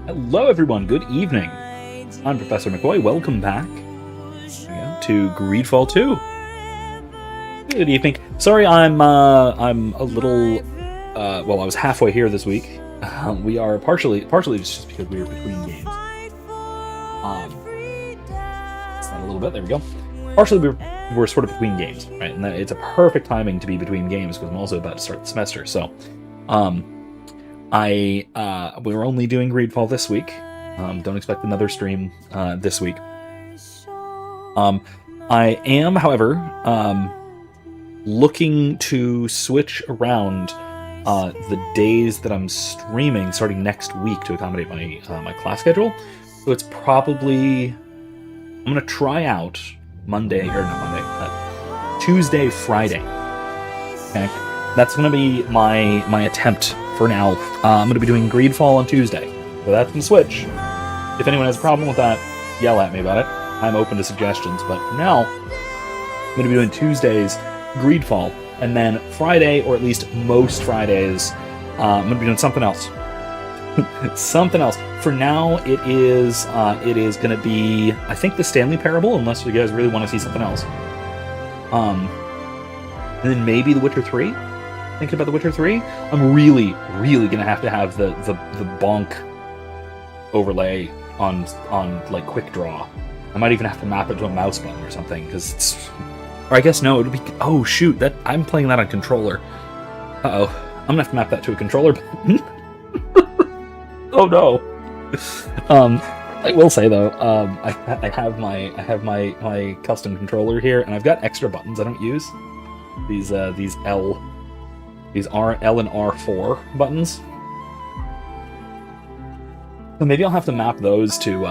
Hello everyone, good evening. I'm Professor McCoy, welcome back to Greedfall II. Good evening. Sorry I'm a little, I was halfway here this week. We are partially just because we were between games. It's not a little bit, there we go. Partially we're sort of between games, right? And it's a perfect timing to be between games because I'm also about to start the semester, so... we're only doing Greedfall this week. Don't expect another stream this week. I am, however, looking to switch around the days that I'm streaming starting next week to accommodate my class schedule. So it's probably... I'm going to try out Tuesday, Friday. Okay? That's going to be my attempt for now. I'm going to be doing Greedfall on Tuesday, so that's going to switch. If anyone has a problem with that, yell at me about it. I'm open to suggestions, but for now, I'm going to be doing Tuesdays Greedfall, and then Friday, or at least most Fridays, I'm going to be doing something else. Something else. For now, it is going to be, I think, the Stanley Parable, unless you guys really want to see something else. And then maybe The Witcher 3. Thinking about The Witcher 3, I'm really gonna have the bonk overlay on like quick draw. I might even have to map it to a mouse button or something, because it's... Or I guess no, it'll be... Oh shoot, I'm playing that on controller. Uh-oh. I'm gonna have to map that to a controller button. Oh no. I will say though, I have my custom controller here, and I've got extra buttons I don't use. These L and R4 buttons. So maybe I'll have to map those to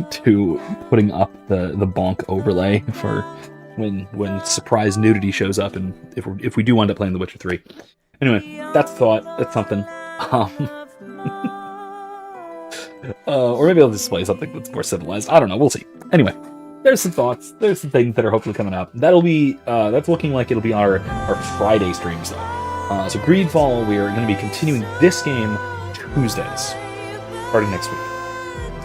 to putting up the bonk overlay for when surprise nudity shows up, and if we do wind up playing The Witcher 3. Anyway, that's a thought. That's something. Or maybe I'll just play something that's more civilized. I don't know. We'll see. Anyway. There's some thoughts. There's some things that are hopefully coming up. That'll be that's looking like it'll be our Friday streams though. So Greedfall, we are going to be continuing this game Tuesdays, starting next week.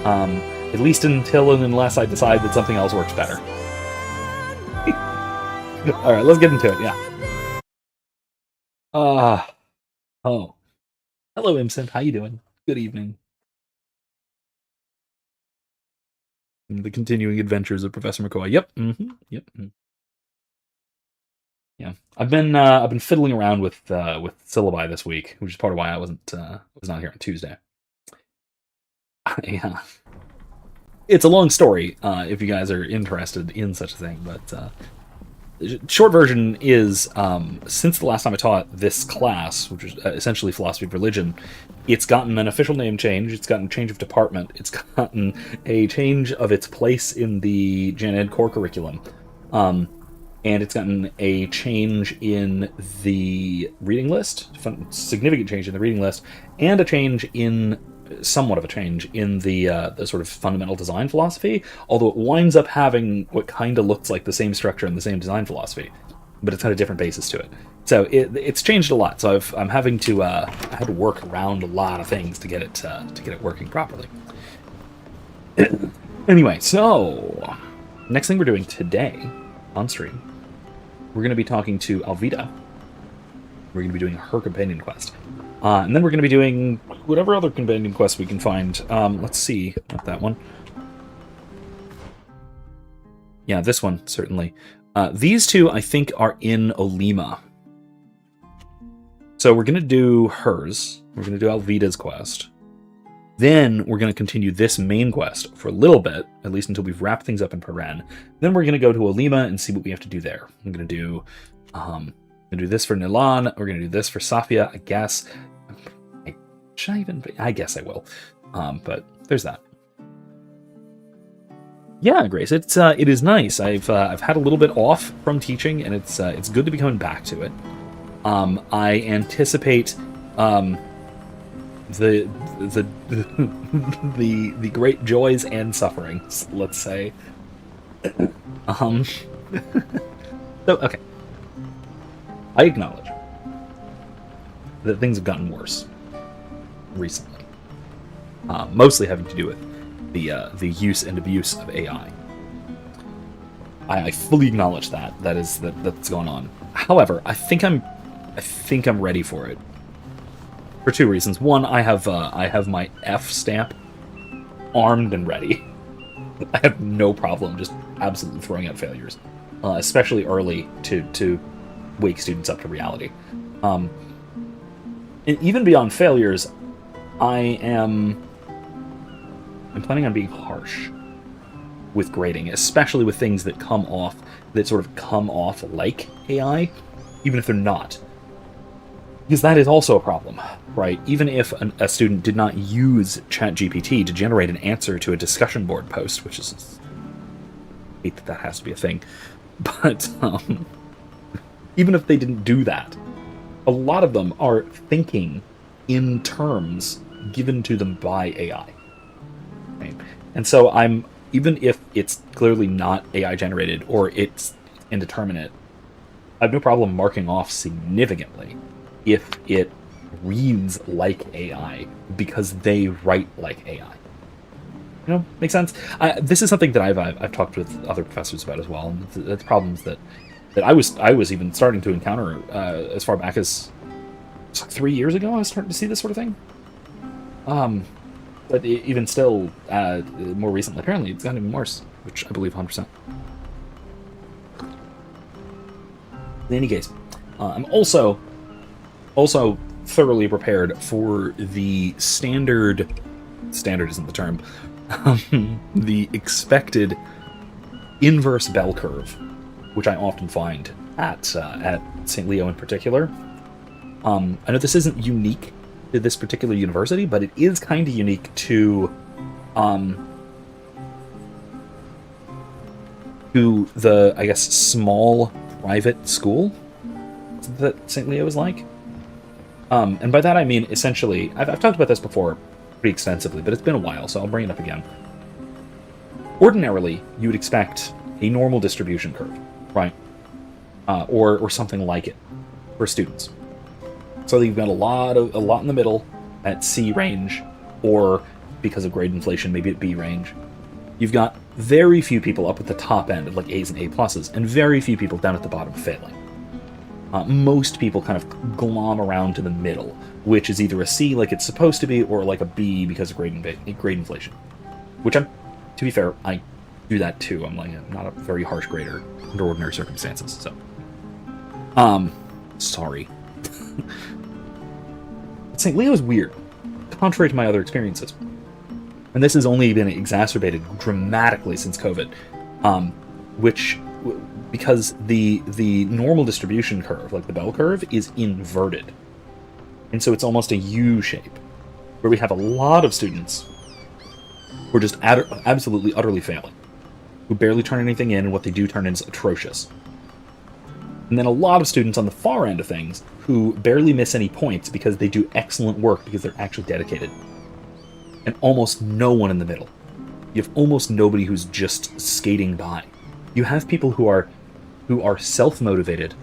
At least until and unless I decide that something else works better. All right, let's get into it. Yeah. Oh, hello, Imson. How you doing? Good evening. The continuing adventures of Professor McCoy. Yep. Yep. Yeah. I've been fiddling around with syllabi this week, which is part of why I was not here on Tuesday. Yeah. It's a long story, if you guys are interested in such a thing, but short version is, since the last time I taught this class, which is essentially philosophy of religion, it's gotten an official name change, it's gotten a change of department, it's gotten a change of its place in the Gen Ed core curriculum, and it's gotten a change in the reading list, significant change in the reading list, and somewhat of a change in the sort of fundamental design philosophy, although it winds up having what kind of looks like the same structure and the same design philosophy, but it's had a different basis to it. So it's changed a lot. So I had to work around a lot of things to get it working properly. Anyway, so next thing we're doing today on stream, we're going to be talking to Alvida. We're going to be doing her companion quest. And then we're going to be doing whatever other companion quests we can find. Let's see. Not that one. Yeah, this one, certainly. These two, I think, are in Olima. So we're going to do hers. We're going to do Alvida's quest. Then we're going to continue this main quest for a little bit, at least until we've wrapped things up in Paren. Then we're going to go to Olima and see what we have to do there. I'm going to do... this for Nilan. We're going to do this for Safia, I guess. I guess I will. But there's that. Yeah, Grace, it is nice. I've had a little bit off from teaching, and it's good to be coming back to it. I anticipate the great joys and sufferings, let's say. So okay. I acknowledge that things have gotten worse. recently, mostly having to do with the use and abuse of AI. I fully acknowledge that's going on. However, I think I'm ready for it for two reasons. One, I have my F stamp armed and ready. I have no problem just absolutely throwing out failures, especially early to wake students up to reality. And even beyond failures, I'm planning on being harsh with grading, especially with things that sort of come off like AI, even if they're not. Because that is also a problem, right? Even if a student did not use ChatGPT to generate an answer to a discussion board post, which is... I hate that has to be a thing. But even if they didn't do that, a lot of them are thinking in terms given to them by AI. Right? And so even if it's clearly not AI generated or it's indeterminate, I have no problem marking off significantly if it reads like AI because they write like AI. You know, makes sense? This is something that I've talked with other professors about as well, and it's problems that I was even starting to encounter as far back as like 3 years ago. I was starting to see this sort of thing. But even still, more recently, apparently it's gotten even worse, which I believe 100%. In any case, I'm also thoroughly prepared for the standard isn't the term, the expected inverse bell curve, which I often find at St. Leo in particular. I know this isn't unique to this particular university, but it is kind of unique to the, I guess, small private school that St. Leo is like. And by that I mean, essentially, I've talked about this before pretty extensively, but it's been a while, so I'll bring it up again. Ordinarily, you would expect a normal distribution curve, right? Or something like it for students. So you've got a lot in the middle at C range, or because of grade inflation, maybe at B range. You've got very few people up at the top end of like A's and A pluses, and very few people down at the bottom failing. Most people kind of glom around to the middle, which is either a C like it's supposed to be, or like a B because of grade inflation. Which to be fair, I do that too. I'm not a very harsh grader under ordinary circumstances, so. Sorry. St. Leo is weird, contrary to my other experiences. And this has only been exacerbated dramatically since COVID, because the normal distribution curve, like the bell curve, is inverted. And so it's almost a U shape, where we have a lot of students who are just absolutely, utterly failing, who barely turn anything in, and what they do turn in is atrocious. And then a lot of students on the far end of things who barely miss any points because they do excellent work because they're actually dedicated. And almost no one in the middle. You have almost nobody who's just skating by. You have people who are self-motivated,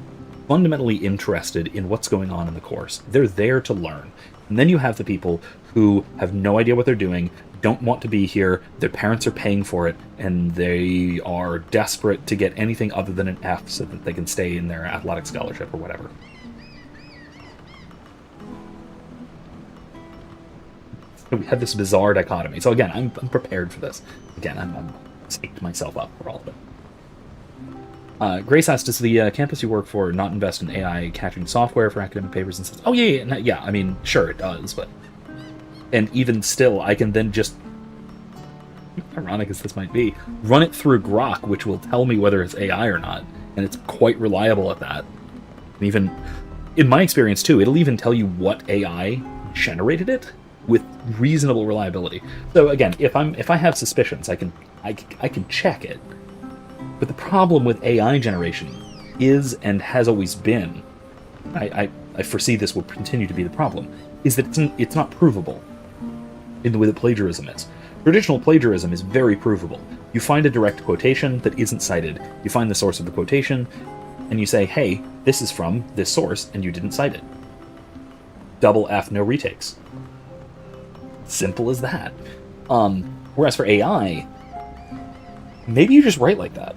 fundamentally interested in what's going on in the course. They're there to learn. And then you have the people who have no idea what they're doing, don't want to be here, their parents are paying for it, and they are desperate to get anything other than an F so that they can stay in their athletic scholarship or whatever. We have this bizarre dichotomy. So again, I'm prepared for this. Again, I'm psyched myself up for all of it. Grace asks, does the campus you work for not invest in AI catching software for academic papers and stuff? Oh, yeah. I mean, sure it does, but... And even still, I can then just, ironic as this might be, run it through Grok, which will tell me whether it's AI or not, and it's quite reliable at that. And even, in my experience too, it'll even tell you what AI generated it with reasonable reliability. So again, if I have suspicions, I can check it. But the problem with AI generation is, and has always been, I foresee this will continue to be the problem, is that it's not provable in the way that plagiarism is. Traditional plagiarism is very provable. You find a direct quotation that isn't cited, you find the source of the quotation, and you say, hey, this is from this source, and you didn't cite it. Double F, no retakes. Simple as that. Whereas for AI, maybe you just write like that.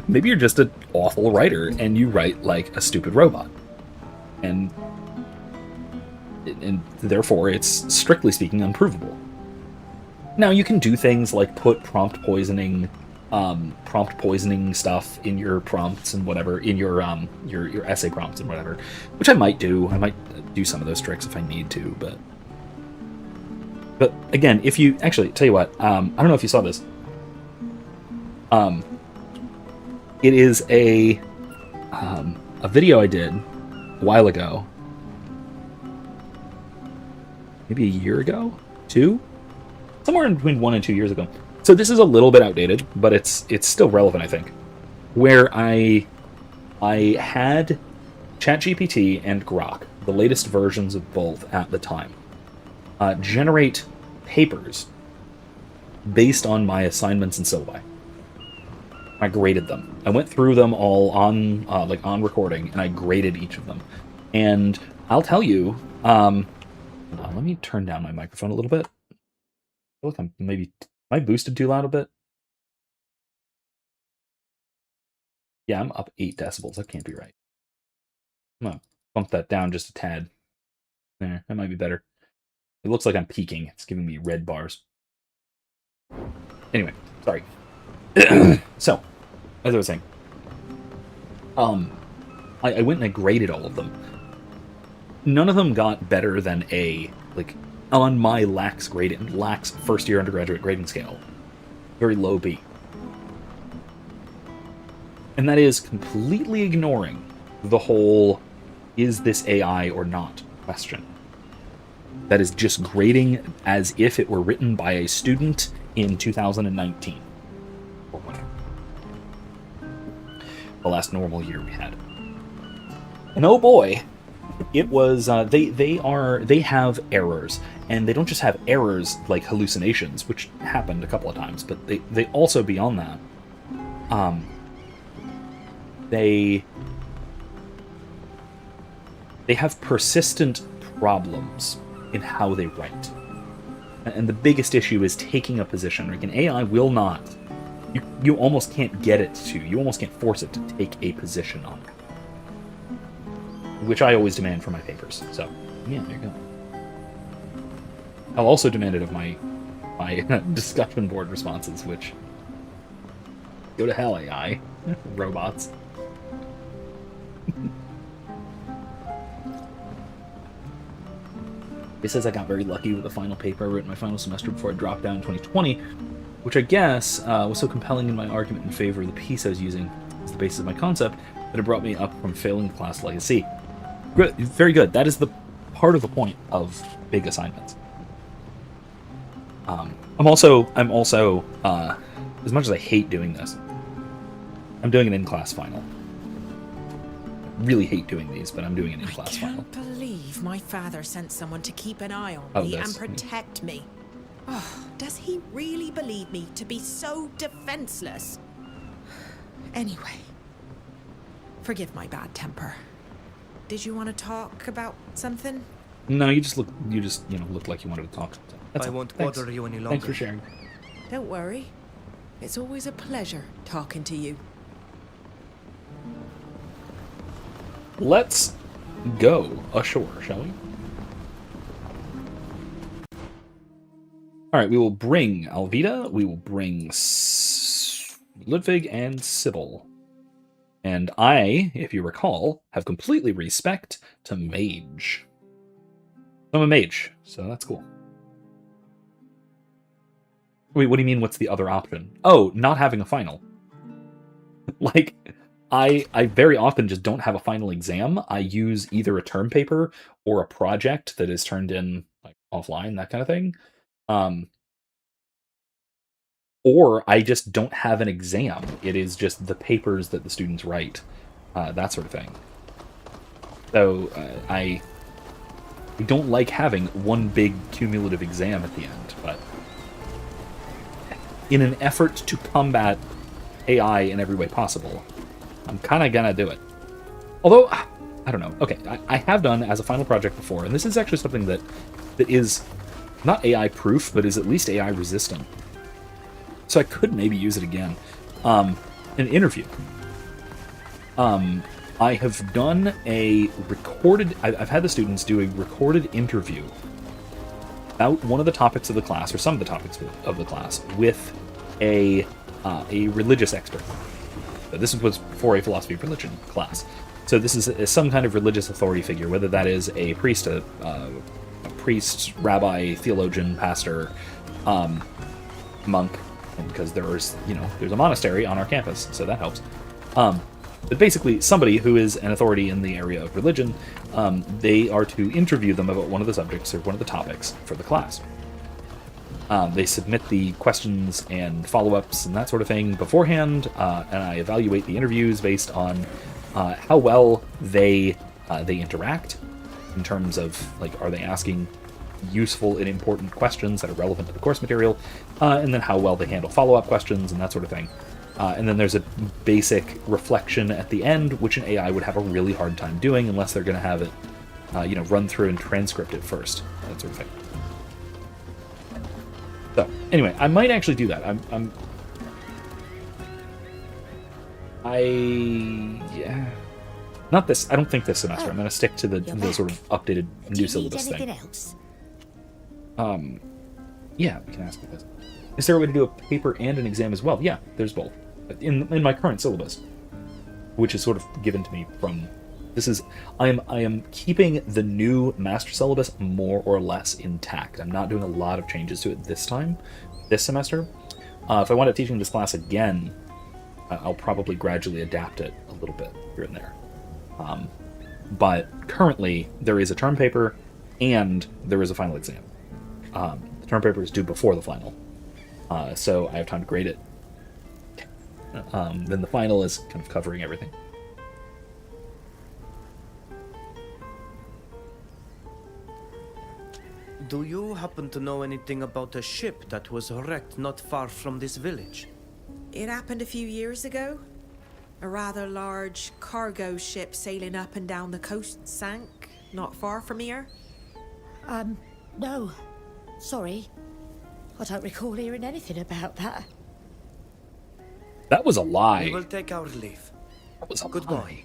Maybe you're just an awful writer and you write like a stupid robot. And therefore it's, strictly speaking, unprovable. Now you can do things like put prompt poisoning stuff in your prompts and whatever, in your essay prompts and whatever, which I might do. I might do some of those tricks if I need to, but again, if you actually tell you what, I don't know if you saw this. It is a video I did a while ago, maybe a year ago, somewhere in between 1 and 2 years ago. So this is a little bit outdated, but it's still relevant, I think. Where I had ChatGPT and Grok, the latest versions of both at the time, generate papers based on my assignments and syllabi. I graded them. I went through them all on recording, and I graded each of them. And I'll tell you, let me turn down my microphone a little bit. I feel like am I boosted too loud a bit? Yeah, I'm up 8 decibels. That can't be right. I'm gonna bump that down just a tad. There, that might be better. It looks like I'm peaking. It's giving me red bars. Anyway, sorry. So, as I was saying, I went and I graded all of them. None of them got better than a, on my lax first year undergraduate grading scale, very low B. And that is completely ignoring the whole, is this AI or not question. That is just grading as if it were written by a student in 2019. Or whatever. The last normal year we had. And oh boy, it was, they have errors. And they don't just have errors like hallucinations, which happened a couple of times, but they also, beyond that, they have persistent problems in how they write. And the biggest issue is taking a position. Like, an AI will not. You almost can't get it to. You almost can't force it to take a position on it. Which I always demand for my papers. So, yeah, there you go. I'll also demand it of my discussion board responses, which... Go to hell, AI. Robots. It says I got very lucky with the final paper I wrote in my final semester before I dropped down in 2020, which I guess was so compelling in my argument in favor of the piece I was using as the basis of my concept that it brought me up from failing the class like a C. Very good. That is the part of the point of big assignments. I'm also, as much as I hate doing this, I'm doing an in-class final. I really hate doing these, but I'm doing an in-class final. I can't believe my father sent someone to keep an eye on me and protect me. Oh, does he really believe me to be so defenseless? Anyway, forgive my bad temper. Did you want to talk about something? No, you just looked like you wanted to talk. I won't bother you any longer. Thanks for sharing. Don't worry. It's always a pleasure talking to you. Let's go ashore, shall we? Alright, we will bring Alvida, we will bring Ludwig and Sybil. And I, if you recall, have completely respect to mage. I'm a mage, so that's cool. Wait, what do you mean, what's the other option? Oh, not having a final. Like, I very often just don't have a final exam. I use either a term paper or a project that is turned in like offline, that kind of thing. Or I just don't have an exam. It is just the papers that the students write, that sort of thing. So I don't like having one big cumulative exam at the end, but in an effort to combat AI in every way possible, I'm kind of gonna do it. Although, I don't know. Okay, I have done as a final project before, and this is actually something that is not AI proof, but is at least AI resistant. So I could maybe use it again. An interview. I have done a recorded... I've had the students do a recorded interview about one of the topics of the class, or some of the topics of the class, with a religious expert. So this was for a philosophy of religion class. So this is some kind of religious authority figure, whether that is a priest, a priest, rabbi, theologian, pastor, monk, because there's a monastery on our campus, so that helps. But basically, somebody who is an authority in the area of religion, they are to interview them about one of the subjects or one of the topics for the class. They submit the questions and follow-ups and that sort of thing beforehand, and I evaluate the interviews based on how well they interact in terms of, like, are they asking useful and important questions that are relevant to the course material, and then how well they handle follow-up questions and that sort of thing. And then there's a basic reflection at the end, which an AI would have a really hard time doing unless they're going to have it, run through and transcript it first, that sort of thing. So, anyway, I might actually do that. Not this. I don't think this semester. I'm going to stick to the sort of updated new syllabus thing. Else? Yeah, we can ask you this. Is there a way to do a paper and an exam as well? Yeah, there's both. In my current syllabus, which is sort of given to me from... I am keeping the new master syllabus more or less intact. I'm not doing a lot of changes to it this semester. If I wind up teaching this class again, I'll probably gradually adapt it a little bit here and there. But currently, there is a term paper and there is a final exam. The term paper is due before the final, so I have time to grade it. Then the final is kind of covering everything. Do you happen to know anything about a ship that was wrecked not far from this village? It happened a few years ago. A rather large cargo ship sailing up and down the coast sank, not far from here. No. Sorry. I don't recall hearing anything about that. That was a lie. We will take our leave. That was a Goodbye. lie.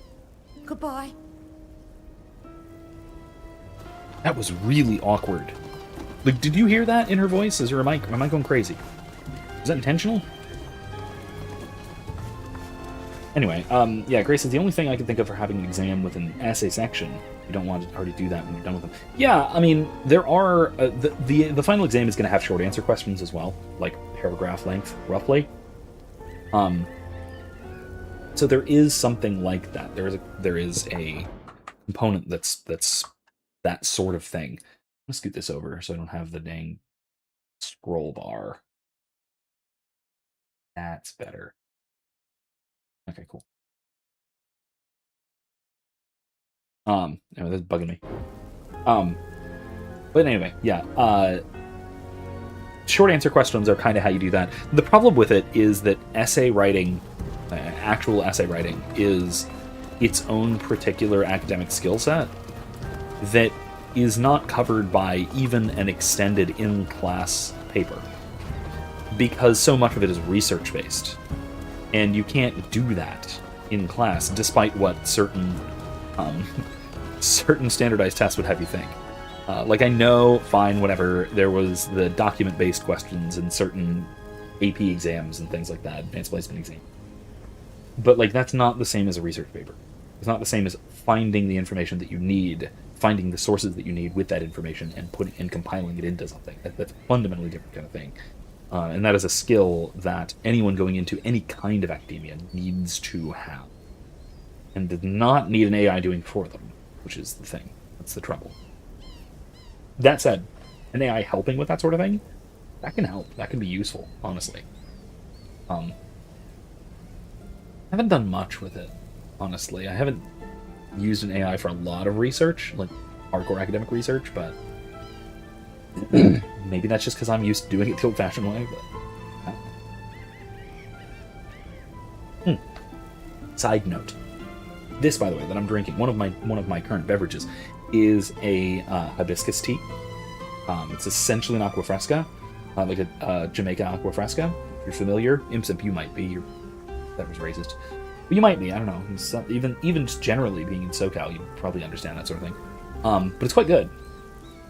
Goodbye. That was really awkward. Like, did you hear that in her voice? Am I going crazy? Is that intentional? Anyway, yeah, Grace is the only thing I can think of for having an exam with an essay section. You don't want to already do that when you're done with them. Yeah, I mean, there are... the final exam is going to have short answer questions as well, like paragraph length, roughly. So there is something like that. There is a component that's that sort of thing. I'm gonna scoot this over so I don't have the dang scroll bar. That's better. Okay, cool. Anyway, that's bugging me. But anyway, yeah. Short answer questions are kind of how you do that. The problem with it is that essay writing, actual essay writing, is its own particular academic skill set that is not covered by even an extended in-class paper, because so much of it is research-based, and you can't do that in class, despite what certain standardized tests would have you think. Like, I know, fine, whatever, there was the document-based questions in certain AP exams and things like that, advanced placement exam. But, like, that's not the same as a research paper. It's not the same as finding the information that you need, finding the sources that you need with that information, and compiling it into something. That's a fundamentally different kind of thing. And that is a skill that anyone going into any kind of academia needs to have. And does not need an AI doing for them, which is the thing. That's the trouble. That said, an AI helping with that sort of thing, that can help. That can be useful, honestly. I haven't done much with it, honestly. I haven't used an AI for a lot of research, like hardcore academic research, but maybe that's just because I'm used to doing it the old-fashioned way. But Side note: this, by the way, that I'm drinking, one of my current beverages, is a hibiscus tea. It's essentially an aqua fresca, like a Jamaican aqua fresca. If you're familiar, Imp you might be. That was racist. But you might be, I don't know. Even just generally being in SoCal, you probably understand that sort of thing. But it's quite good.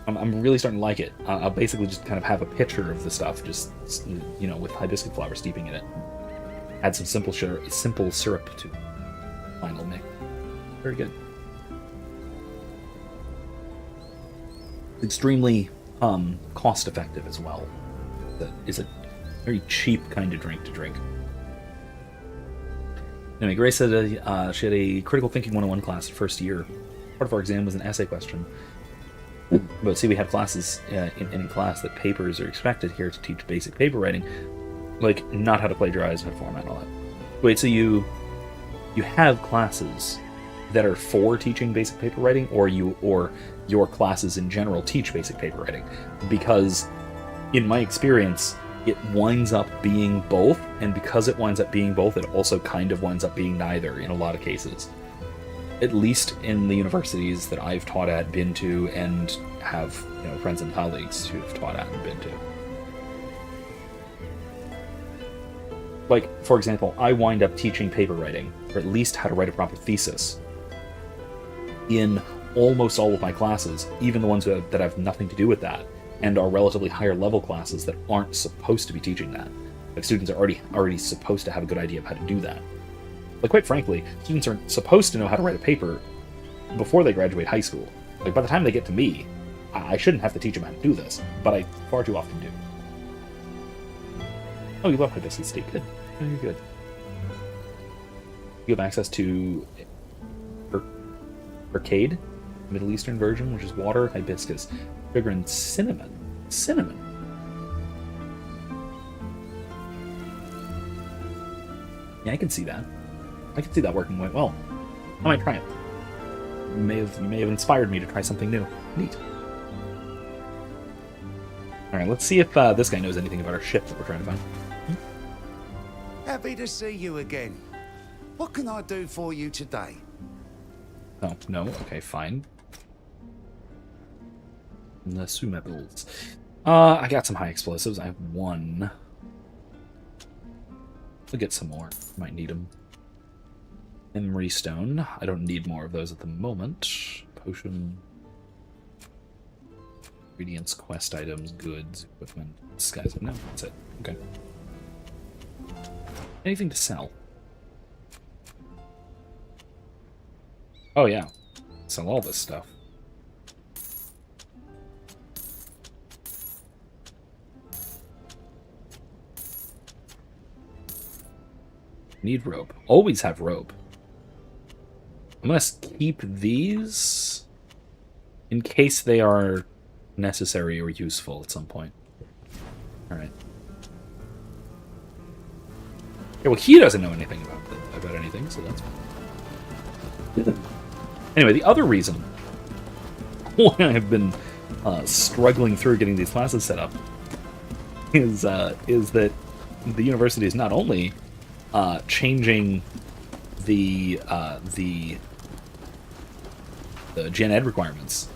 I'm really starting to like it. I'll basically just kind of have a pitcher of the stuff, just, with hibiscus flower steeping in it. Add some simple syrup to final mix. Very good. Extremely cost effective as well. It's a very cheap kind of drink to drink. Anyway, Grace said she had a critical thinking 101 class first year. Part of our exam was an essay question. But see, we have classes in class that papers are expected here to teach basic paper writing, like not how to plagiarize and format and all that. Wait, so you have classes that are for teaching basic paper writing, or your classes in general teach basic paper writing? Because in my experience, it winds up being both, and because it winds up being both, it also kind of winds up being neither in a lot of cases. At least in the universities that I've taught at, been to, and have friends and colleagues who've taught at and been to. Like, for example, I wind up teaching paper writing, or at least how to write a proper thesis, in almost all of my classes, even the ones that have nothing to do with that, and are relatively higher level classes that aren't supposed to be teaching that. Like, students are already supposed to have a good idea of how to do that. Like, quite frankly, students are supposed to know how to write a paper before they graduate high school. Like, by the time they get to me, I shouldn't have to teach them how to do this, but I far too often do. Oh, you love hibiscus tea. Good. Very good. You have access to Arcade, Middle Eastern version, which is water, hibiscus, sugar, and cinnamon. Cinnamon. Yeah, I can see that. I can see that working quite well. I might try it. You may have inspired me to try something new. Neat. Alright, let's see if this guy knows anything about our ship that we're trying to find. Happy to see you again. What can I do for you today? Oh, no. Okay, fine. The Sumables. I got some high explosives. I have one. I'll get some more. Might need them. Memory stone. I don't need more of those at the moment. Potion. Ingredients, quest items, goods, equipment, disguise. No, that's it. Okay. Anything to sell? Oh yeah. Sell all this stuff. Need rope. Always have rope. I'm gonna keep these in case they are necessary or useful at some point. Alright. Yeah, well, he doesn't know anything about anything, so that's fine. Anyway, the other reason why I've been struggling through getting these classes set up is that the university is not only changing the gen ed requirements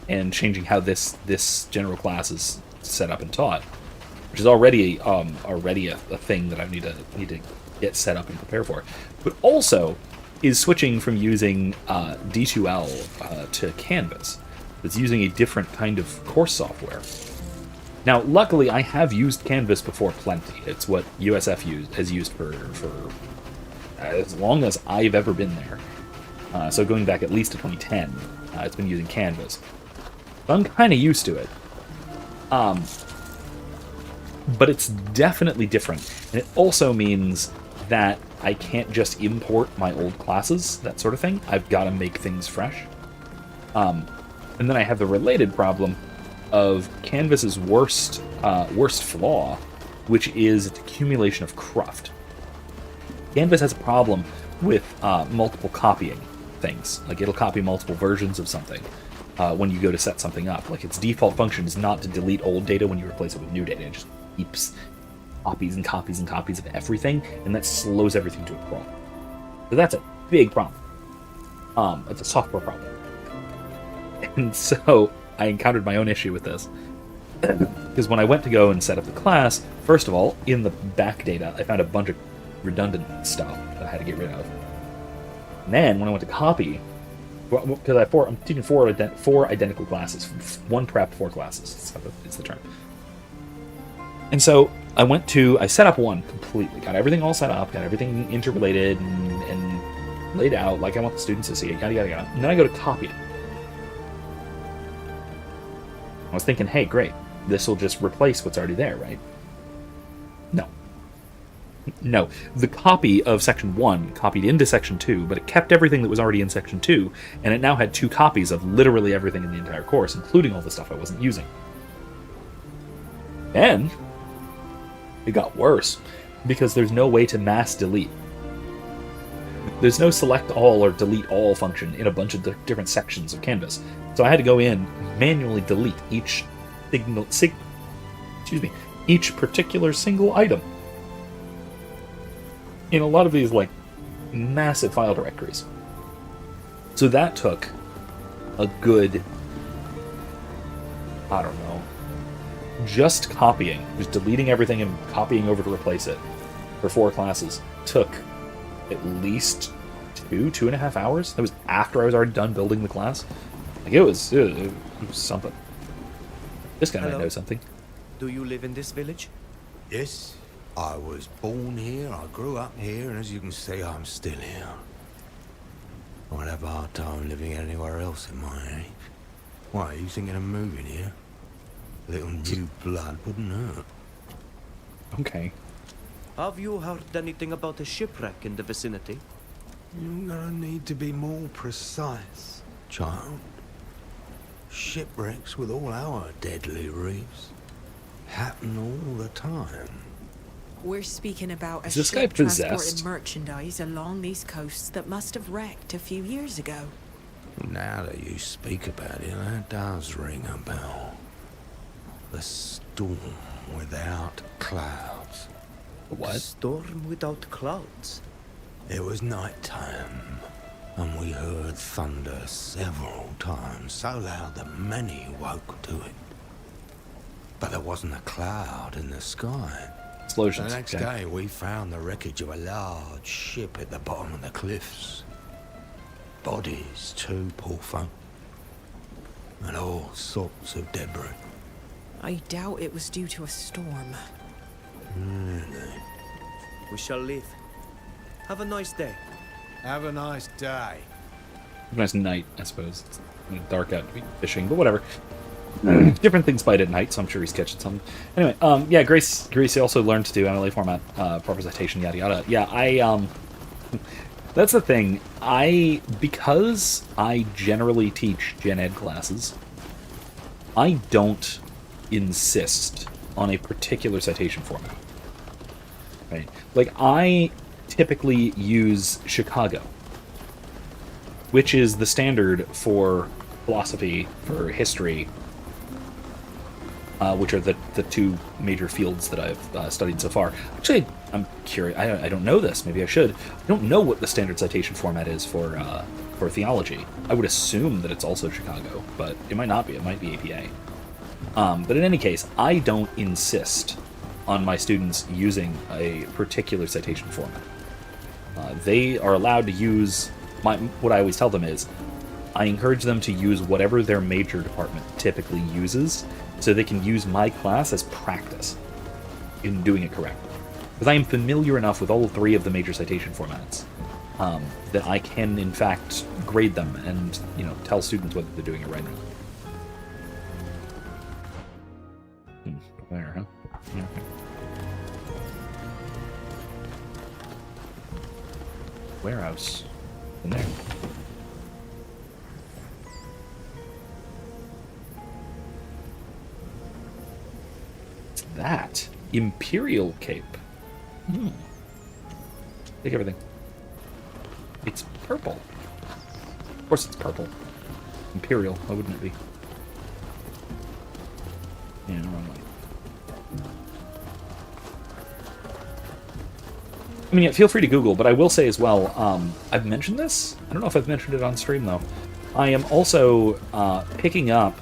and changing how this general class is set up and taught, which is already a thing that I need to get set up and prepare for, but also is switching from using D2L to Canvas. It's using a different kind of course software. Now, luckily, I have used Canvas before plenty. It's what USF has used for as long as I've ever been there. So going back at least to 2010, it's been using Canvas. So I'm kind of used to it. But it's definitely different. And it also means that I can't just import my old classes, that sort of thing. I've got to make things fresh. And then I have the related problem of Canvas's worst flaw, which is its accumulation of cruft. Canvas has a problem with multiple copying things. Like, it'll copy multiple versions of something when you go to set something up. Like, its default function is not to delete old data when you replace it with new data. It just keeps copies and copies and copies of everything, and that slows everything to a crawl. So that's a big problem. It's a software problem. And so I encountered my own issue with this. Because when I went to go and set up the class, first of all, in the back data, I found a bunch of redundant stuff that I had to get rid of. And then, when I went to copy, because I'm teaching four identical classes, one prep, four classes, it's the term. And so, I set up one completely, got everything all set up, got everything interrelated and laid out like I want the students to see it, yada yada yada. And then I go to copy it. I was thinking, hey, great, this will just replace what's already there, right? No. The copy of Section 1 copied into Section 2, but it kept everything that was already in Section 2, and it now had 2 copies of literally everything in the entire course, including all the stuff I wasn't using. Then, it got worse, because there's no way to mass delete. There's no select all or delete all function in a bunch of different sections of Canvas. So I had to go in, manually delete each each particular single item in a lot of these, like, massive file directories. So that took a good, I don't know, just deleting everything and copying over to replace it for 4 classes took at least 2.5 hours. That was after I was already done building the class. Like, it was something. This guy might know something. Do you live in this village? Yes, I was born here, I grew up here, and as you can see, I'm still here. I'd have a hard time living anywhere else in my age. Why, are you thinking of moving here? Little new blood wouldn't hurt. Okay. Have you heard anything about a shipwreck in the vicinity? You're gonna need to be more precise, child. Shipwrecks with all our deadly reefs happen all the time. We're speaking about a Is this guy ship possessed? transporting merchandise along these coasts that must have wrecked a few years ago. Now that you speak about it, that does ring a bell. The storm without clouds. What? Storm without clouds. It was night time, and we heard thunder several times, so loud that many woke to it. But there wasn't a cloud in the sky. Explosions. The next day, we found the wreckage of a large ship at the bottom of the cliffs. Bodies, too, poor folk. And all sorts of debris. I doubt it was due to a storm. Really? We shall leave. Have a nice day. Have a nice day. Nice night, I suppose. It's dark out to be fishing, but whatever. Different things bite at night, so I'm sure he's catching something. Anyway, yeah, Grace also learned to do MLA format, proper citation, yada yada. Yeah, that's the thing. Because I generally teach gen ed classes, I don't insist on a particular citation format. Right? Like, I typically use Chicago, which is the standard for philosophy, for history, which are the 2 major fields that I've studied so far. Actually, I'm curious. I don't know this. Maybe I should. I don't know what the standard citation format is for theology. I would assume that it's also Chicago, but it might not be. It might be APA. But in any case, I don't insist on my students using a particular citation format. They are allowed to use what I always tell them is, I encourage them to use whatever their major department typically uses, so they can use my class as practice in doing it correctly. Because I am familiar enough with all 3 of the major citation formats that I can, in fact, grade them and, tell students whether they're doing it right or not. There, huh? Okay. Warehouse. In there. What's that? Imperial Cape. Take everything. It's purple. Of course it's purple. Imperial, why wouldn't it be? Yeah, wrong way. I mean, yeah, feel free to Google, but I will say as well, I've mentioned this? I don't know if I've mentioned it on stream, though. I am also picking up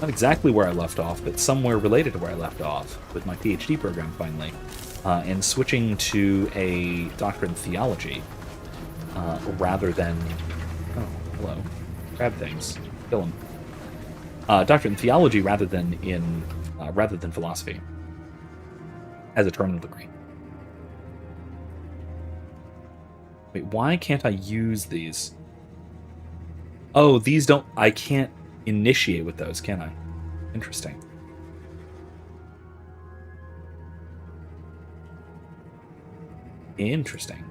not exactly where I left off, but somewhere related to where I left off with my PhD program finally, and switching to a doctorate in theology rather than... Oh, hello. Grab things. Kill them. Doctorate in theology rather than philosophy as a terminal degree. Wait, why can't I use these? Oh, these don't... I can't initiate with those, can I? Interesting. Interesting.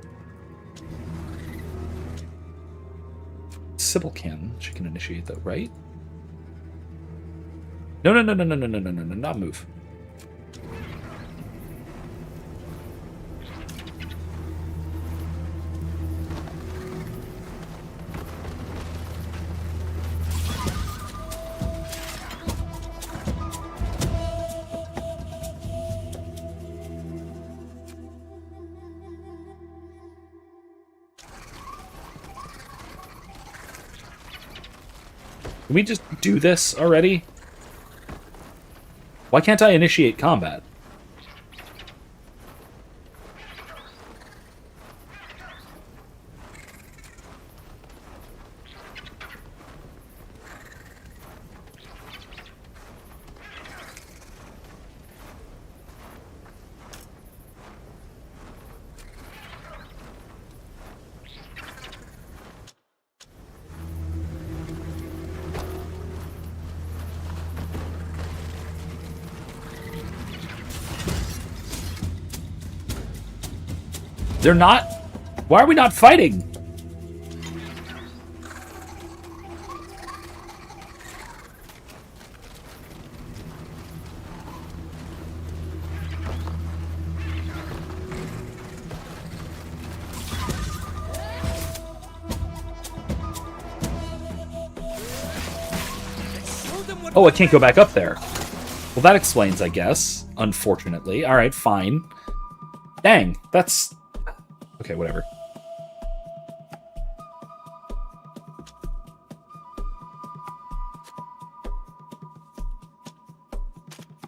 Sybil can. She can initiate though, right? No, not move. Can we just do this already? Why can't I initiate combat? They're not... Why are we not fighting? Oh, I can't go back up there. Well, that explains, I guess. Unfortunately. Alright, fine. Dang, that's... Okay, whatever.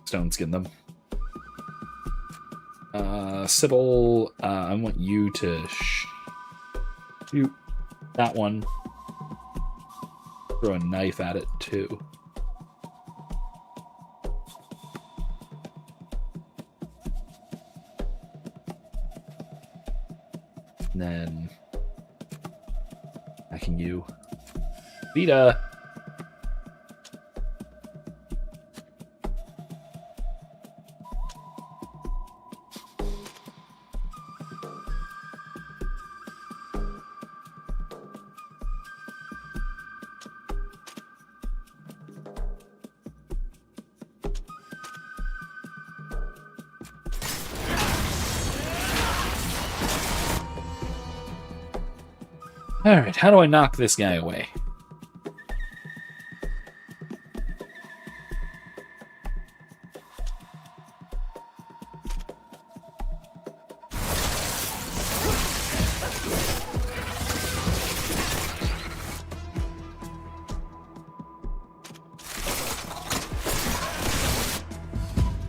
Stone skin them. Sybil, I want you to shoot that one. Throw a knife at it, too. And then backing you. Vita! Alright, how do I knock this guy away?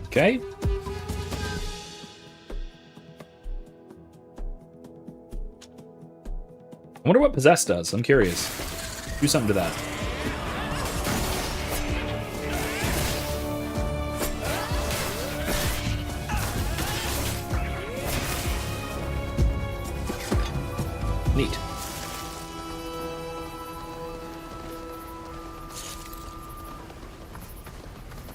Okay. I wonder what Possess does. I'm curious. Do something to that. Neat.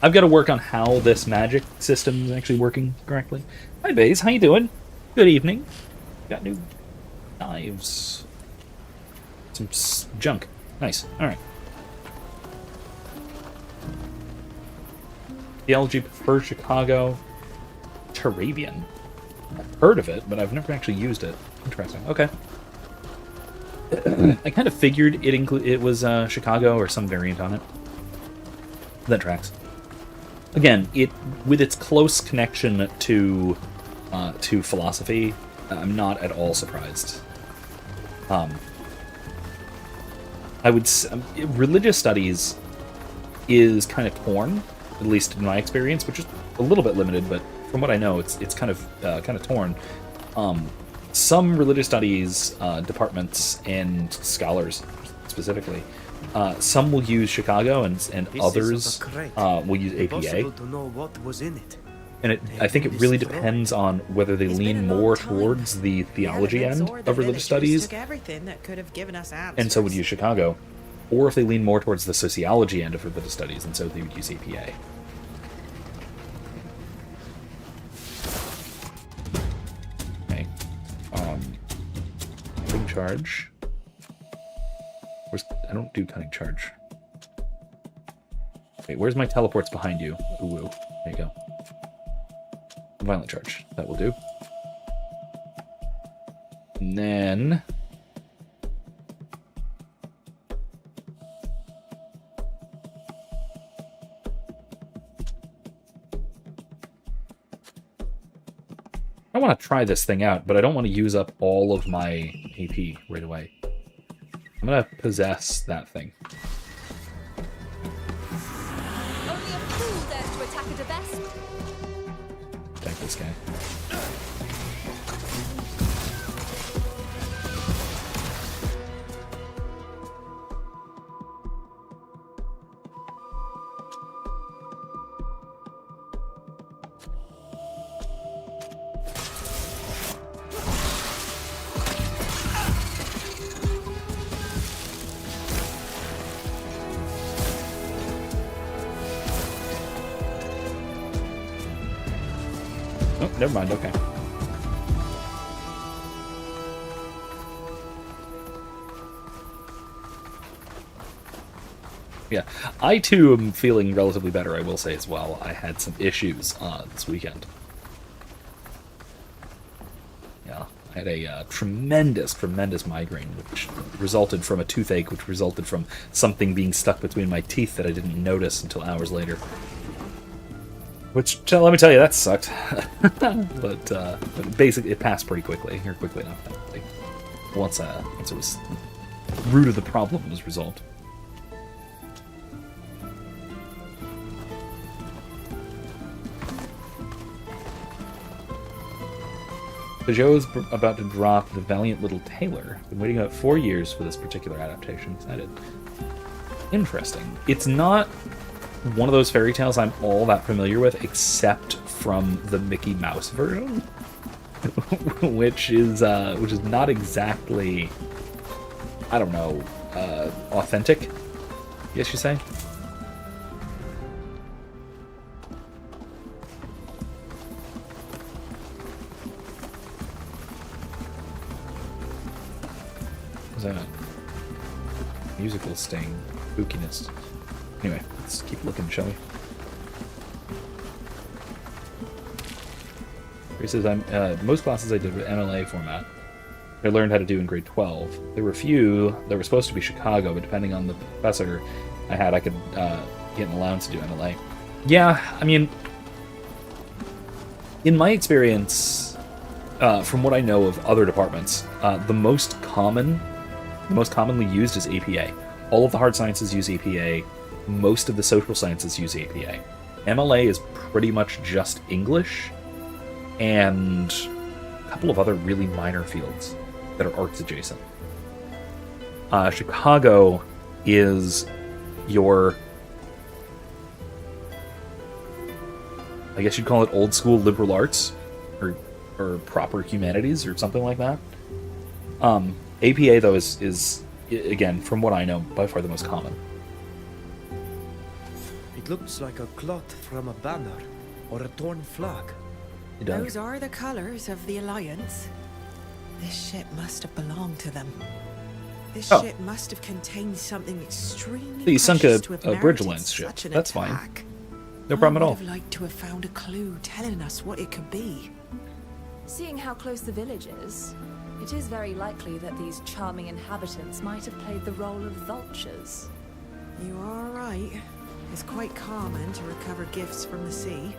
I've got to work on how this magic system is actually working correctly. Hi, Baze. How you doing? Good evening. Got new knives. Some junk. Nice. Alright. Theology prefers Chicago. Turabian. I've heard of it, but I've never actually used it. Interesting. Okay. I kind of figured it was Chicago or some variant on it. That tracks. Again, with its close connection to philosophy, I'm not at all surprised. I would religious studies is kind of torn, at least in my experience, which is a little bit limited, but from what I know, it's kind of torn. Some religious studies departments and scholars specifically, some will use Chicago and others will use APA. Impossible to know what was in it. And I think it really depends on whether they lean more towards the theology end of religious studies, and so would use Chicago, or if they lean more towards the sociology end of religious studies, and so they would use APA. Okay. Cutting charge. I don't do cutting charge. Wait, where's my teleports behind you? Ooh, there you go. Violent charge. That will do. And then... I want to try this thing out, but I don't want to use up all of my AP right away. I'm going to possess that thing. Only a fool dares to attack a Devest. Attack this guy. Oh, never mind, okay. Yeah, I too am feeling relatively better, I will say as well. I had some issues this weekend. Yeah, I had a tremendous migraine, which resulted from a toothache, which resulted from something being stuck between my teeth that I didn't notice until hours later. Which, let me tell you, that sucked. but basically, it passed pretty quickly, or quickly enough. Like, once it was, the root of the problem was resolved. Peugeot's about to drop The Valiant Little Tailor. Been waiting about 4 years for this particular adaptation. Excited. Interesting. It's not one of those fairy tales I'm all that familiar with, except from the Mickey Mouse version, which is not exactly, I don't know, authentic, I guess you say. What's that? Musical sting, spookiness. Anyway, let's keep looking, shall we? He says, most classes I did with MLA format, I learned how to do in grade 12. There were a few that were supposed to be Chicago, but depending on the professor I had, I could get an allowance to do MLA. Yeah, I mean, in my experience, from what I know of other departments, the most commonly used is APA. All of the hard sciences use APA. Most of the social sciences use APA. MLA is pretty much just English and a couple of other really minor fields that are arts adjacent. Chicago is your, I guess you'd call it old school liberal arts or proper humanities or something like that. APA though is again, from what I know, by far the most common. It looks like a cloth from a banner or a torn flag. It does. Those are the colors of the Alliance. This ship must have belonged to them. This ship must have contained something extremely So you sunk precious to have a merited Bridge Alliance ship. such an That's fine. attack. No problem at all. I would have liked to have found a clue telling us what it could be. Seeing how close the village is, it is very likely that these charming inhabitants might have played the role of vultures. You are right. It's quite common to recover gifts from the sea.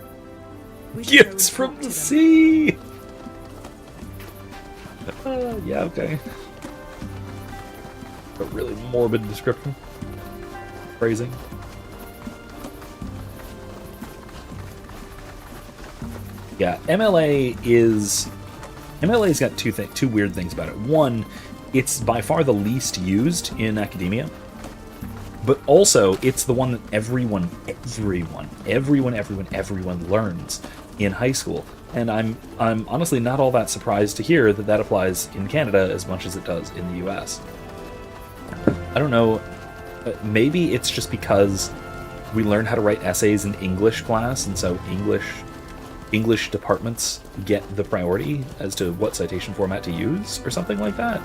We should go and Gifts talk from to the them. sea! Yeah, okay. A really morbid description. Phrasing. Yeah, MLA's got two weird things about it. One, it's by far the least used in academia, but also it's the one that everyone learns in high school. And I'm honestly not all that surprised to hear that that applies in Canada as much as it does in the US. I don't know, maybe it's just because we learn how to write essays in English class, and so English departments get the priority as to what citation format to use, or something like that.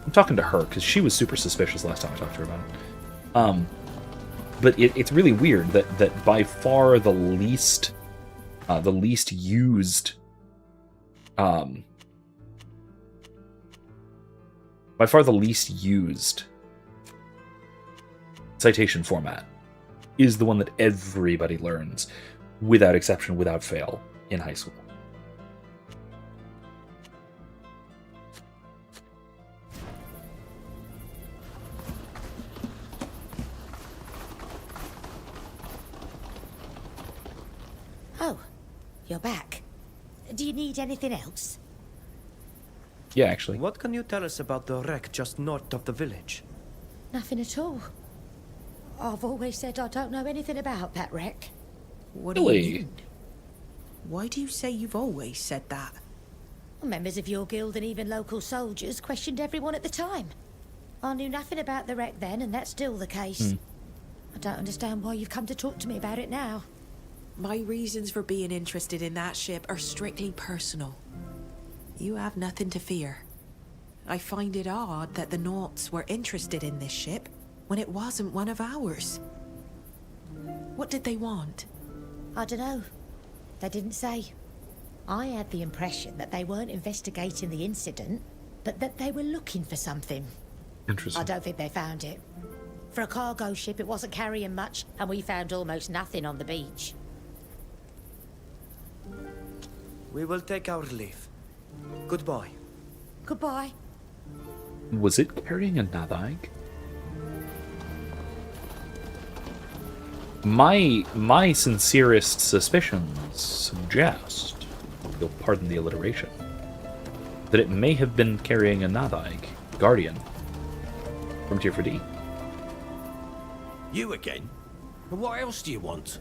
I'm talking to her, because she was super suspicious last time I talked to her about it. But it's really weird that by far the least used citation format is the one that everybody learns, without exception, without fail, in high school. Oh, you're back. Do you need anything else? Yeah, actually. What can you tell us about the wreck just north of the village? Nothing at all. I've always said I don't know anything about that wreck. What do Really? you mean? Why do you say you've always said that? Members of your guild and even local soldiers questioned everyone at the time. I knew nothing about the wreck then, and that's still the case. I don't understand why you've come to talk to me about it now. My reasons for being interested in that ship are strictly personal. You have nothing to fear. I find it odd that the Nauts were interested in this ship when it wasn't one of ours. What did they want? I don't know. They didn't say. I had the impression that they weren't investigating the incident, but that they were looking for something. Interesting. I don't think they found it. For a cargo ship, it wasn't carrying much, and we found almost nothing on the beach. We will take our leave. Goodbye. Goodbye. Was it carrying a Nadaig? My sincerest suspicions suggest, you'll pardon the alliteration, that it may have been carrying a Nadaig, Guardian, from Tier 4D. You again? What else do you want?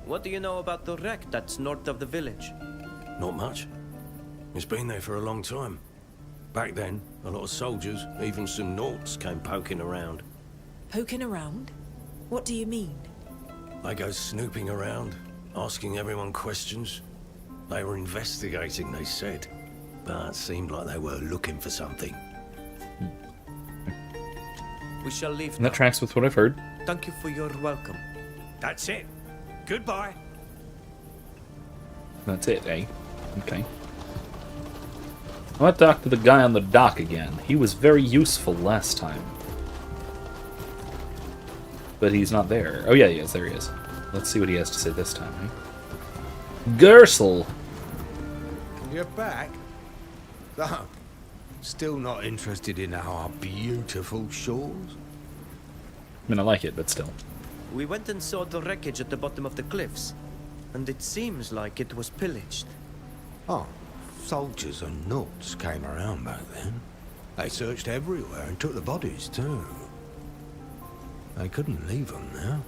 What do you know about the wreck that's north of the village? Not much. It's been there for a long time. Back then, a lot of soldiers, even some Nauts, came poking around. Poking around? What do you mean? They go snooping around, asking everyone questions. They were investigating, they said. But it seemed like they were looking for something. We shall leave And that now. tracks with what I've heard. Thank you for your welcome. That's it. Goodbye. That's it, eh? Okay. I want to talk to the guy on the dock again. He was very useful last time. But he's not there. Oh yeah, he is. There he is. Let's see what he has to say this time, eh? Gersel! You're back? Oh, still not interested in our beautiful shores? I mean, I like it, but still. We went and saw the wreckage at the bottom of the cliffs, and it seems like it was pillaged. Oh, soldiers and Nauts came around back then. They searched everywhere and took the bodies too. They couldn't leave them there.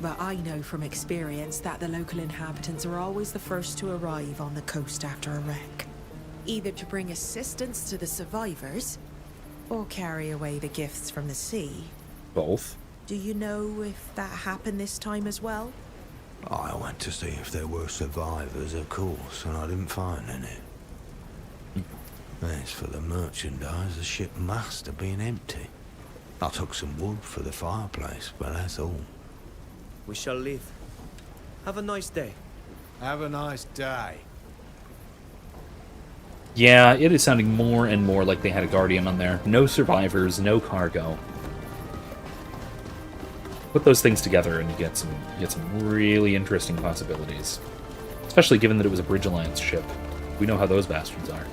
But I know from experience that the local inhabitants are always the first to arrive on the coast after a wreck. Either to bring assistance to the survivors, or carry away the gifts from the sea. Both. Do you know if that happened this time as well? I went to see if there were survivors, of course, and I didn't find any. As for the merchandise, the ship must have been empty. I took some wood for the fireplace, but that's all. We shall leave. Have a nice day. Have a nice day. Yeah, it is sounding more and more like they had a Guardian on there. No survivors, no cargo. Put those things together and you get some really interesting possibilities. Especially given that it was a Bridge Alliance ship. We know how those bastards are.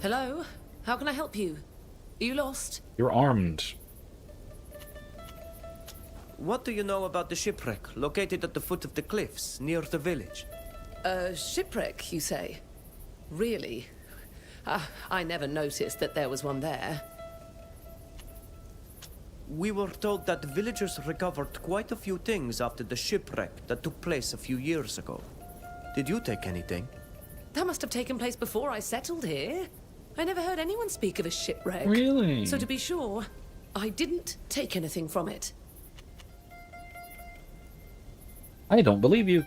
Hello? How can I help you? Are you lost? You're armed. what do you know about the shipwreck located at the foot of the cliffs near the village? A shipwreck, you say? Really? I never noticed that there was one there. We were told that the villagers recovered quite a few things after the shipwreck that took place a few years ago. Did you take anything? That must have taken place before I settled here. I never heard anyone speak of a shipwreck. Really? So to be sure, I didn't take anything from it. I don't believe you.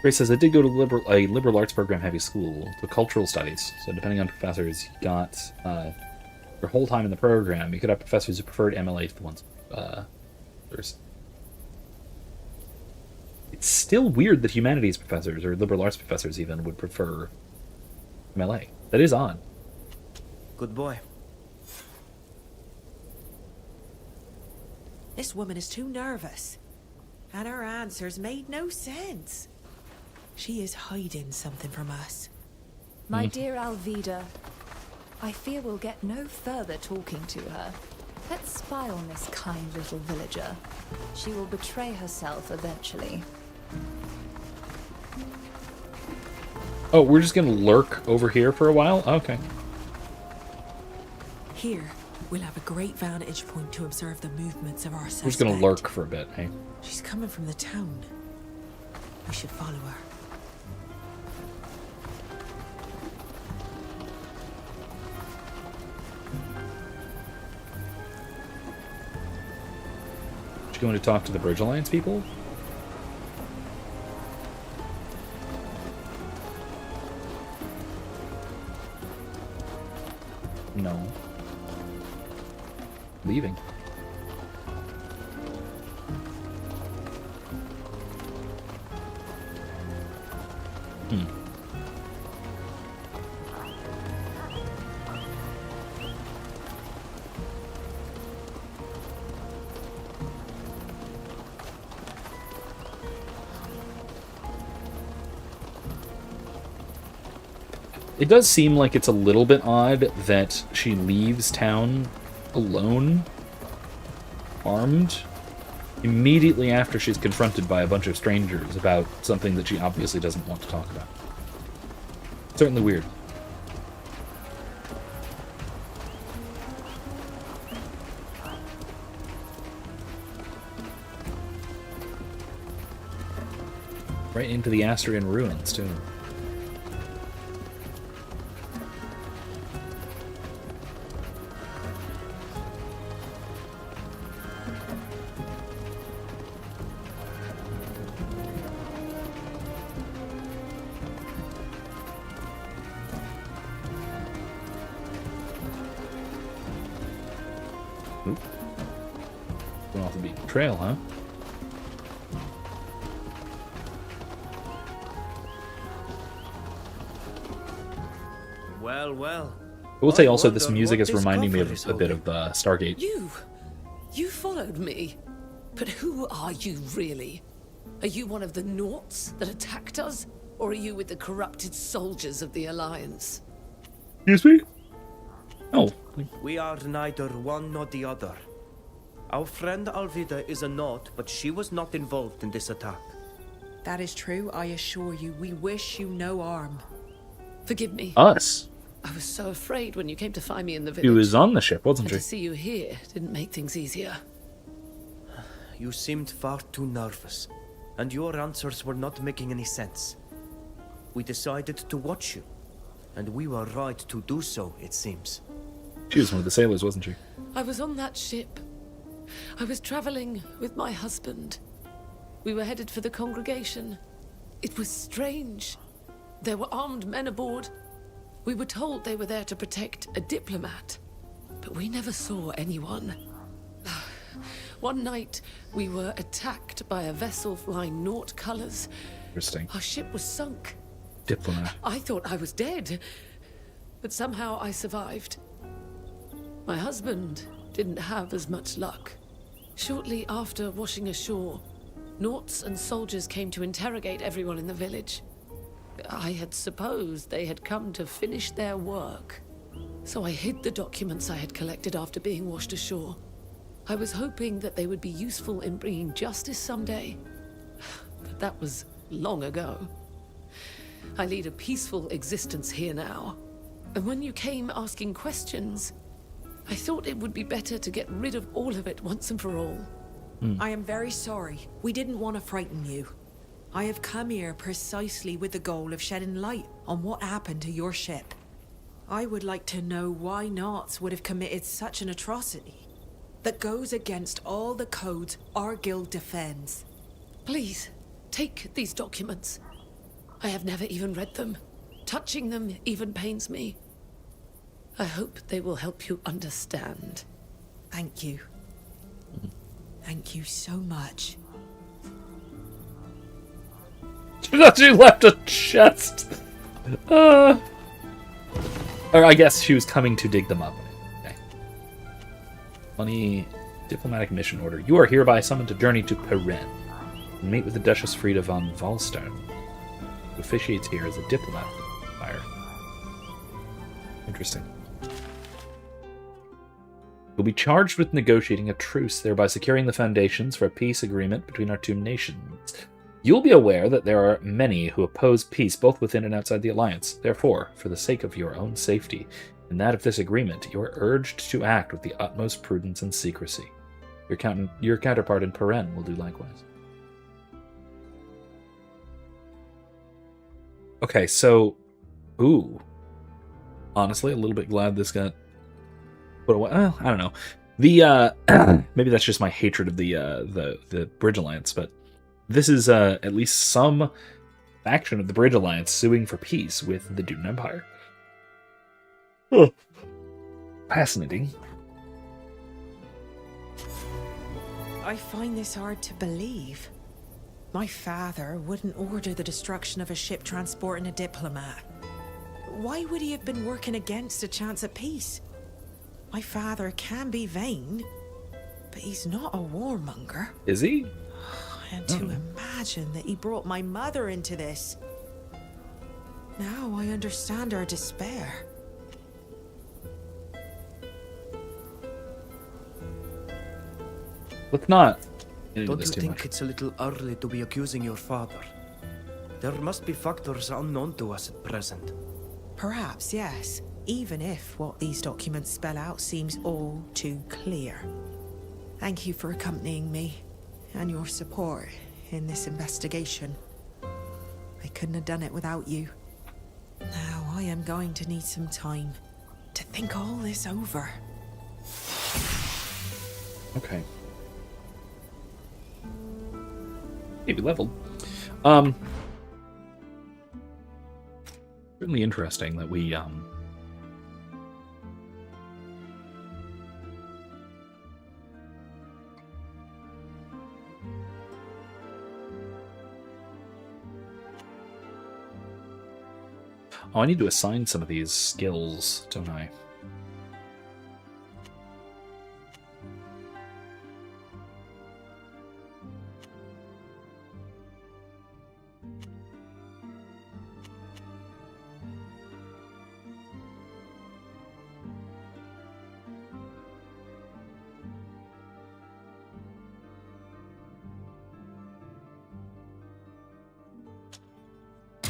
Grace says, I did go to a liberal arts program heavy school, to cultural studies. So depending on professors, you got your whole time in the program, you could have professors who preferred MLA to the ones others. It's still weird that humanities professors, or liberal arts professors even, would prefer MLA. That is odd. Good boy. This woman is too nervous. And her answers made no sense. She is hiding something from us. My dear Alvida, I fear we'll get no further talking to her. Let's spy on this kind little villager. She will betray herself eventually. Oh, we're just gonna lurk over here for a while? Okay. Here, we'll have a great vantage point to observe the movements of our suspect. We're just gonna lurk for a bit, hey? She's coming from the town. We should follow her. She's going to talk to the Bridge Alliance people? No. Leaving. It does seem like it's a little bit odd that she leaves town alone, armed, immediately after she's confronted by a bunch of strangers about something that she obviously doesn't want to talk about. Certainly weird. Right into the Astrian ruins, too. Going off the beaten trail, huh? Well, well. I will say I also this wonder music what is reminding me cover of is a bit of holding. Stargate. You followed me. But who are you really? Are you one of the Naughts that attacked us? Or are you with the corrupted soldiers of the Alliance? Excuse me? Oh. We are neither one nor the other. Our friend Alvida is a Naut, but she was not involved in this attack. That is true, I assure you. We wish you no harm. Forgive me. Us? I was so afraid when you came to find me in the village. She was on the ship, wasn't And she? to see you here didn't make things easier. You seemed far too nervous, and your answers were not making any sense. We decided to watch you, and we were right to do so, it seems. She was one of the sailors, wasn't she? I was on that ship. I was traveling with my husband. We were headed for the congregation. It was strange. There were armed men aboard. We were told they were there to protect a diplomat, but we never saw anyone. One night, we were attacked by a vessel flying Naught colors. Interesting. Our ship was sunk. Diplomat. I thought I was dead, but somehow I survived. My husband didn't have as much luck. Shortly after washing ashore, Naughts and soldiers came to interrogate everyone in the village. I had supposed they had come to finish their work, so I hid the documents I had collected after being washed ashore. I was hoping that they would be useful in bringing justice someday. But that was long ago. I lead a peaceful existence here now. And when you came asking questions, I thought it would be better to get rid of all of it once and for all. I am very sorry. We didn't want to frighten you. I have come here precisely with the goal of shedding light on what happened to your ship. I would like to know why Knots would have committed such an atrocity that goes against all the codes our guild defends. Please, take these documents. I have never even read them. Touching them even pains me. I hope they will help you understand. Thank you. Thank you so much. She left a chest. Or I guess she was coming to dig them up. Okay. Funny diplomatic mission order. You are hereby summoned to journey to Perrin and meet with the Duchess Frida von Wallstone, who officiates here as a diplomat for the Empire. Interesting. You'll be charged with negotiating a truce, thereby securing the foundations for a peace agreement between our two nations. You'll be aware that there are many who oppose peace both within and outside the Alliance. Therefore, for the sake of your own safety and that of this agreement, you are urged to act with the utmost prudence and secrecy. Your counterpart in Perrin will do likewise. Okay, so... Ooh. Honestly, a little bit glad this got... put away. I don't know. The maybe that's just my hatred of the Bridge Alliance, but this is at least some faction of the Bridge Alliance suing for peace with the Dune Empire. Huh. Fascinating. I find this hard to believe. My father wouldn't order the destruction of a ship transporting a diplomat. Why would he have been working against a chance at peace? My father can be vain, but he's not a warmonger. Is he? And to imagine that he brought my mother into this. Now I understand our despair. Let's not. Don't you think it's a little early to be accusing your father? There must be factors unknown to us at present. Perhaps, yes. Even if what these documents spell out seems all too clear. Thank you for accompanying me and your support in this investigation. I couldn't have done it without you. Now I am going to need some time to think all this over. Okay. Maybe leveled. Certainly interesting that we Oh, I need to assign some of these skills, don't I?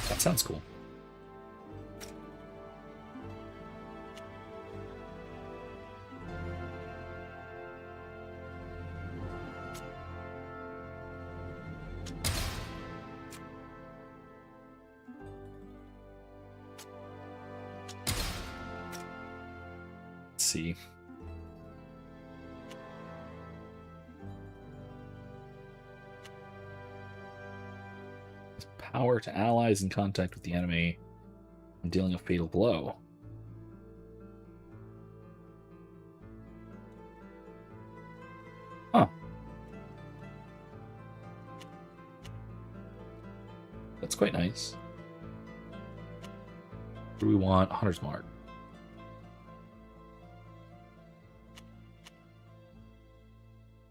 That sounds cool. See. Power to allies in contact with the enemy and dealing a fatal blow. Huh. That's quite nice. What do we want? Hunter's Mark.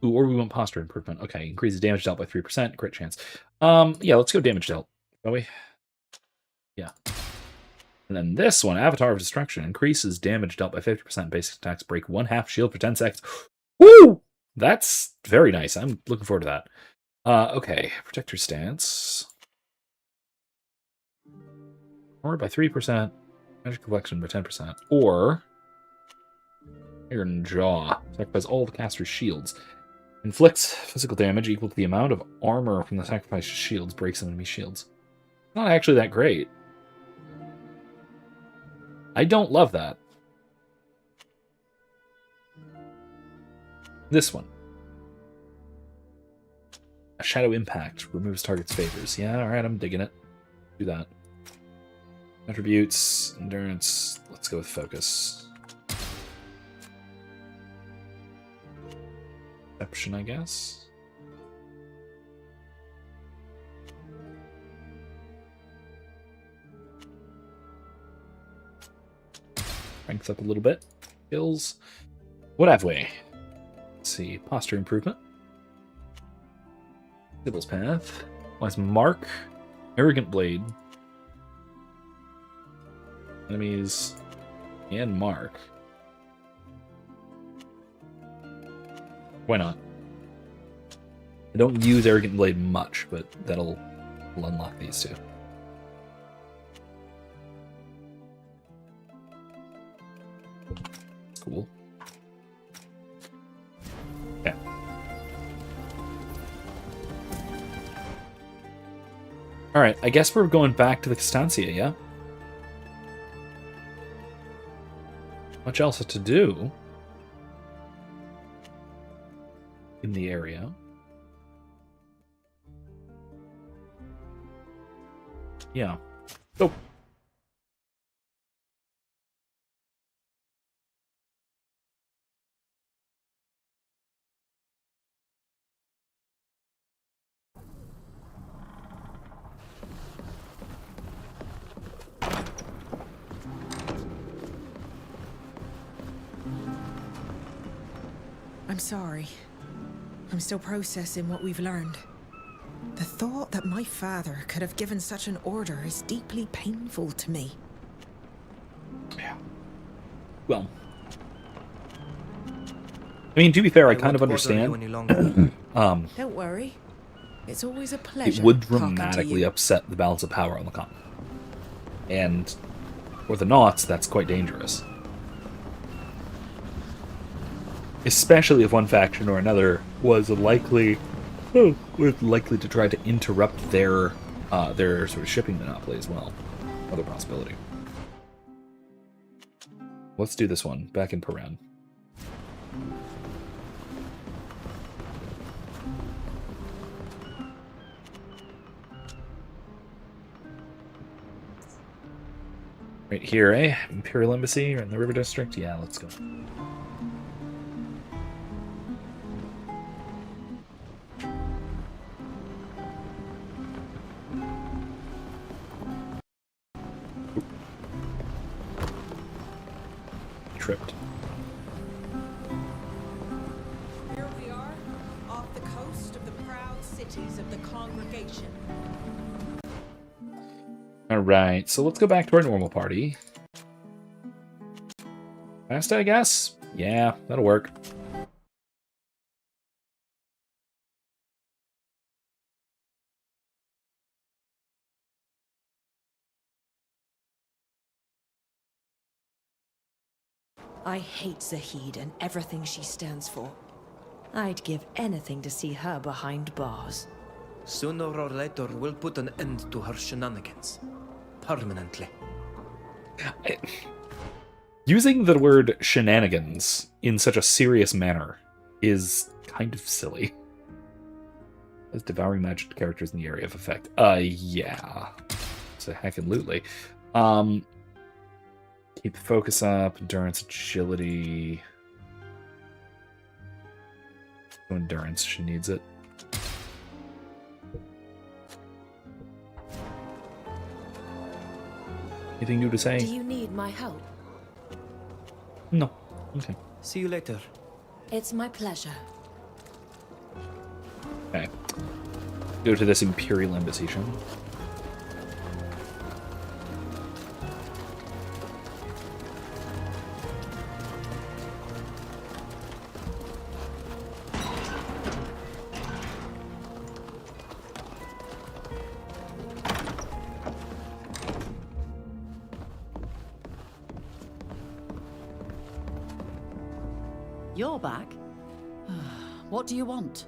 Ooh, or we want posture improvement. Okay, increases damage dealt by 3%, crit chance. Yeah, let's go damage dealt, shall we? Yeah. And then this one, Avatar of Destruction, increases damage dealt by 50%. Basic attacks break 1/2 shield for 10 seconds. Woo! That's very nice. I'm looking forward to that. Okay, protector stance. Armor by 3%, magic collection by 10%, or Iron Jaw. Sacrifice all the caster's shields. Inflicts physical damage equal to the amount of armor from the sacrificed shields, breaks enemy shields. Not actually that great. I don't love that. This one. A shadow impact removes target's favors. Yeah, alright, I'm digging it. Do that. Attributes, endurance. Let's go with focus. Perception, I guess. Strength up a little bit. Skills. What have we? Let's see. Posture improvement. Sibyl's Path. Wise Mark. Arrogant Blade. Enemies. And Mark. Why not? I don't use Arrogant Blade much, but that'll unlock these two. Cool. Okay. Alright, I guess we're going back to the Constancia, yeah? Much else to do in the area. Yeah. Oh. I'm sorry. I'm still processing what we've learned. The thought that my father could have given such an order is deeply painful to me. Yeah. Well. I mean, to be fair, I kind of understand. Don't worry. It's always a pleasure. It would dramatically upset the balance of power on the continent. And for the Naughts, that's quite dangerous. Especially if one faction or another was likely to try to interrupt their sort of shipping monopoly as well. Another possibility. Let's do this one. Back in Paran. Right here, eh? Imperial Embassy or in the River District? Yeah, let's go. Tripped. Here we are, off the coast of the proud cities of the Congregation. Alright, so let's go back to our normal party. Fast, I guess? Yeah, that'll work. I hate Zahid and everything she stands for. I'd give anything to see her behind bars. Sooner or later, we'll put an end to her shenanigans. Permanently. Using the word shenanigans in such a serious manner is kind of silly. As devouring magic characters in the area of effect. Yeah. So heckin' keep the focus up, endurance, agility. Endurance, she needs it. Anything new to say? Do you need my help? No. Okay. See you later. It's my pleasure. Okay. Go to this Imperial Embassy, shall we? You're back? What do you want?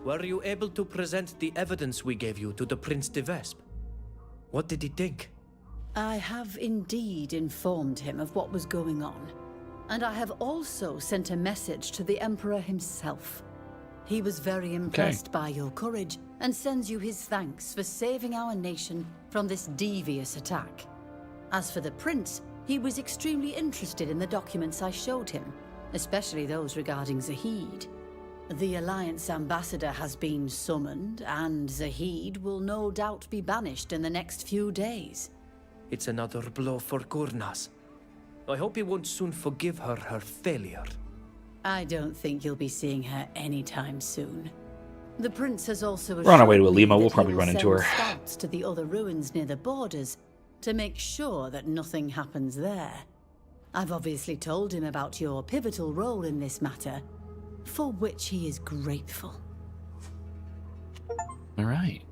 Were you able to present the evidence we gave you to the Prince de Vespe? What did he think? I have indeed informed him of what was going on. And I have also sent a message to the Emperor himself. He was very impressed by your courage and sends you his thanks for saving our nation from this devious attack. As for the Prince, he was extremely interested in the documents I showed him, especially those regarding Zahid. The Alliance ambassador has been summoned, and Zahid will no doubt be banished in the next few days. It's another blow for Gurnaz. I hope he won't soon forgive her her failure. I don't think you'll be seeing her anytime soon. The Prince has also We're on our way to assured me Alima. We'll that probably he run will into her. send scouts to the other ruins near the borders to make sure that nothing happens there. I've obviously told him about your pivotal role in this matter, for which he is grateful. All right.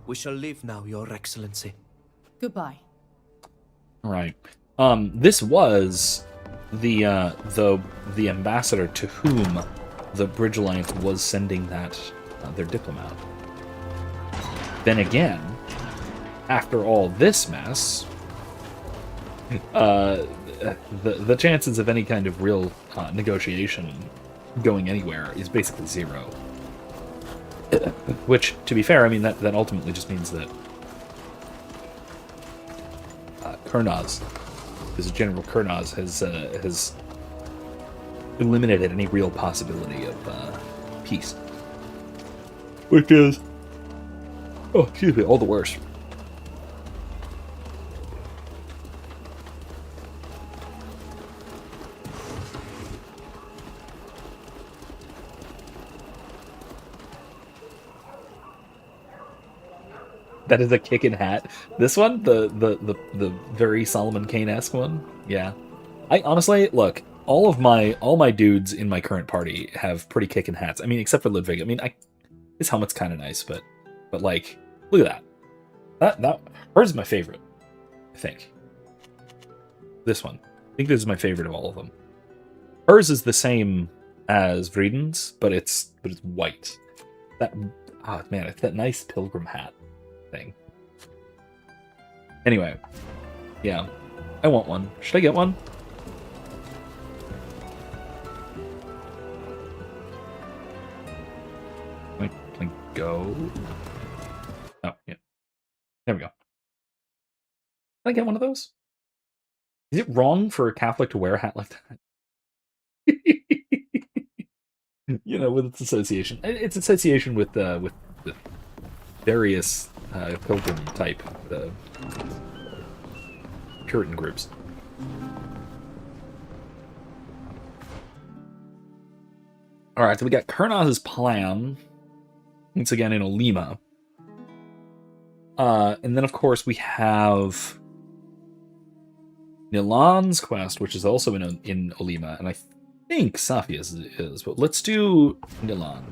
We shall leave now, Your Excellency. Goodbye. All right. This was the ambassador to whom the Bridge Alliance was sending that their diplomat. Then again, after all this mess, the chances of any kind of real negotiation going anywhere is basically zero. Which, to be fair, I mean that ultimately just means that Kurnaz, this General Kurnaz, has eliminated any real possibility of peace, which is, excuse me, all the worse. That is a kickin' hat. This one, the very Solomon Kane-esque one, yeah. I honestly look, all my dudes in my current party have pretty kickin' hats. I mean, except for Ludwig. I mean, his helmet's kind of nice, but like, look at that. That hers is my favorite. I think this one. I think this is my favorite of all of them. Hers is the same as Vreden's, but it's white. Man, it's that nice pilgrim hat thing. Anyway, yeah, I want one. Should I get one? Can I go? Oh, yeah. There we go. Can I get one of those? Is it wrong for a Catholic to wear a hat like that? You know, with its association. It's association with various pilgrim type Puritan groups. Alright, so we got Kurnaz's plan. Once again in Olima. And then of course we have Nilan's quest, which is also in Olima, and I think Safia's is, but let's do Nilan.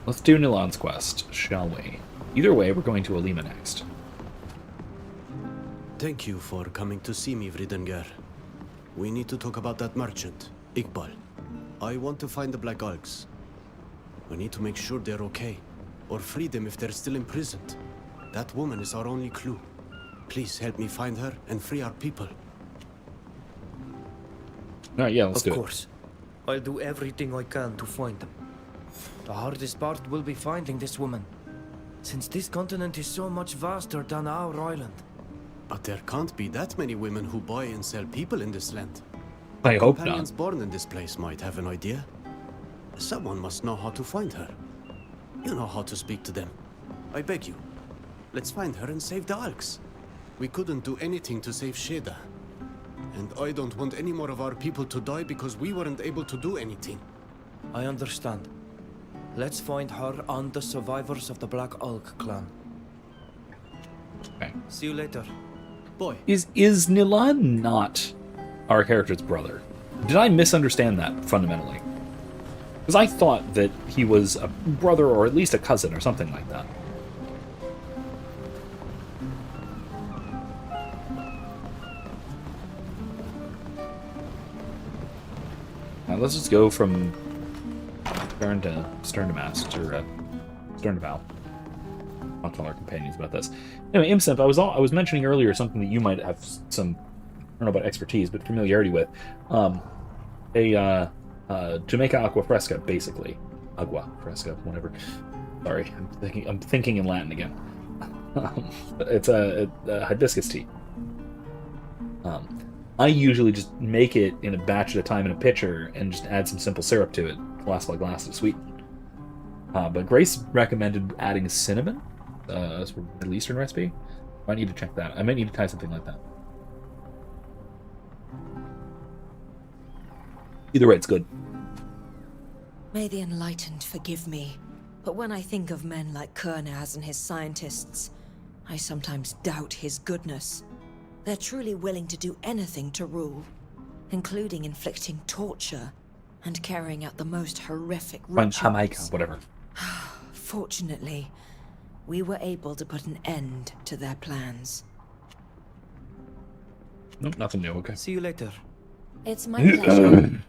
Let's do Nilan's quest, shall we? Either way, we're going to Olima next. Thank you for coming to see me, Vridenger. We need to talk about that merchant, Iqbal. I want to find the Black Algs. We need to make sure they're okay, or free them if they're still imprisoned. That woman is our only clue. Please help me find her and free our people. Alright, yeah, let's do it. Of course. I'll do everything I can to find them. The hardest part will be finding this woman, since this continent is so much vaster than our island. But there can't be that many women who buy and sell people in this land. I hope Companions not. born in this place might have an idea. Someone must know how to find her. You know how to speak to them. I beg you. Let's find her and save the Algs. We couldn't do anything to save Sheda. And I don't want any more of our people to die because we weren't able to do anything. I understand. Let's find her and the survivors of the Black Alg clan. Okay. See you later. Boy. Is Nilan not our character's brother? Did I misunderstand that fundamentally? Because I thought that he was a brother or at least a cousin or something like that. Now let's just go from stern to mast, or stern to bow. I'll tell our companions about this. Anyway, Imsimp, I was mentioning earlier something that you might have some, I don't know about expertise, but familiarity with. Jamaica Aqua Fresca, basically. Agua Fresca, whatever. Sorry, I'm thinking in Latin again. It's a hibiscus tea. I usually just make it in a batch at a time in a pitcher and just add some simple syrup to it, glass by glass, to sweeten. But Grace recommended adding cinnamon, as for Middle Eastern recipe. I might need to check that. I might need to try something like that. Either way, it's good. May the enlightened forgive me, but when I think of men like Kurnaz and his scientists, I sometimes doubt his goodness. They're truly willing to do anything to rule, including inflicting torture and carrying out the most horrific rituals. Jamaica, whatever. Fortunately, we were able to put an end to their plans. Nope, nothing new, okay. See you later. It's my pleasure.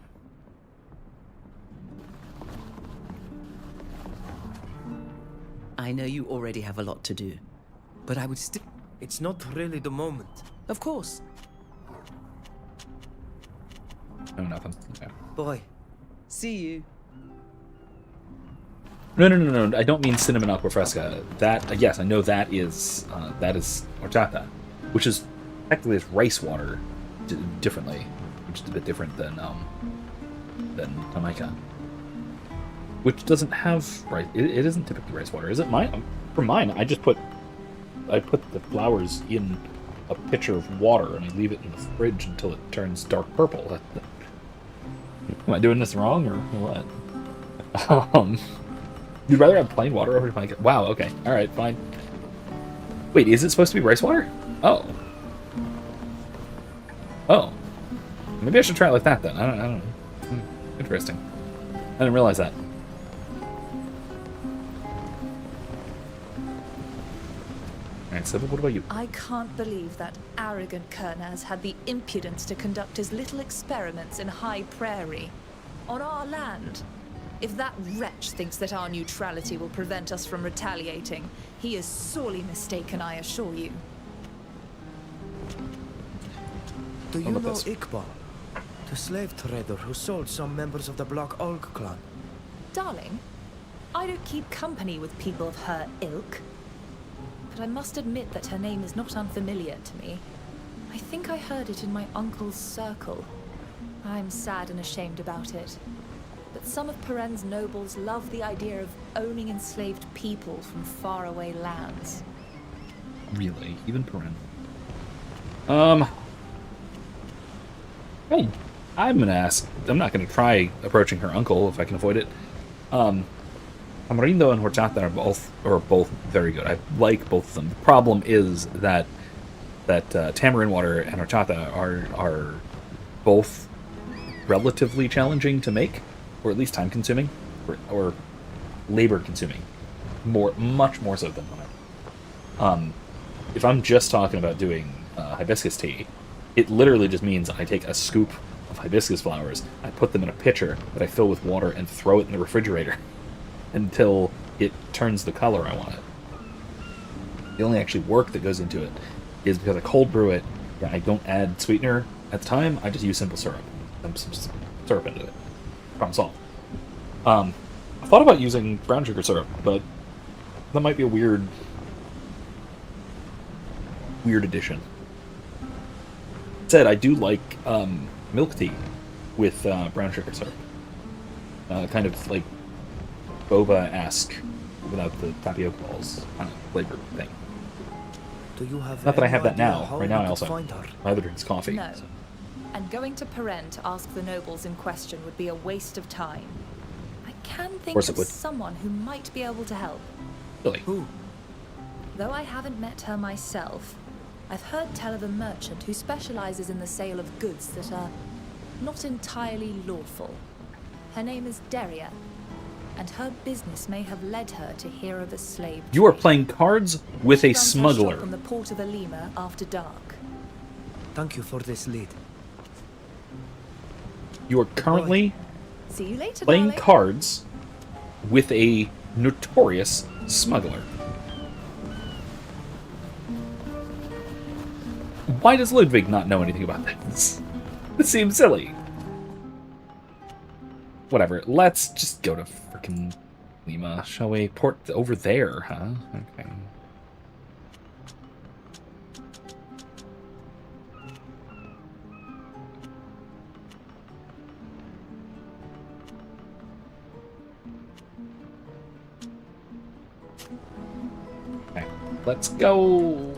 I know you already have a lot to do, but I would still... It's not really the moment. Of course. No, nothing. Okay. Bye. See you. No. I don't mean cinnamon aqua fresca. That, yes, I know that is horchata, which is technically it's rice water, differently, which is a bit different than Jamaica, which doesn't have rice. It isn't typically rice water, is it? For mine, I put the flowers in a pitcher of water and I leave it in the fridge until it turns dark purple. Am I doing this wrong or what? You'd rather have plain water over Jamaica? Wow, okay. Alright, fine. Wait, is it supposed to be rice water? Oh. Oh. Maybe I should try it like that then. I don't know. Interesting. I didn't realize that. Alright, so what about you? I can't believe that arrogant Kurnaz had the impudence to conduct his little experiments in High Prairie. On our land. If that wretch thinks that our neutrality will prevent us from retaliating, he is sorely mistaken, I assure you. Do you know Iqbal? The slave trader who sold some members of the Black Olg clan? Darling, I don't keep company with people of her ilk. But I must admit that her name is not unfamiliar to me. I think I heard it in my uncle's circle. I'm sad and ashamed about it. But some of Peren's nobles love the idea of owning enslaved people from faraway lands. Really? Even Peren? Hey, I'm gonna ask. I'm not gonna try approaching her uncle if I can avoid it. Tamarindo and horchata are both very good. I like both of them. The problem is that tamarind water and horchata are both relatively challenging to make, or at least time consuming, or labor consuming, much more so than wine. If I'm just talking about doing hibiscus tea, it literally just means I take a scoop of hibiscus flowers, I put them in a pitcher that I fill with water and throw it in the refrigerator until it turns the color I want it. The only actually work that goes into it is because I cold brew it. I don't add sweetener at the time. I just use simple syrup. Dump some syrup into it. Problem solved. I thought about using brown sugar syrup, but that might be a weird addition. That said, I do like milk tea with brown sugar syrup. Kind of like boba-esque without the tapioca balls kind of flavor thing. Do you have Not that I have that now. how Right now I we also could find her? my other drink's coffee. No. So. And going to Peren to ask the nobles in question would be a waste of time. I can think course of it would. someone who might be able to help. Really? Who? Though I haven't met her myself, I've heard tell of a merchant who specializes in the sale of goods that are not entirely lawful. Her name is Deria, and her business may have led her to hear of a slave trade. You are playing cards with a smuggler. Shop on the port of Alima after dark. Thank you for this lead. You are currently See you later, playing darling. cards with a notorious smuggler. Why does Ludwig not know anything about this? This seems silly. Whatever, let's just go to frickin' Lima, shall we? Port over there, huh? Okay. Okay, let's go.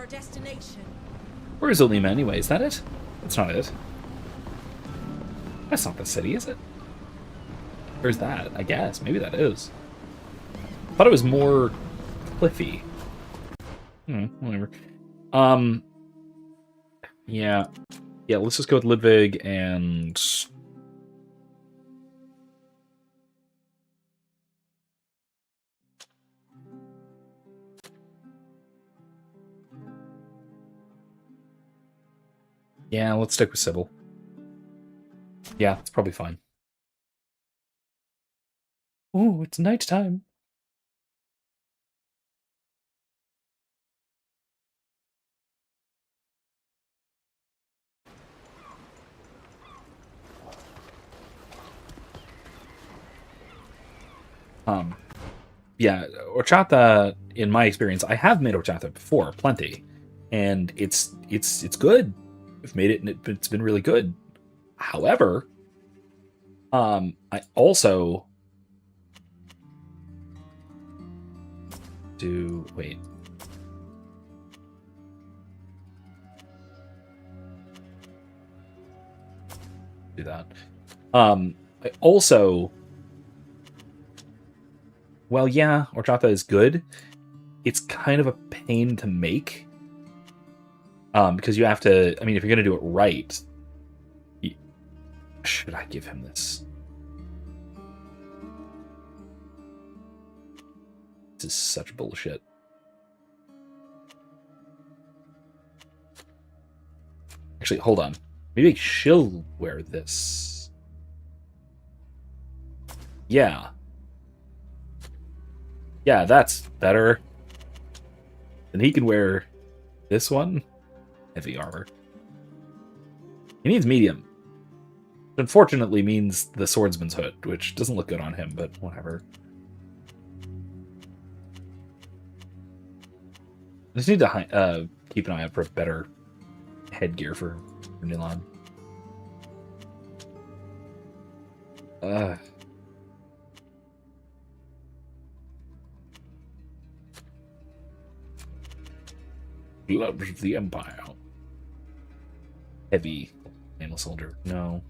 Destination. Where is Olima anyway? Is that it? That's not it. That's not the city, is it? Where's that? I guess. Maybe that is. I thought it was more cliffy. Whatever. Yeah. Yeah, let's just go with Ludwig and... Yeah, let's stick with Sybil. Yeah, it's probably fine. Oh, it's nighttime. Yeah, horchata, in my experience, I have made horchata before, plenty, and it's good. I've made it, and it's been really good. However, I also do wait. Do that. I also. Well, yeah, horchata is good. It's kind of a pain to make. Because you have to... I mean, if you're going to do it right... Should I give him this? This is such bullshit. Actually, hold on. Maybe she'll wear this. Yeah. Yeah, that's better. And he can wear this one. Heavy armor. He needs medium. Which unfortunately means the swordsman's hood, which doesn't look good on him, but whatever. I just need to keep an eye out for better headgear for Nilon. Gloves of the Empire. Heavy nameless soldier. No.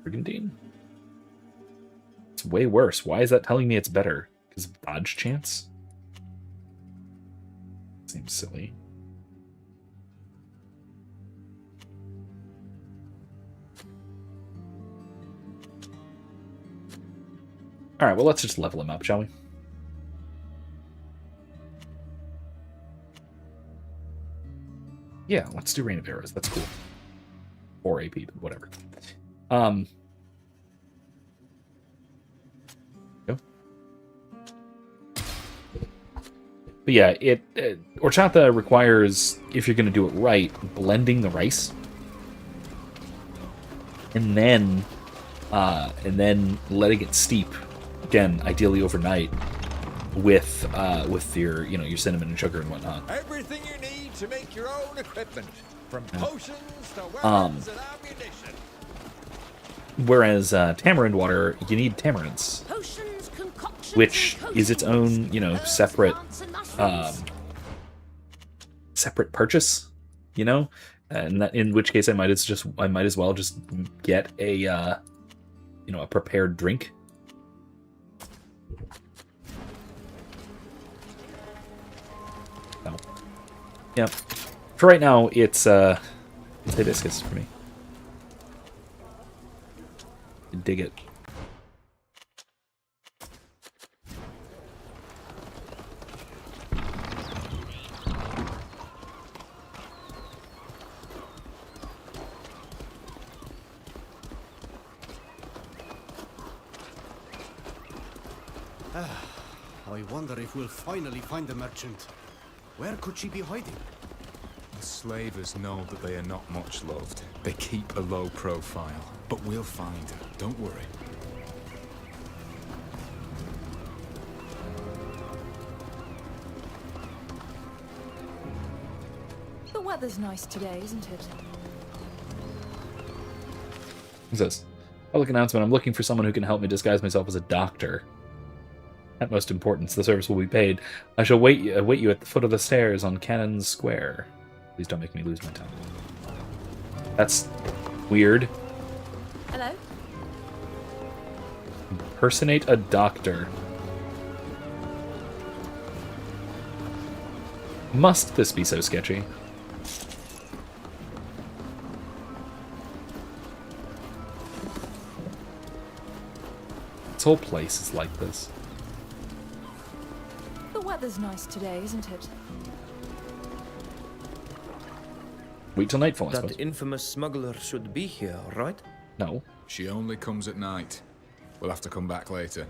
Brigandine? It's way worse. Why is that telling me it's better? Because of dodge chance? Seems silly. Alright, well, let's just level him up, shall we? Yeah, let's do Rain of Arrows. That's cool. 4 AP, but whatever. Go. But yeah, horchata requires, if you're going to do it right, blending the rice. And then letting it steep. Again, ideally overnight, with your your cinnamon and sugar and whatnot. Everything you need to make your own equipment, from potions to weapons and ammunition. Whereas tamarind water, you need tamarinds, which is its own separate separate purchase. And that, in which case I might as well just get a a prepared drink. No. Yeah. For right now, it's hibiscus for me. Dig it. I wonder if we'll finally find the merchant. Where could she be hiding? The slavers know that they are not much loved. They keep a low profile. But we'll find her, don't worry. The weather's nice today, isn't it? What's this? Public announcement. I'm looking for someone who can help me disguise myself as a doctor. At most importance, the service will be paid. I shall await you at the foot of the stairs on Cannon Square. Please don't make me lose my time. That's weird. Hello? Impersonate a doctor. Must this be so sketchy? This whole place is like this. The weather's nice today, isn't it? Wait till nightfall, I That suppose. infamous smuggler should be here, right? No. She only comes at night. We'll have to come back later.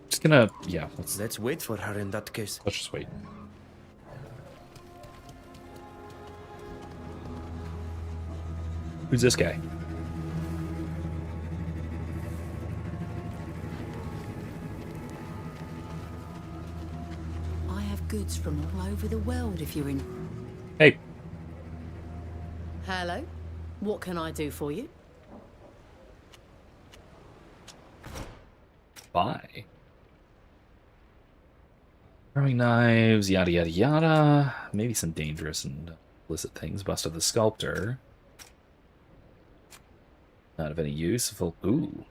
Just gonna, yeah. Let's wait for her in that case. Let's just wait. Who's this guy? I have goods from all over the world if you're in. Hey. Hello? What can I do for you? Bye. Throwing knives, yada yada yada. Maybe some dangerous and illicit things. Busted the sculptor. Not of any use. Ooh.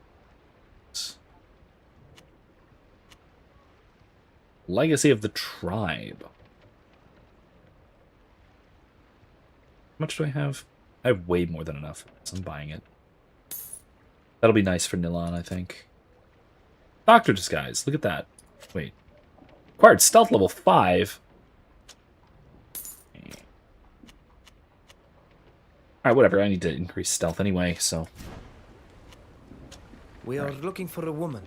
Legacy of the Tribe. How much do I have? I have way more than enough, so I'm buying it. That'll be nice for Nilan, I think. Doctor Disguise. Look at that. Wait. Acquired stealth level 5. Alright, whatever. I need to increase stealth anyway, so... We are looking for a woman.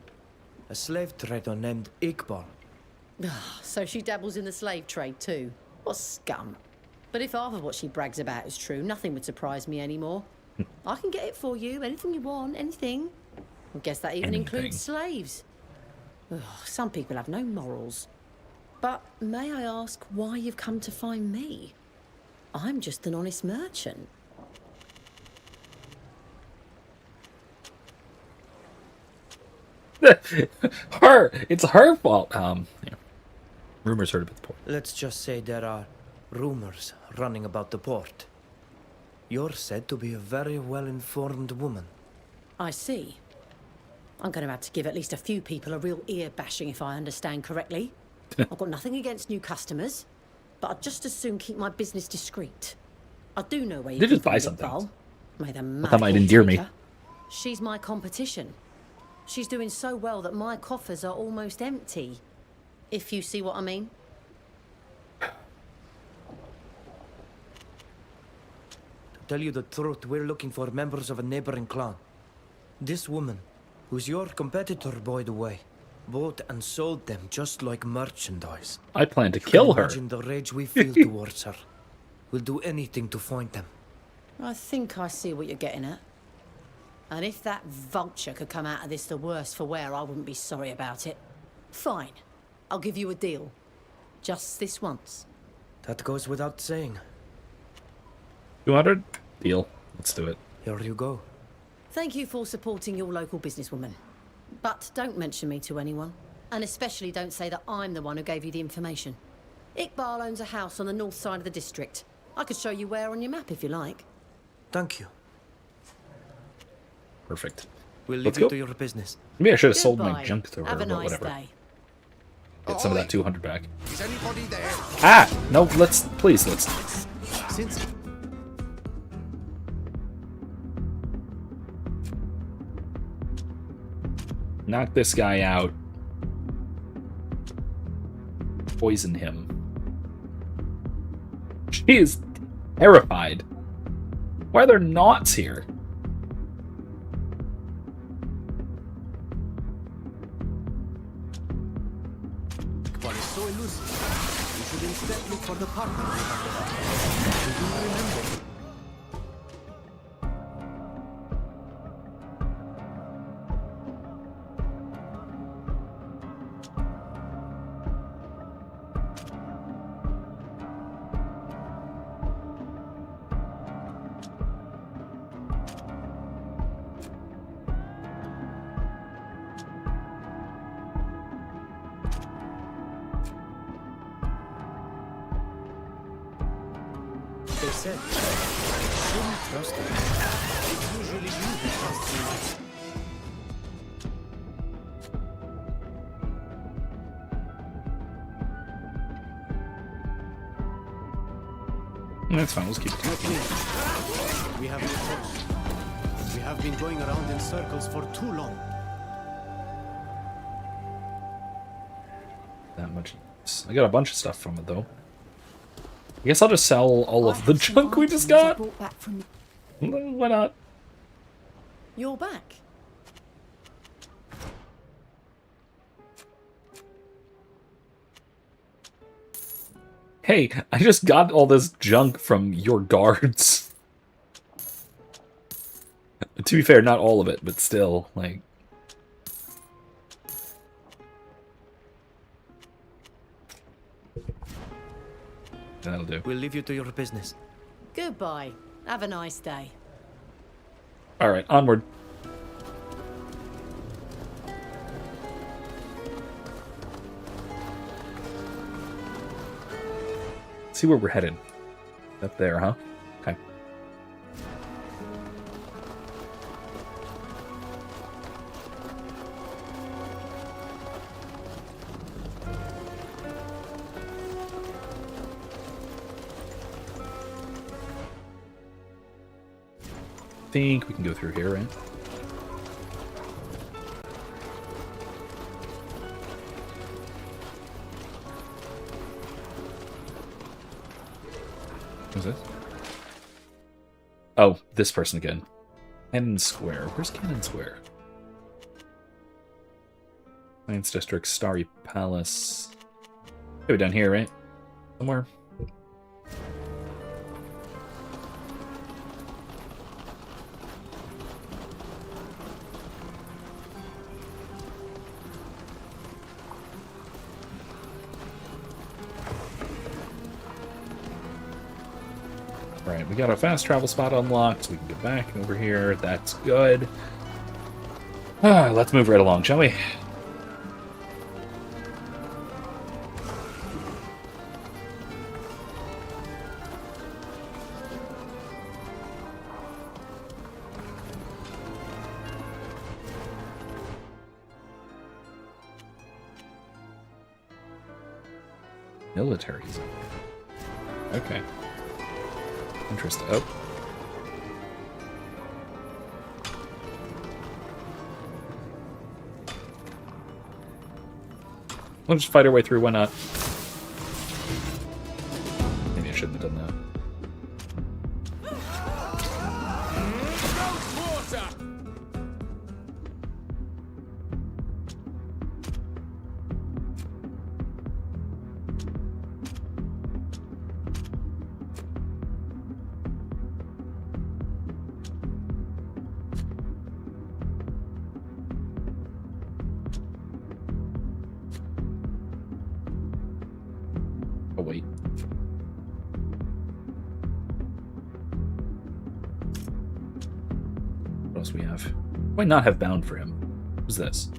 A slave trader named Iqbal. So she dabbles in the slave trade too. What scum. But if half of what she brags about is true, nothing would surprise me anymore. I can get it for you. Anything you want, anything. I guess that even includes slaves. Ugh, some people have no morals. But may I ask why you've come to find me? I'm just an honest merchant. It's her fault. Yeah. Rumors heard about the port. Let's just say there are rumors running about the port. You're said to be a very well-informed woman. I see. I'm going to have to give at least a few people a real ear-bashing if I understand correctly. I've got nothing against new customers, but I'd just as soon keep my business discreet. I do know where you Did just buy keep something. Iqbal. May the That might endear me. She's my competition. She's doing so well that my coffers are almost empty. If you see what I mean. To tell you the truth, we're looking for members of a neighboring clan. This woman, who's your competitor, by the way, bought and sold them just like merchandise. I plan to kill her. Imagine the rage we feel towards her. We'll do anything to find them. I think I see what you're getting at. And if that vulture could come out of this the worse for wear, I wouldn't be sorry about it. Fine. I'll give you a deal. Just this once. That goes without saying. 200? Deal. Let's do it. Here you go. Thank you for supporting your local businesswoman. But don't mention me to anyone. And especially don't say that I'm the one who gave you the information. Iqbal owns a house on the north side of the district. I could show you where on your map if you like. Thank you. Perfect. We'll Let's leave you go. to your business. Maybe I should have sold my Goodbye. junk to her, Have a but nice whatever. day. Get some of that 200 back. Is anybody there? Ah! No, please, let's. Since Knock this guy out. Poison him. She is terrified. Why are there knots here? But it's so elusive. You should instead look for the partner we have. Do you remember? they said, you shouldn't trust them. It's usually you who trusts me most. That's fine, let's keep it. We have no choice. We have been going around in circles for too long. That much. I got a bunch of stuff from it, though. I guess I'll just sell all of the junk we just got. Why not? You're back. Hey, I just got all this junk from your guards. To be fair, not all of it, but still, like... That'll do. We'll leave you to your business. Goodbye. Have a nice day. Alright, onward. See where we're headed. Up there, huh? Okay. Think we can go through here, right? Who's this? Oh, this person again. Cannon Square. Where's Cannon Square? Science District, Starry Palace. Go down here, right? Somewhere. Right, we got a fast travel spot unlocked, so we can get back over here. That's good. Let's move right along, shall we? Military zone. Okay. Interesting. Oh. We'll just fight our way through, why not? Maybe I shouldn't have done that. Oh, wait. What else we have? Why not have bound for him? Who's this?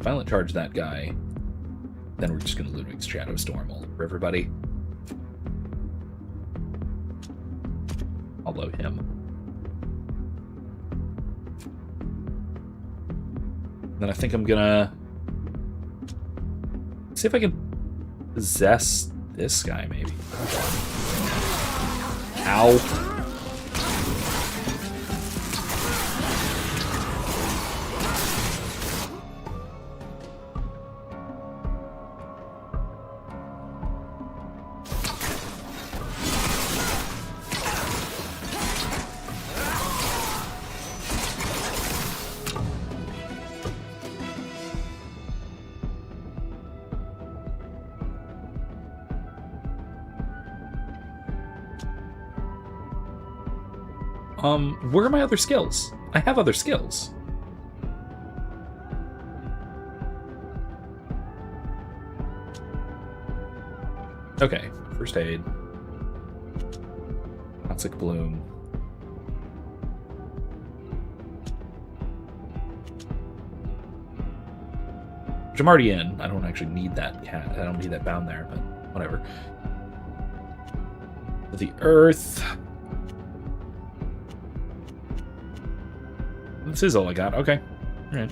Violent charge that guy. Then we're just going to Ludwig's Shadow Storm all over everybody. I'll blow him. Then I think I'm gonna see if I can possess this guy, maybe. Ow. Where are my other skills? I have other skills. Okay, first aid. Toxic bloom. Which I'm already in. I don't actually need that cat. I don't need that bound there, but whatever. The earth. This is all I got. Okay. All right.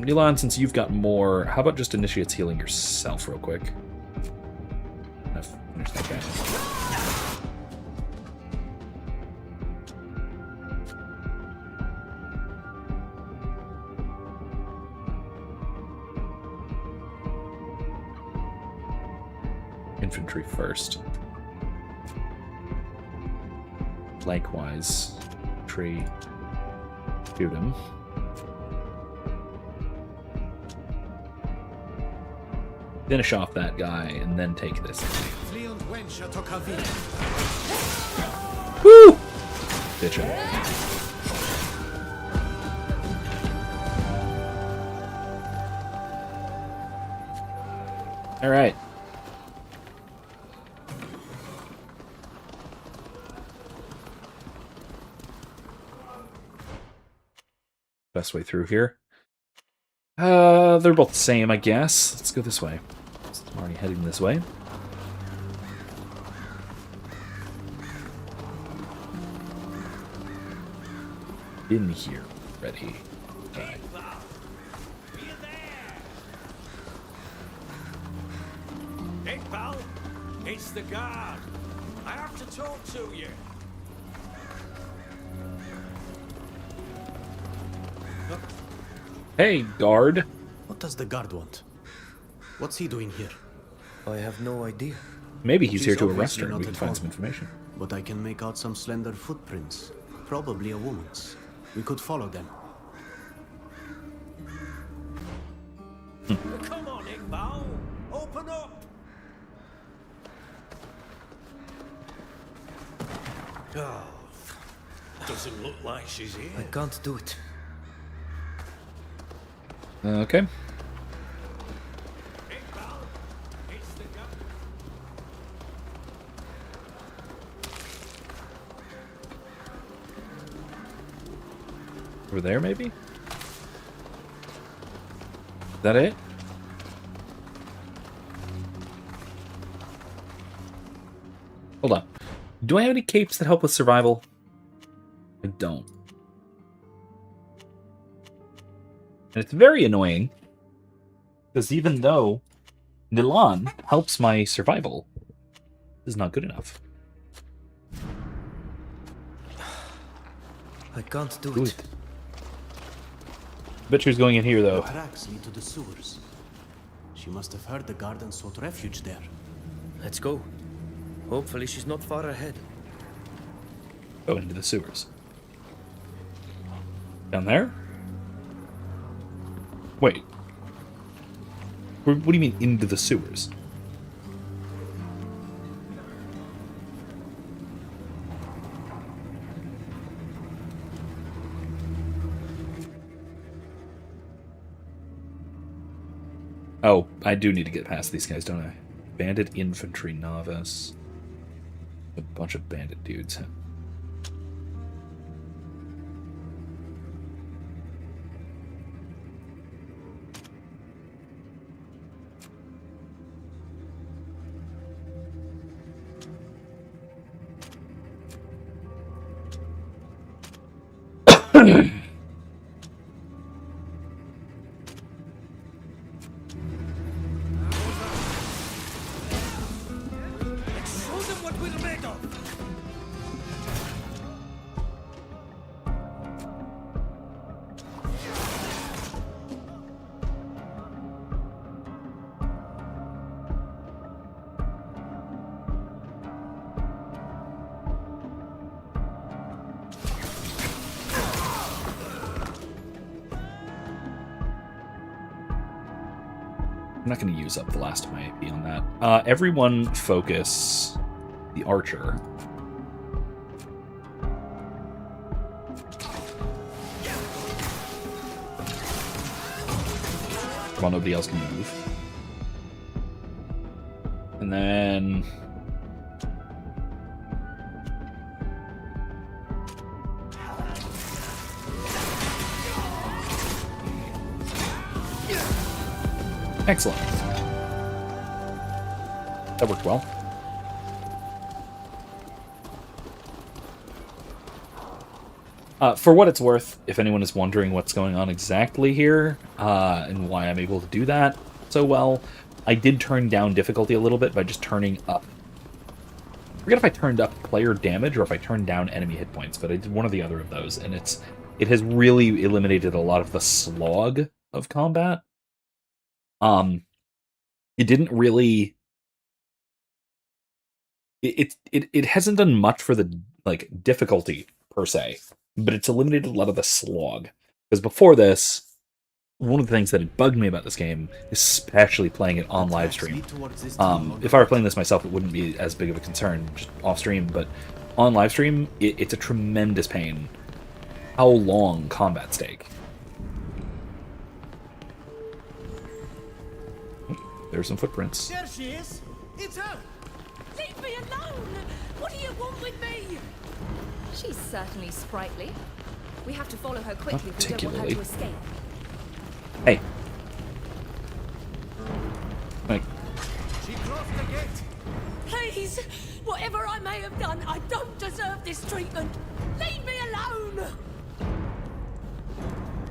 Nilon, since you've got more, how about just initiates healing yourself real quick? Finish that guy. Infantry first. Likewise, tree, shoot him. Finish off that guy and then take this. Woo! Bitch him. All right. Best way through here. They're both the same, I guess. Let's go this way. I'm already heading this way. In here, ready. Okay. Hey, pal. It's the guard. I have to talk to you. Hey, guard. What does the guard want? What's he doing here? I have no idea. Maybe he's here to She's arrest her and we obviously can not find at some information. But I can make out some slender footprints. Probably a woman's. We could follow them. Come on, Iqbal. Open up. Oh, doesn't look like she's here. I can't do it. Okay. Over there, maybe? Is that it? Hold on. Do I have any capes that help with survival? I don't. And it's very annoying, because even though Nilan helps my survival, this is not good enough. I can't do Good. it. Bet she's going in here, though. The tracks lead to the sewers. She must have heard the guard and sought refuge there. Let's go. Hopefully she's not far ahead. Go into the sewers. Down there? Wait. What do you mean, into the sewers? Oh, I do need to get past these guys, don't I? Bandit infantry novice. A bunch of bandit dudes. I'm not going to use up the last of my AP on that. Everyone focus the archer. While nobody else can move. And then... Excellent. That worked well. For what it's worth, if anyone is wondering what's going on exactly here, and why I'm able to do that so well, I did turn down difficulty a little bit by just turning up. I forget if I turned up player damage or if I turned down enemy hit points, but I did one or the other of those, and it has really eliminated a lot of the slog of combat. It didn't really... It hasn't done much for the, like, difficulty, per se, but it's eliminated a lot of the slog. Because before this, one of the things that had bugged me about this game, especially playing it on live stream, if I were playing this myself, it wouldn't be as big of a concern, just off stream, but on live stream, it's a tremendous pain how long combats take. There's some footprints. There she is! It's her! Leave me alone! What do you want with me? She's certainly sprightly. We have to follow her quickly if we don't want her to escape. Hey. Like. She crossed the gate! Please! Whatever I may have done, I don't deserve this treatment! Leave me alone!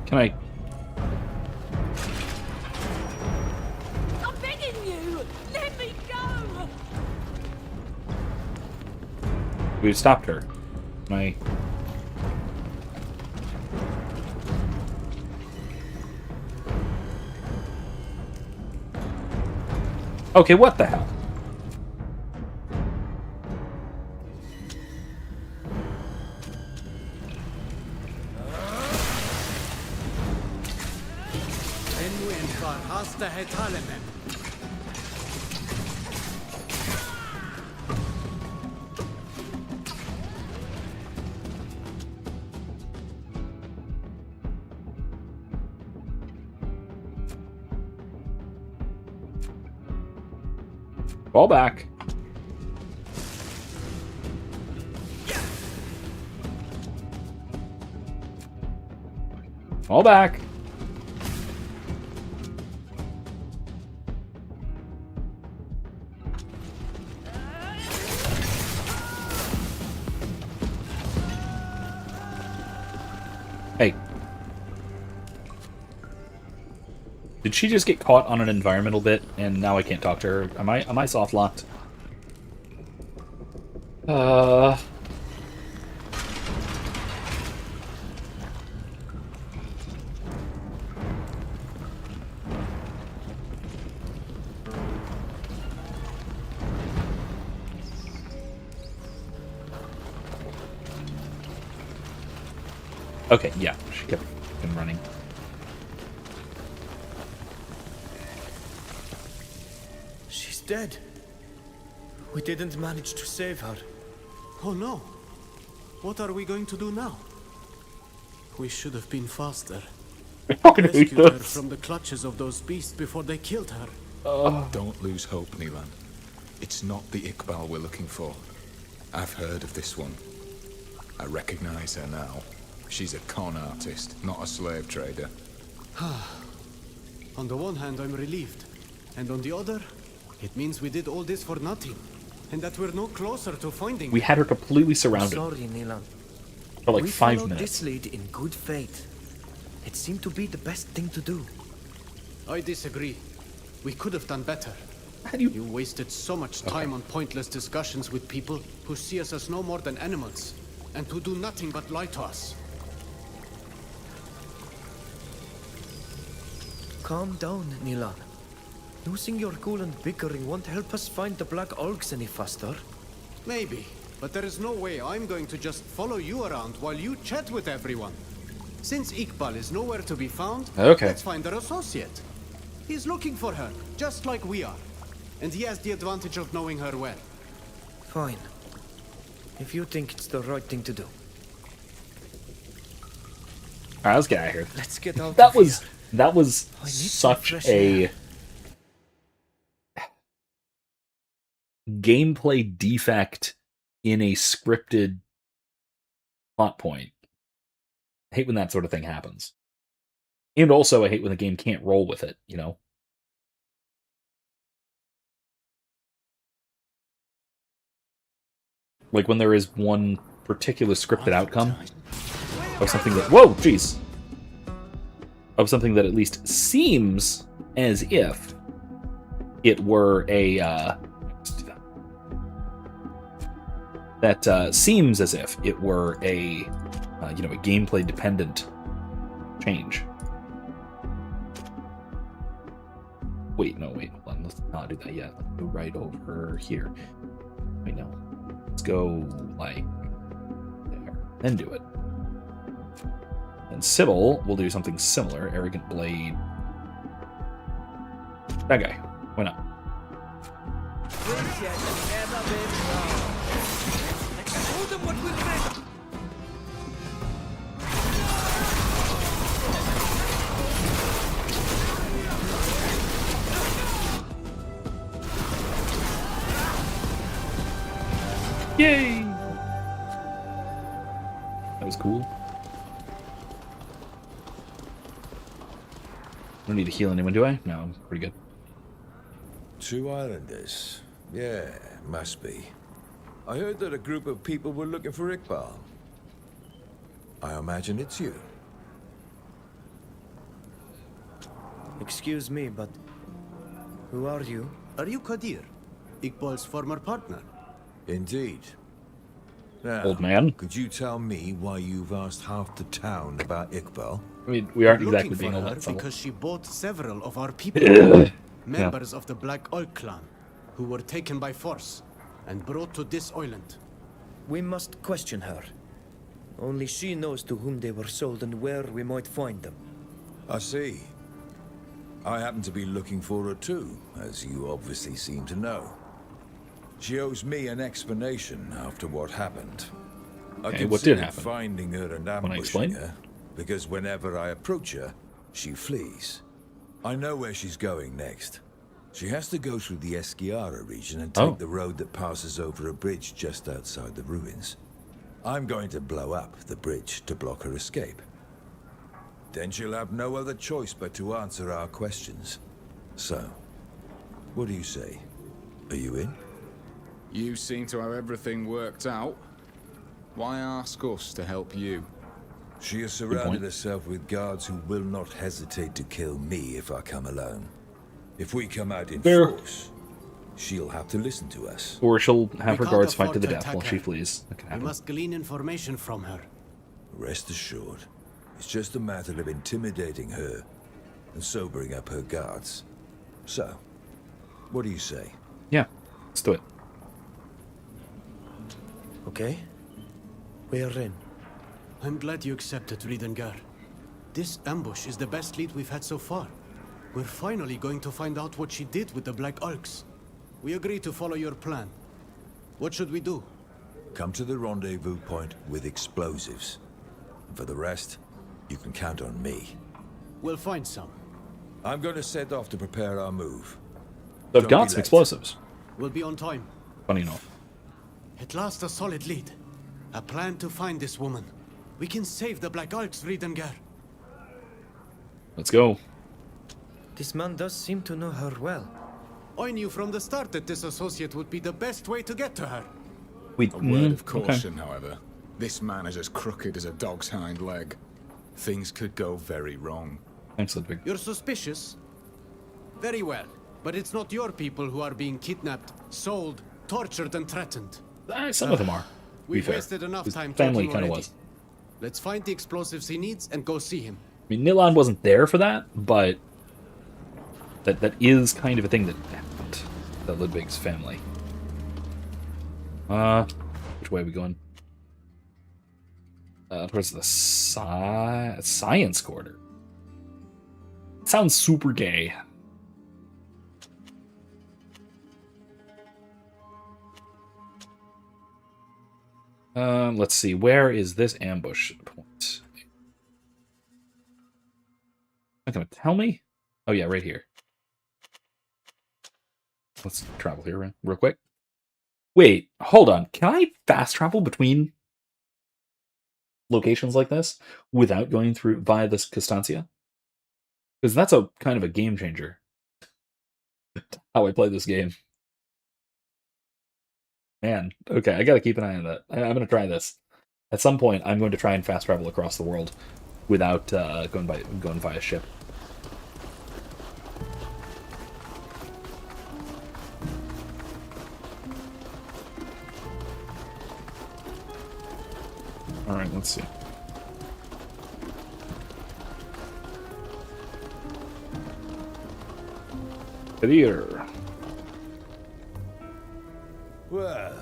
Can I... I'm begging you! Let me go! We've stopped her. Can I... Okay, what the hell? Fall back. Fall back. Hey. Did she just get caught on an environmental bit and now I can't talk to her? Am I soft locked? Okay, yeah, she kept running. She's dead. We didn't manage to save her. Oh no. What are we going to do now? We should have been faster. I fucking hate Rescued her this. from the clutches of those beasts before they killed her. Don't lose hope, Nilan. It's not the Iqbal we're looking for. I've heard of this one. I recognize her now. She's a con artist, not a slave trader. On the one hand, I'm relieved. And on the other, it means we did all this for nothing. And that we're no closer to finding We had her completely surrounded. I'm sorry, Nilan. For like we 5 followed minutes. this lead in good faith. It seemed to be the best thing to do. I disagree. We could have done better. How do you... You wasted so much time on pointless discussions with people who see us as no more than animals, and who do nothing but lie to us. Calm down, Nilan. Losing your cool and bickering won't help us find the Black Orcs any faster. Maybe, but there is no way I'm going to just follow you around while you chat with everyone. Since Iqbal is nowhere to be found, let's find our associate. He's looking for her, just like we are. And he has the advantage of knowing her well. Fine. If you think it's the right thing to do. Alright, let's get out of here. Let's get out that of was here. That was I need such some fresh a air. gameplay defect in a scripted plot point. I hate when that sort of thing happens. And also I hate when the game can't roll with it, you know? Like when there is one particular scripted outcome of something that... Whoa, jeez! Of something that at least seems as if it were a... let's do that. That seems as if it were a, you know, a gameplay-dependent change. Wait, no, wait, hold on. Let's not do that yet. Let's go right over here. Wait, no. Let's go, like, there. Then do it. And Sybil will do something similar. Arrogant Blade. That guy. Why not? Yay! That was cool. I don't need to heal anyone, do I? No, I'm pretty good. 2 islanders. Yeah, must be. I heard that a group of people were looking for Iqbal. I imagine it's you. Excuse me, but who are you? Are you Qadir, Iqbal's former partner? Indeed. Now, Old man. Could you tell me why you've asked half the town about Iqbal? I mean, we aren't Looking exactly being for all her that subtle. because she bought several of our people, members of the Black Orc clan, who were taken by force and brought to this island. We must question her. Only she knows to whom they were sold and where we might find them. I see. I happen to be looking for her too, as you obviously seem to know. She owes me an explanation after what happened. I Okay, what did considered happen? finding her and Wanna ambushing explain? her, because whenever I approach her, she flees. I know where she's going next. She has to go through the Esquiara region and take the road that passes over a bridge just outside the ruins. I'm going to blow up the bridge to block her escape. Then she'll have no other choice but to answer our questions. So, what do you say? Are you in? You seem to have everything worked out. Why ask us to help you? She has surrounded herself with guards who will not hesitate to kill me if I come alone. If we come out in force, she'll have to listen to us. Or she'll have her We can't guards fight to afford the to death while attack she her. flees. That can We happen. must glean information from her. Rest assured, it's just a matter of intimidating her and sobering up her guards. So, what do you say? Yeah, let's do it. Okay. We're in. I'm glad you accepted, Ridengar. This ambush is the best lead we've had so far. We're finally going to find out what she did with the Black Orcs. We agree to follow your plan. What should we do? Come to the rendezvous point with explosives. And for the rest, you can count on me. We'll find some. I'm going to set off to prepare our move. They've Don't got be some late. explosives. We'll be on time. Funny enough. At last a solid lead. A plan to find this woman. We can save the Black Arcs, Vridengar. Let's go. This man does seem to know her well. I knew from the start that this associate would be the best way to get to her. A word of caution, however. This man is as crooked as a dog's hind leg. Things could go very wrong. Thanks, Ludwig. You're suspicious? Very well. But it's not your people who are being kidnapped, sold, tortured, and threatened. Some of them are. We've wasted enough time family talking kind of already. was. Let's find the explosives he needs and go see him. I mean, Nilan wasn't there for that, but that is kind of a thing that happened to Ludwig's family. Which way are we going? Towards the science quarter. Sounds super gay. Let's see. Where is this ambush point? Not gonna tell me? Oh yeah, right here. Let's travel here real quick. Wait, hold on. Can I fast travel between locations like this without going through via this Constancia? Because that's a kind of a game changer. How I play this game. Man, okay, I gotta keep an eye on that. I'm gonna try this. At some point, I'm going to try and fast travel across the world without going via ship. All right, let's see. Here. Well,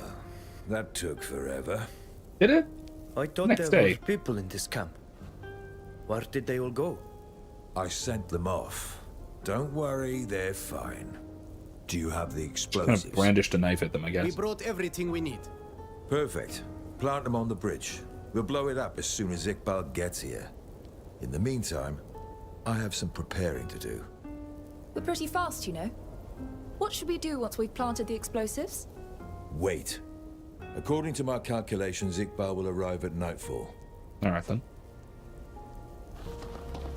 that took forever. Did it? I thought there were people in this camp. Where did they all go? I sent them off. Don't worry, they're fine. Do you have the Just explosives? kind of brandished a knife at them, I guess. We brought everything we need. Perfect. Plant them on the bridge. We'll blow it up as soon as Iqbal gets here. In the meantime, I have some preparing to do. We're pretty fast, you know. What should we do once we've planted the explosives? Wait. According to my calculations, Iqbal will arrive at nightfall. All right, then.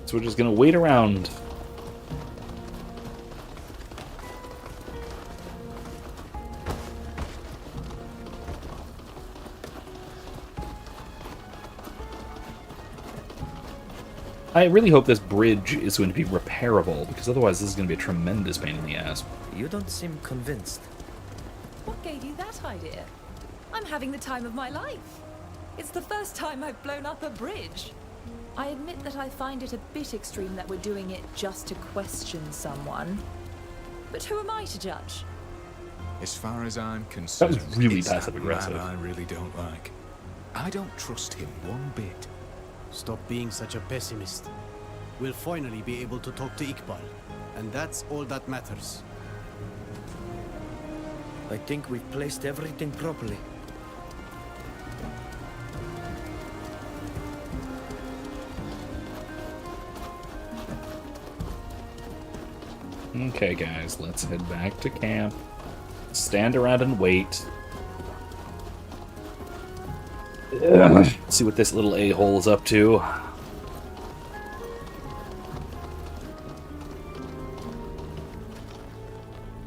So we're just going to wait around. I really hope this bridge is going to be repairable, because otherwise this is going to be a tremendous pain in the ass. You don't seem convinced. What gave you that idea? I'm having the time of my life. It's the first time I've blown up a bridge. I admit that I find it a bit extreme that we're doing it just to question someone. But who am I to judge? As far as I'm concerned, that was really it's passive that aggressive. man I really don't like. I don't trust him one bit. Stop being such a pessimist. We'll finally be able to talk to Iqbal, and that's all that matters. I think we've placed everything properly. Okay, guys, let's head back to camp. Stand around and wait. See what this little a-hole is up to.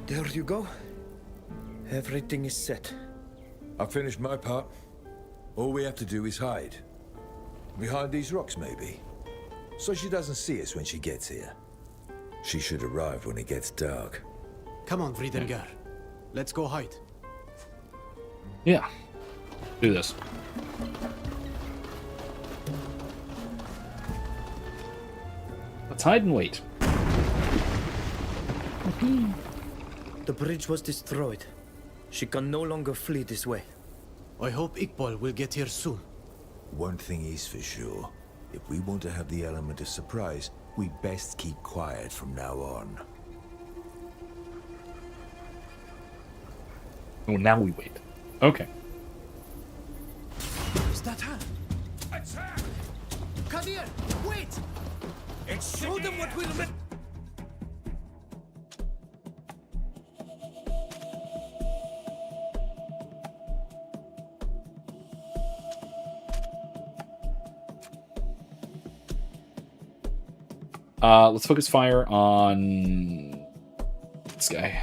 There you go. Everything is set. I've finished my part. All we have to do is hide. Behind these rocks, maybe. So she doesn't see us when she gets here. She should arrive when it gets dark. Come on, Vridengar. Let's go hide. Yeah. Do this. Let's hide and wait. The bridge was destroyed. She can no longer flee this way. I hope Iqbal will get here soon. One thing is for sure. If we want to have the element of surprise, we best keep quiet from now on. Oh, now we wait. Okay. Is that her? Attack! Kadir, wait! Show them what we're meant. Let's focus fire on this guy.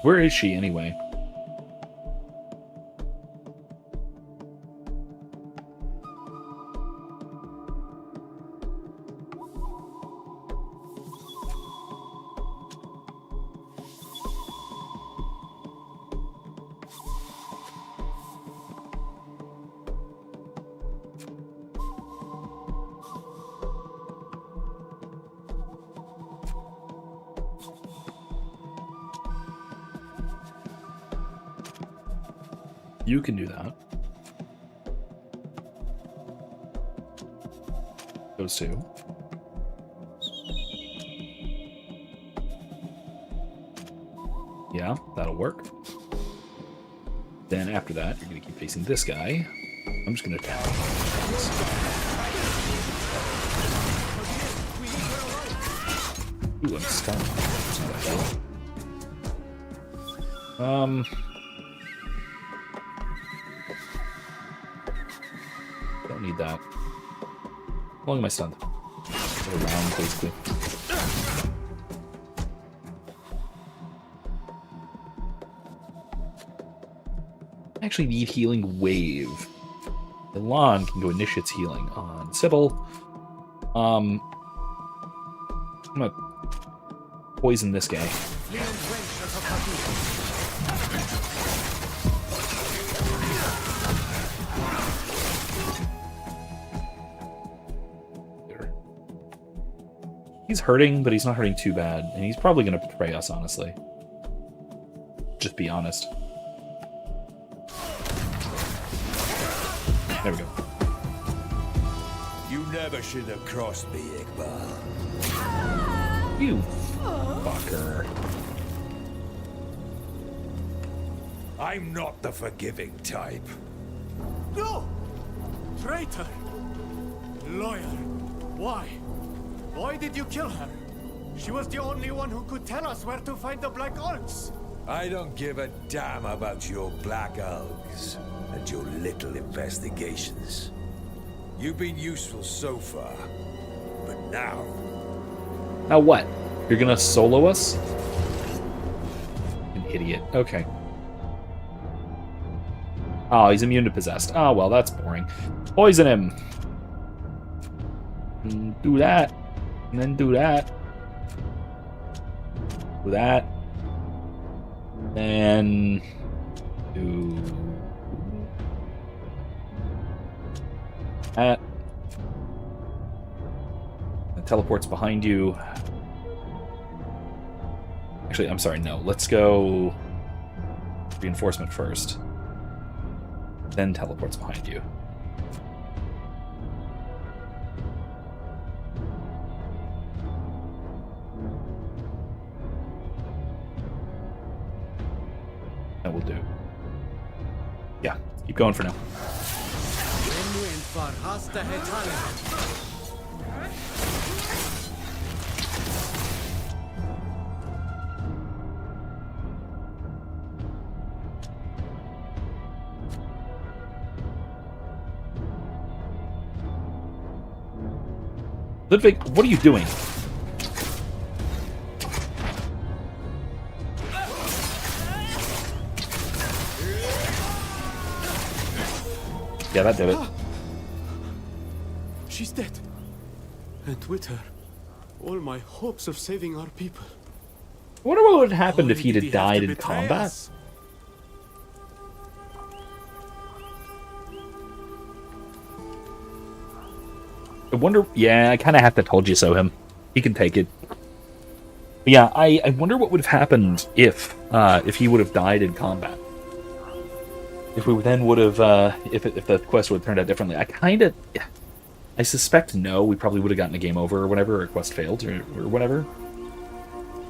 Where is she, anyway? You can do that. Those two. Yeah, that'll work. Then after that, you're going to keep facing this guy. I'm just going to attack. Ooh, I'm stunned. Don't need that. How long am I stunned? Around, basically. I actually need healing wave. Elan can go initiates healing on Sybil. I'm gonna poison this guy. He's hurting, but he's not hurting too bad, and he's probably going to betray us, honestly. Just be honest. There we go. You never should have crossed me, Iqbal. You fucker. I'm not the forgiving type. No! Traitor! Lawyer, why? Why did you kill her? She was the only one who could tell us where to find the Black Orcs. I don't give a damn about your Black Elves and your little investigations. You've been useful so far, but now... Now what? You're gonna solo us? An idiot. Okay. Oh, he's immune to possessed. Oh, well, that's boring. Poison him! Do that. And then do that. Do that. Then do that. It teleports behind you. Actually, I'm sorry, no. Let's go reinforcement first. Then teleports behind you. That will do. Yeah, keep going for now. Ludwig, what are you doing? Yeah, that did it. She's dead. And with her, all my hopes of saving our people. I wonder what would have happened if he'd have died in combat. I wonder... Yeah, I kind of have to told you so him. He can take it. But yeah, I wonder what would have happened if he would have died in combat. If we then would have... if the quest would have turned out differently. I suspect no. We probably would have gotten a game over or whatever, or a quest failed or whatever.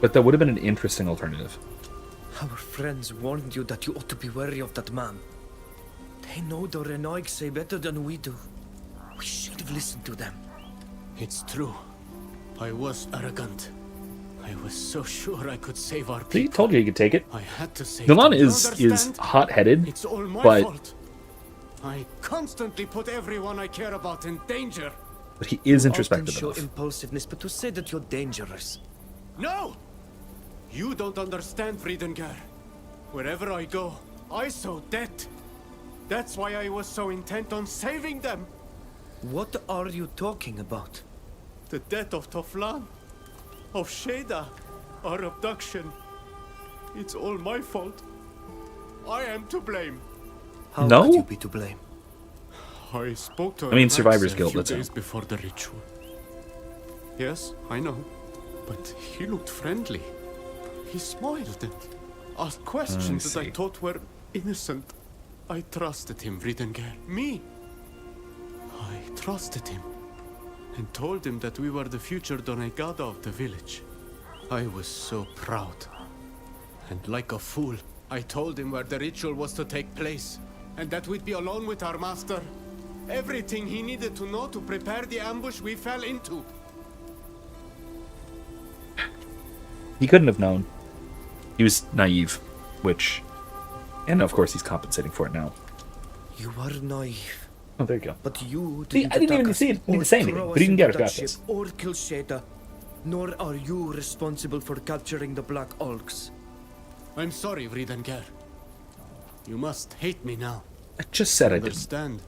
But that would have been an interesting alternative. Our friends warned you that you ought to be wary of that man. They know the Renoig say better than we do. We should have listened to them. It's true. I was arrogant. I was so sure I could save our people. He told you he could take it. I had to save Milan them. is hot-headed, It's all my but fault. I constantly put everyone I care about in danger. but he is You introspective often show enough. impulsiveness, but to say that you're dangerous. No! You don't understand, Friedenger. Wherever I go, I sow debt. That's why I was so intent on saving them. What are you talking about? The death of Toflan, of Sheda, our abduction. It's all my fault. I am to blame. How No? could you be to blame? I spoke to I mean, Max Survivor's a Guild, few that's days him. before the ritual. Yes, I know. But he looked friendly. He smiled and asked questions that I thought were innocent. I trusted him, Friedenger. Me! I trusted him. And told him that we were the future Donegada of the village. I was so proud. And like a fool, I told him where the ritual was to take place. And that we'd be alone with our master. Everything he needed to know to prepare the ambush we fell into. He couldn't have known. He was naive, which... And of course he's compensating for it now. You are naive. Oh, there you go. But you See, I didn't even need to say anything, but he didn't get that it. ship or kill Sheda. Nor are you responsible for capturing the Black Ulks. I'm sorry, Friedenger. You must hate me now. I just said I didn't. Understand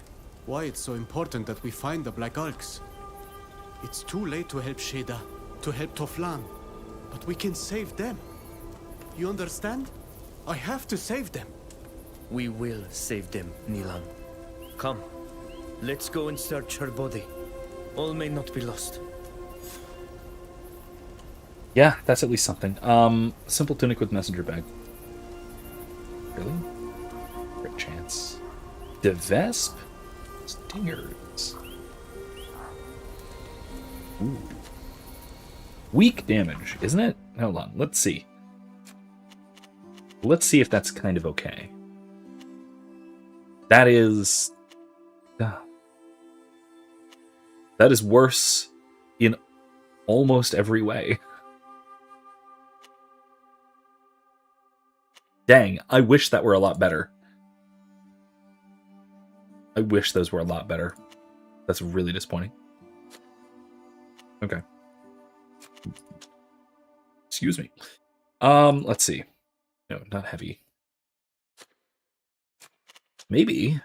why it's so important that we find the Black Ulks. It's too late to help Sheda, to help Toflan, but we can save them. You understand? I have to save them. We will save them, Nilan. Come, let's go and search her body. All may not be lost. Yeah, that's at least something. Simple tunic with messenger bag. Really? Great chance. The Vesp? Stingers. Ooh. Weak damage, isn't it? Hold on, let's see. Let's see if that's kind of okay. That is... that is worse in almost every way. Dang, I wish that were a lot better. I wish those were a lot better. That's really disappointing. Okay. Excuse me. Let's see. No, not heavy. Maybe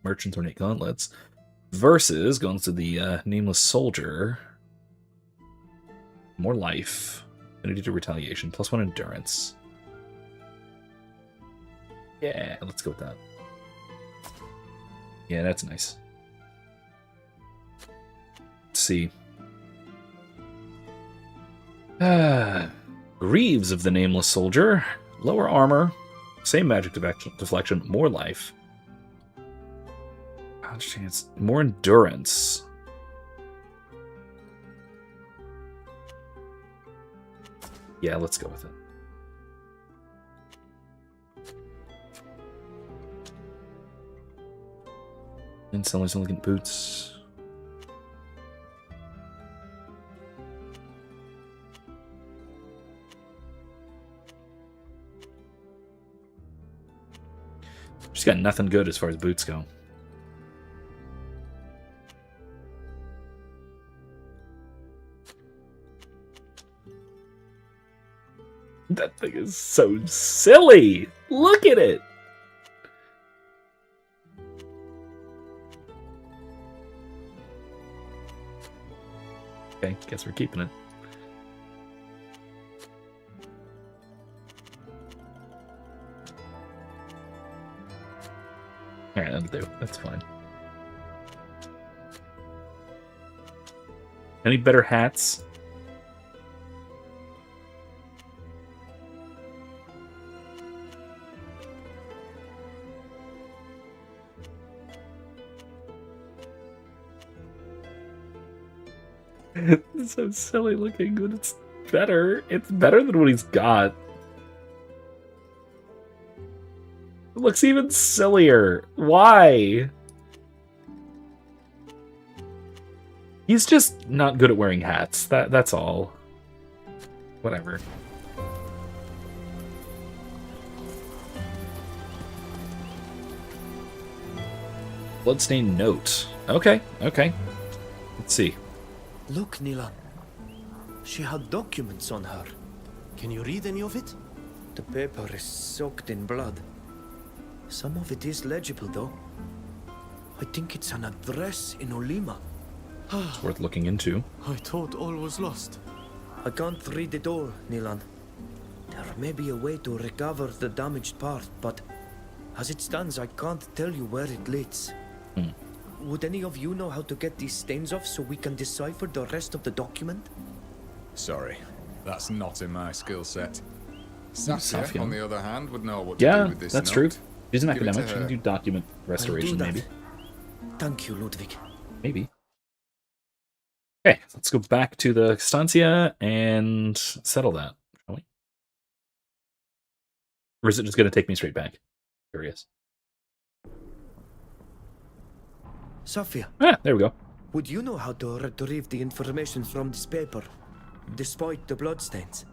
Merchant Ornate Gauntlets versus going to the Nameless Soldier. More life. Affinity to retaliation. +1 endurance. Yeah, let's go with that. Yeah, that's nice. Let's see. Greaves of the Nameless Soldier. Lower armor. Same magic deflection. More life. Chance. More endurance. Yeah, let's go with it. And selling elegant boots. She's got nothing good as far as boots go. That thing is so silly. Look at it. Okay, guess we're keeping it. Alright, that'll do. That's fine. Any better hats? It's so silly looking, but it's better. It's better than what he's got. It looks even sillier. Why? He's just not good at wearing hats. That's all. Whatever. Bloodstained note. Okay, okay. Let's see. Look, Nilan. She had documents on her. Can you read any of it? The paper is soaked in blood. Some of it is legible, though. I think it's an address in Olima. It's worth looking into. I thought all was lost. I can't read it all, Nilan. There may be a way to recover the damaged part, but as it stands, I can't tell you where it leads. Would any of you know how to get these stains off so we can decipher the rest of the document? Sorry, that's not in my skill set. Safia, on the other hand, would know what to Yeah, do with this that's note. true. She's an Give it to academic. She can her. do document restoration, I'll do that. maybe. Thank you, Ludwig. Maybe. Okay, let's go back to the estancia and settle that, shall we? Or is it just going to take me straight back? Curious. Safia. Ah, there we go. Would you know how to retrieve the information from this paper, despite the bloodstains?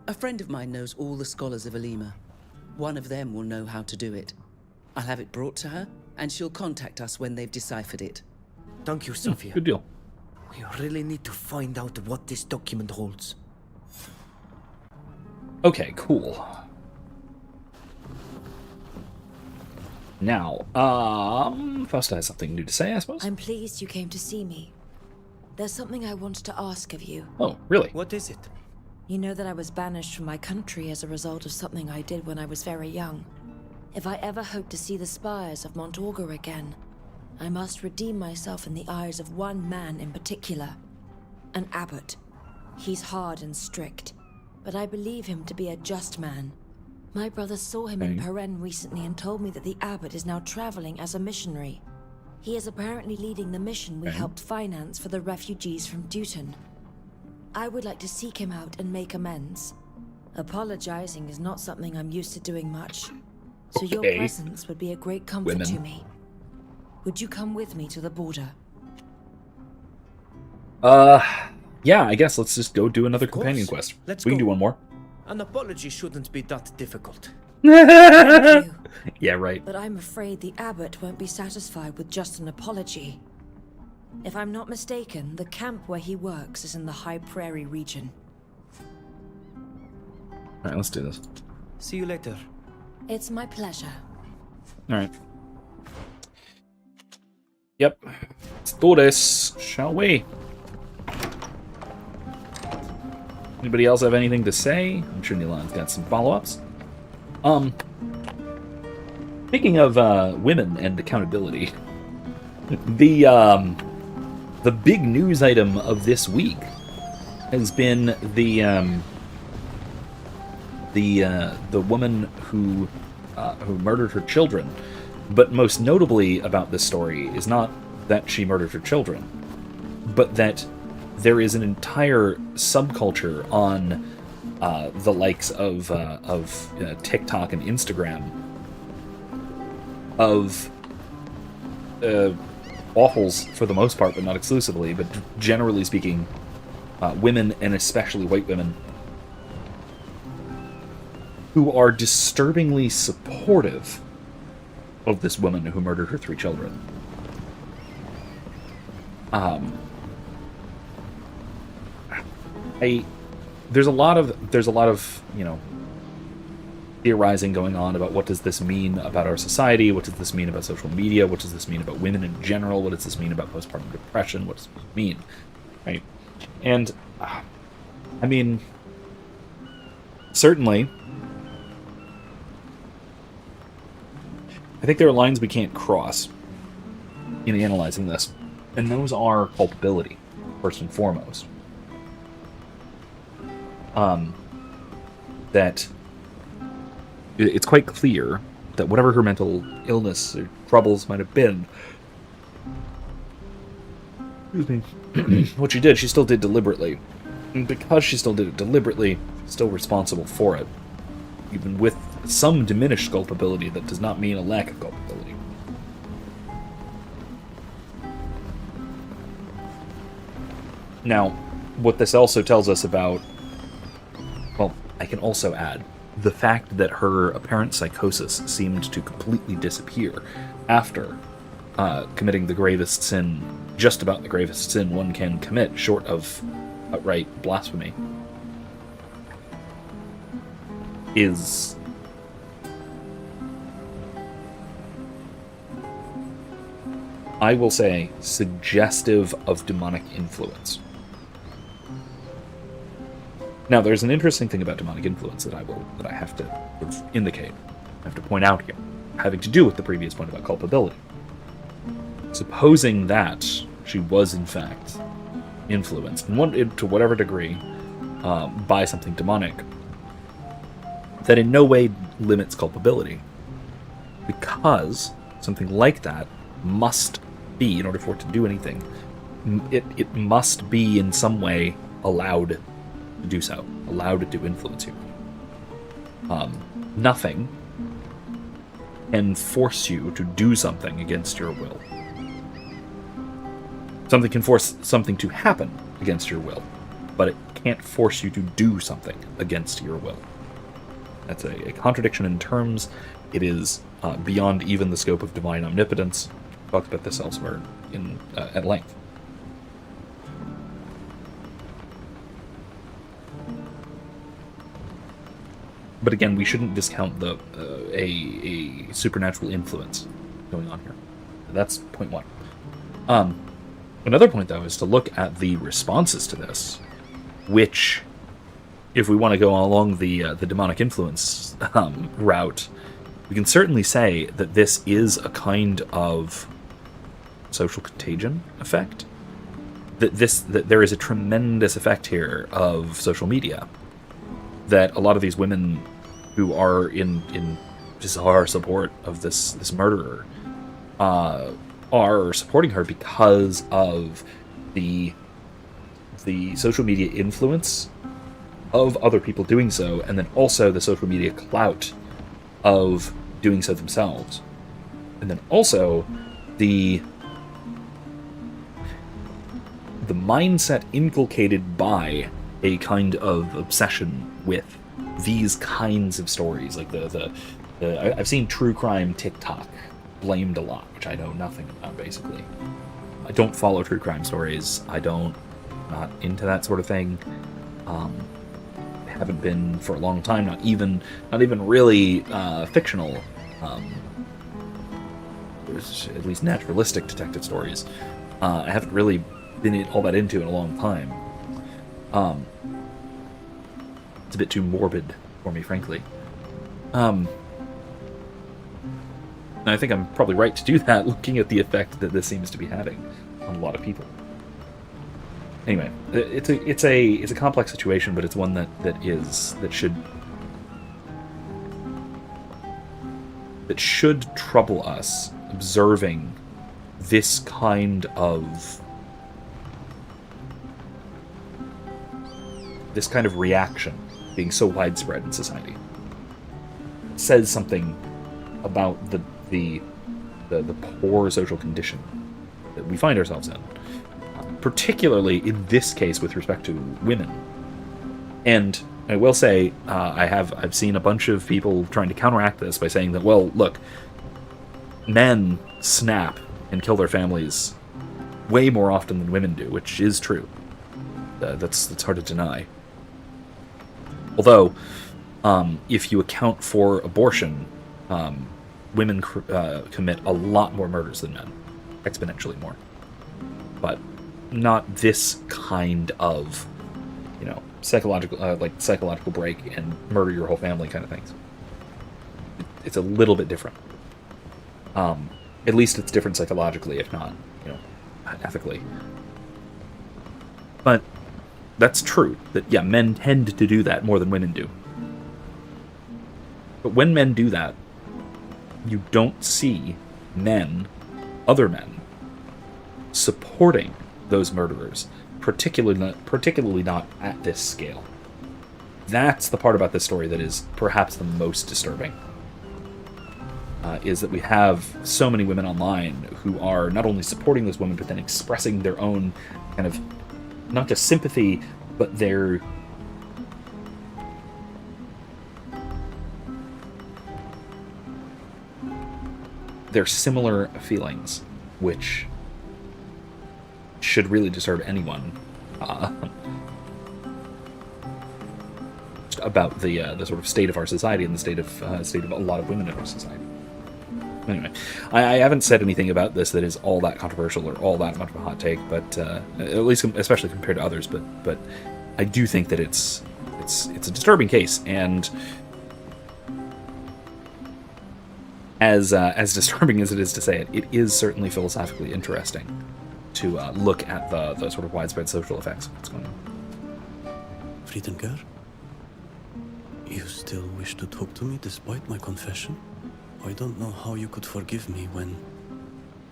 A friend of mine knows all the scholars of Olima. One of them will know how to do it. I'll have it brought to her, and she'll contact us when they've deciphered it. Thank you, Safia. Good deal. We really need to find out what this document holds. Okay, cool. Now, Fausta has something new to say, I suppose. I'm pleased you came to see me. There's something I wanted to ask of you. Oh, really? What is it? You know that I was banished from my country as a result of something I did when I was very young. If I ever hope to see the spires of Mont Augur again, I must redeem myself in the eyes of one man in particular. An abbot. He's hard and strict, but I believe him to be a just man. My brother saw him in Peren recently and told me that the abbot is now traveling as a missionary. He is apparently leading the mission we helped finance for the refugees from Dutton. I would like to seek him out and make amends. Apologizing is not something I'm used to doing much, so your presence would be a great comfort to me. Would you come with me to the border? Yeah, I guess let's just go do another companion quest. Let's we can go. do one more. An apology shouldn't be that difficult. Thank you. Yeah, right. But I'm afraid the abbot won't be satisfied with just an apology. If I'm not mistaken, the camp where he works is in the High Prairie region. Alright, let's do this. See you later. It's my pleasure. Alright. Yep. Let's do this, shall we? Anybody else have anything to say? I'm sure Nilan's got some follow-ups. Speaking of women and accountability, the big news item of this week has been the woman who murdered her children. But most notably about this story is not that she murdered her children, but that there is an entire subculture on the likes of TikTok and Instagram of awfuls for the most part, but not exclusively, but generally speaking, women, and especially white women, who are disturbingly supportive of this woman who murdered her 3 children. There's a lot of theorizing going on about what does this mean about our society, what does this mean about social media, what does this mean about women in general, what does this mean about postpartum depression, what does this mean, right? And I mean, certainly, I think there are lines we can't cross in analyzing this, and those are culpability, first and foremost. That it's quite clear that whatever her mental illness or troubles might have been, excuse me, what she did, she still did deliberately. And because she still did it deliberately, still responsible for it. Even with some diminished culpability, that does not mean a lack of culpability. Now, what this also tells us about... Well, I can also add the fact that her apparent psychosis seemed to completely disappear after committing the gravest sin, just about the gravest sin one can commit, short of outright blasphemy, is... I will say, suggestive of demonic influence. Now, there's an interesting thing about demonic influence that I have to sort of indicate, I have to point out here, having to do with the previous point about culpability. Supposing that she was, in fact, influenced, to whatever degree, by something demonic, that in no way limits culpability. Because something like that must be, in order for it to do anything, it must be in some way allowed to do so, allowed to influence you. Nothing can force you to do something against your will. Something can force something to happen against your will, but it can't force you to do something against your will. That's a contradiction in terms. It is beyond even the scope of divine omnipotence. We talked about this elsewhere at length. But again, we shouldn't discount a supernatural influence going on here. That's point one. Another point, though, is to look at the responses to this, which, if we want to go along the demonic influence route, we can certainly say that this is a kind of social contagion effect. That there is a tremendous effect here of social media. That a lot of these women who are in bizarre support of this murderer are supporting her because of the social media influence of other people doing so, and then also the social media clout of doing so themselves. And then also the mindset inculcated by a kind of obsession with these kinds of stories. Like I've seen true crime TikTok blamed a lot, which I know nothing about, basically. I don't follow true crime stories. Not into that sort of thing. Haven't been for a long time. Not even really fictional. At least naturalistic detective stories. I haven't really been all that into in a long time. It's a bit too morbid for me, frankly. And I think I'm probably right to do that, looking at the effect that this seems to be having on a lot of people. Anyway, it's a complex situation, but it's one that should trouble us, observing this kind of reaction being so widespread in society. It says something about the poor social condition that we find ourselves in, particularly in this case with respect to women. And I will say, I've seen a bunch of people trying to counteract this by saying that, well, look, men snap and kill their families way more often than women do, which is true. That's hard to deny. Although, if you account for abortion, women commit a lot more murders than men, exponentially more. But not this kind of, psychological break and murder your whole family kind of things. It's a little bit different. At least it's different psychologically, if not, ethically. But that's true, that, yeah, men tend to do that more than women do. But when men do that, you don't see other men, supporting those murderers particularly not at this scale. That's the part about this story that is perhaps the most disturbing. Is that we have so many women online who are not only supporting those women, but then expressing their own kind of, not just sympathy, but their similar feelings, which should really disturb anyone about the sort of state of our society and the state of a lot of women in our society. Anyway, I haven't said anything about this that is all that controversial or all that much of a hot take, but at least especially compared to others. But I do think that it's a disturbing case, and as disturbing as it is to say it, it is certainly philosophically interesting to look at the sort of widespread social effects of what's going on. Friedenger, you still wish to talk to me despite my confession? I don't know how you could forgive me when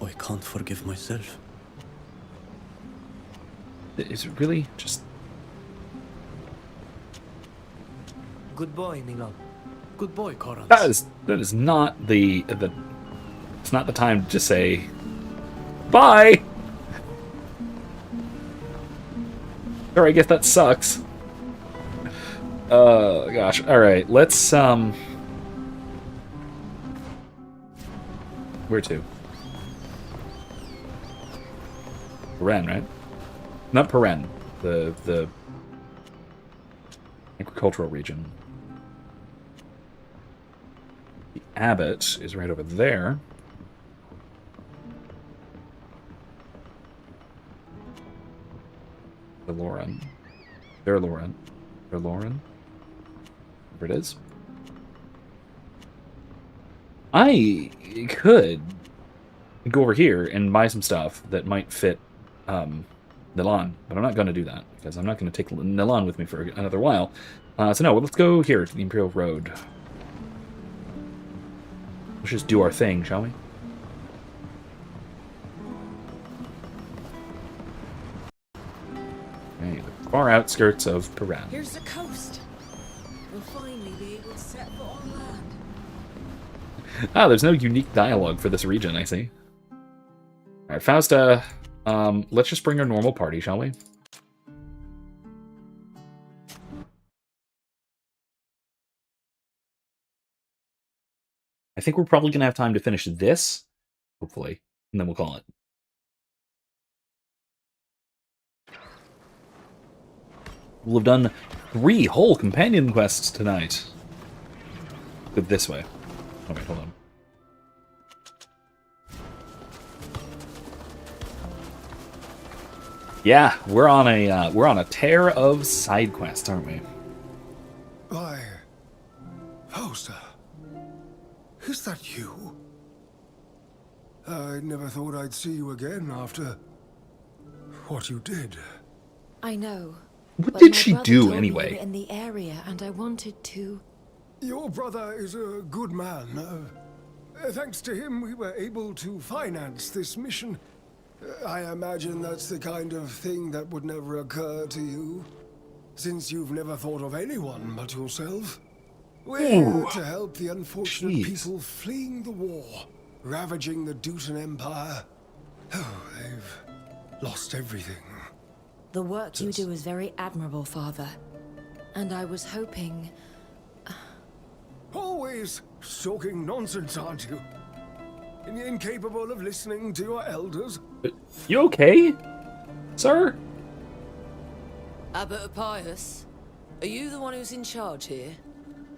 I can't forgive myself. Is it really just... Good boy, Milan. Good boy, Korans. That is not the it's not the time to just say bye. Sure, I guess that sucks. Gosh. All right, let's where to? Paren, right? Not Paren. The agricultural region. The abbot is right over there. The Lauren. There, Lauren. There, Lauren. Where it is. I could go over here and buy some stuff that might fit Nilan, but I'm not going to do that because I'm not going to take Nilan with me for another while. So no, let's go here to the Imperial Road. Let's just do our thing, shall we? Okay, the far outskirts of Paren. Here's the coast. We'll finally be able to set foot on land. Ah, there's no unique dialogue for this region, I see. Alright, Fausta, let's just bring our normal party, shall we? I think we're probably going to have time to finish this, hopefully, and then we'll call it. We'll have done 3 whole companion quests tonight. Go this way. Oh wait, hold on. Yeah, we're on a tear of side quests, aren't we? Why, Fausta, is that you? I never thought I'd see you again after what you did. I know. What did she do anyway? In the area, and I wanted to. Your brother is a good man. Thanks to him, we were able to finance this mission. I imagine that's the kind of thing that would never occur to you, since you've never thought of anyone but yourself. We're here to help the unfortunate people fleeing the war, ravaging the Dutan Empire. Oh, they've lost everything. The work you do is very admirable, Father. And I was hoping... Always talking nonsense, aren't you? Incapable of listening to your elders? You okay, sir? Abbot Appius, are you the one who's in charge here?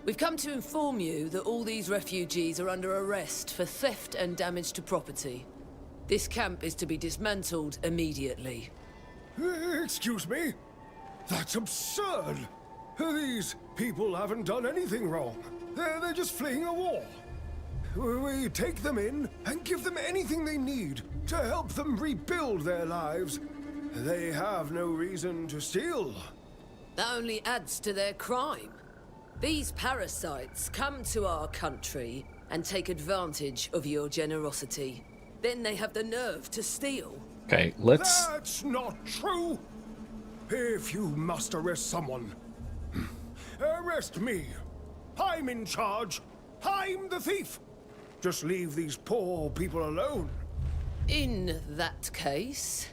We've come to inform you that all these refugees are under arrest for theft and damage to property. This camp is to be dismantled immediately. Excuse me? That's absurd! These people haven't done anything wrong. They're just fleeing a war. We take them in and give them anything they need to help them rebuild their lives. They have no reason to steal. That only adds to their crime. These parasites come to our country and take advantage of your generosity. Then they have the nerve to steal. Okay, let's... That's not true! If you must arrest someone, arrest me. I'm in charge. I'm the thief. Just leave these poor people alone. In that case,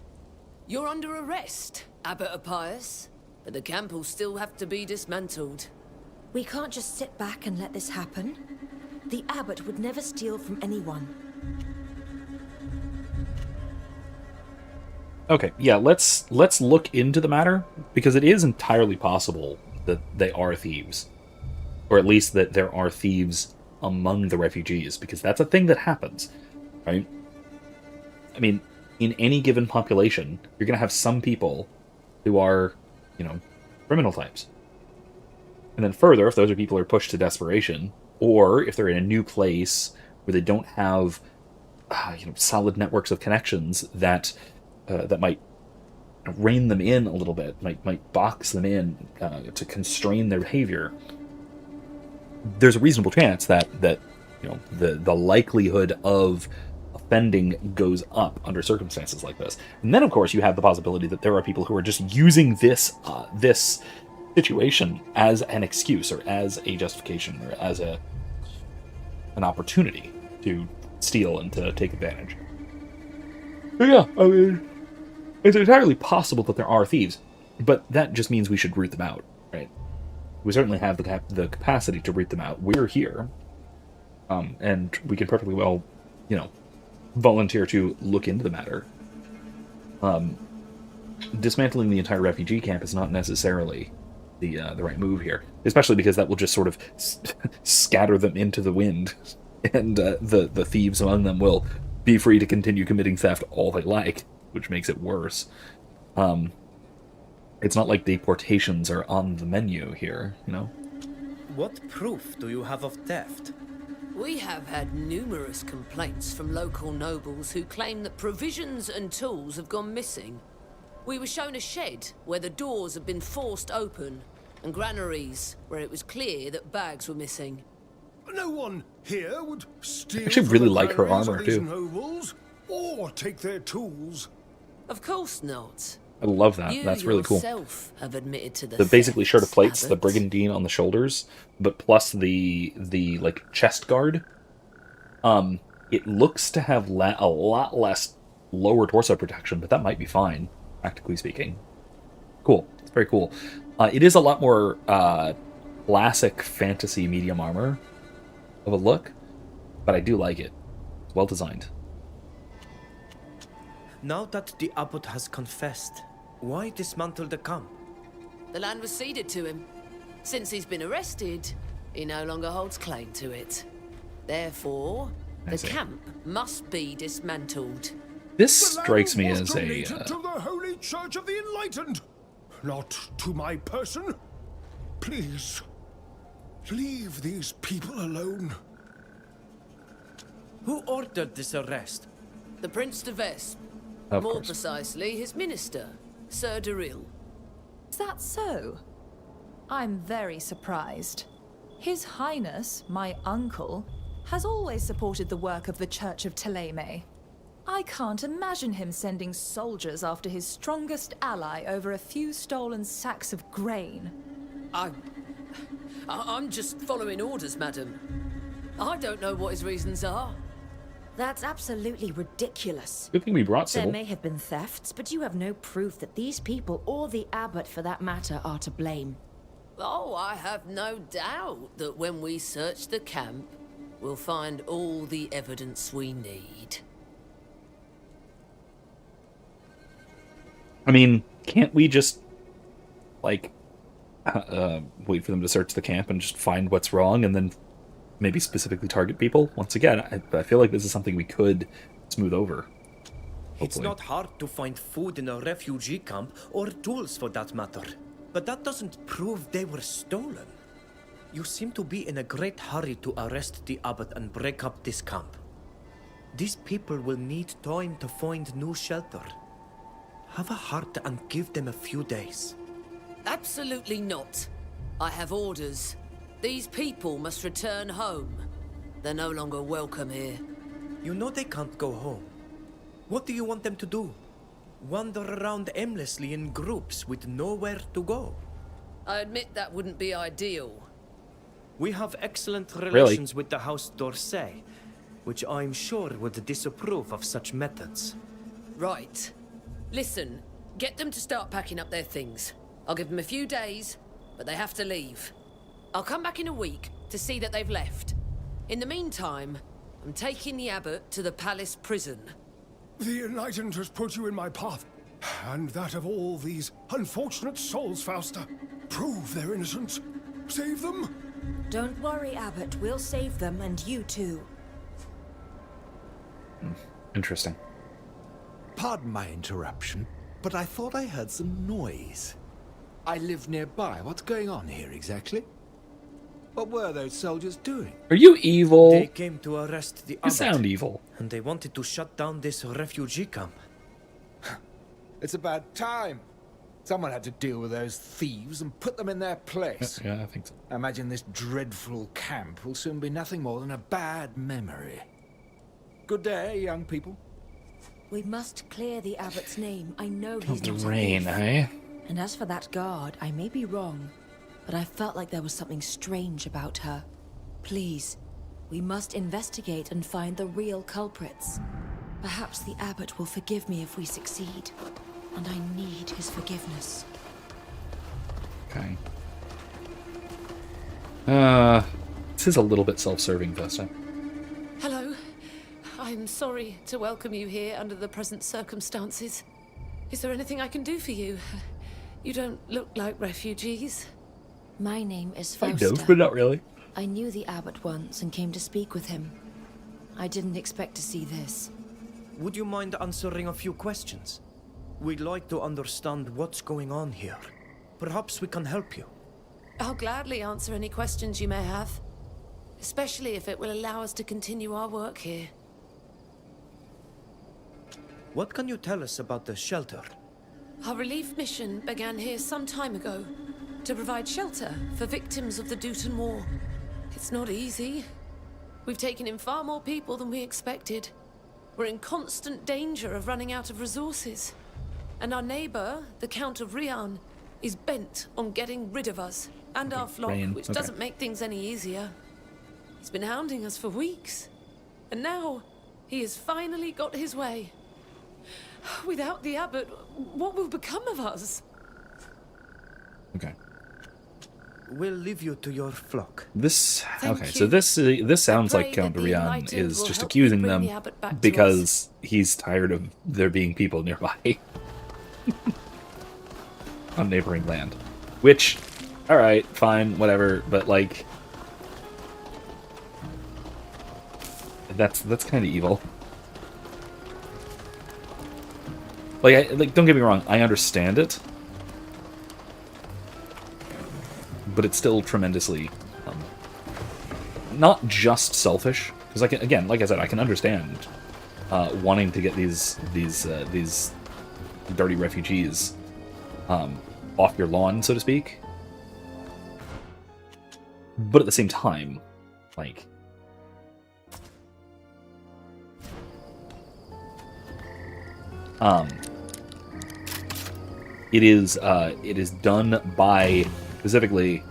you're under arrest, Abbot Appius. But the camp will still have to be dismantled. We can't just sit back and let this happen. The abbot would never steal from anyone. Okay, yeah, let's look into the matter, because it is entirely possible that they are thieves. Or at least that there are thieves among the refugees, because that's a thing that happens, right? I mean, in any given population, you're going to have some people who are, you know, criminal types. And then further, if those are people who are pushed to desperation, or if they're in a new place where they don't have solid networks of connections that that might rein them in a little bit, might box them in to constrain their behavior, there's a reasonable chance that the likelihood of offending goes up under circumstances like this. And then, of course, you have the possibility that there are people who are just using this situation as an excuse, or as a justification, or as an opportunity to steal and to take advantage. But yeah, I mean, it's entirely possible that there are thieves, but that just means we should root them out, right? We certainly have the capacity to root them out. We're here, and we can perfectly well, volunteer to look into the matter. Dismantling the entire refugee camp is not necessarily the right move here, especially because that will just sort of scatter them into the wind, and the thieves among them will be free to continue committing theft all they like, which makes it worse. It's not like deportations are on the menu here, What proof do you have of theft? We have had numerous complaints from local nobles who claim that provisions and tools have gone missing. We were shown a shed where the doors had been forced open, and granaries where it was clear that bags were missing. No one here would steal. I actually really like her armor too. Nobles, or take their tools. Of course not. I love that. That's really cool. Have admitted to the basically shirt of plates, Abbot. the brigandine on the shoulders, but plus the like chest guard. It looks to have a lot less lower torso protection, but that might be fine, practically speaking. Cool. It's very cool. It is a lot more classic fantasy medium armor of a look, but I do like it. It's well designed. Now that the abbot has confessed, why dismantle the camp? The land was ceded to him. Since he's been arrested, he no longer holds claim to it. Therefore, the camp must be dismantled. This strikes me as a to the Holy Church of the Enlightened, not to my person. Please, leave these people alone. Who ordered this arrest? The Prince de Vespe. More precisely, his minister, Sir Daryl. Is that so? I'm very surprised. His Highness, my uncle, has always supported the work of the Church of Thélème. I can't imagine him sending soldiers after his strongest ally over a few stolen sacks of grain. I'm just following orders, madam. I don't know what his reasons are. That's absolutely ridiculous. Good thing we brought Sybil. There may have been thefts, but you have no proof that these people, or the abbot for that matter, are to blame. Oh, I have no doubt that when we search the camp, we'll find all the evidence we need. I mean, can't we just, wait for them to search the camp and just find what's wrong, and then maybe specifically target people? Once again, I feel like this is something we could smooth over. Hopefully. It's not hard to find food in a refugee camp, or tools for that matter. But that doesn't prove they were stolen. You seem to be in a great hurry to arrest the abbot and break up this camp. These people will need time to find new shelter. Have a heart and give them a few days. Absolutely not. I have orders. These people must return home. They're no longer welcome here. You know they can't go home. What do you want them to do? wander around aimlessly in groups with nowhere to go. I admit that wouldn't be ideal. We have excellent relations with the House d'Orsay, which I'm sure would disapprove of such methods. Right. Listen, get them to start packing up their things. I'll give them a few days, but they have to leave. I'll come back in a week to see that they've left. In the meantime, I'm taking the abbot to the palace prison. The Enlightened has put you in my path, and that of all these unfortunate souls, Fausta. Prove their innocence. Save them. Don't worry, Abbot. We'll save them, and you too. Interesting. Pardon my interruption, but I thought I heard some noise. I live nearby. What's going on here exactly? What were those soldiers doing? Are you evil? They came to arrest the abbot. You sound evil. And they wanted to shut down this refugee camp. It's about time. Someone had to deal with those thieves and put them in their place. Yeah, I think so. I imagine this dreadful camp will soon be nothing more than a bad memory. Good day, young people. We must clear the Abbot's name. I know he's The not rain, a thief. eh? And as for that guard, I may be wrong, but I felt like there was something strange about her. Please, we must investigate and find the real culprits. Perhaps the Abbot will forgive me if we succeed, and I need his forgiveness. Okay. This is a little bit self-serving, Vesta. Hello. I'm sorry to welcome you here under the present circumstances. Is there anything I can do for you? You don't look like refugees. My name is Fausta. I don't, but not really. I knew the Abbot once and came to speak with him. I didn't expect to see this. Would you mind answering a few questions? We'd like to understand what's going on here. Perhaps we can help you. I'll gladly answer any questions you may have, especially if it will allow us to continue our work here. What can you tell us about the shelter? Our relief mission began here some time ago to provide shelter for victims of the Dutan War. It's not easy. We've taken in far more people than we expected. We're in constant danger of running out of resources. And our neighbor, the Count of Rian, is bent on getting rid of us and our flock, which doesn't make things any easier. He's been hounding us for weeks. And now, he has finally got his way. Without the Abbot, what will become of us? Okay. We'll leave you to your flock. This Thank okay. you. So this sounds I like pray Count that the Rian Enlightened is will just help accusing bring them the Abbot back to because he's tired of there being people nearby on neighboring land. Which, all right, fine, whatever. But like, that's kind of evil. Like, don't get me wrong, I understand it, but it's still tremendously not just selfish. Because again, like I said, I can understand wanting to get these dirty refugees off your lawn, so to speak. But at the same time, like, it is done by specifically.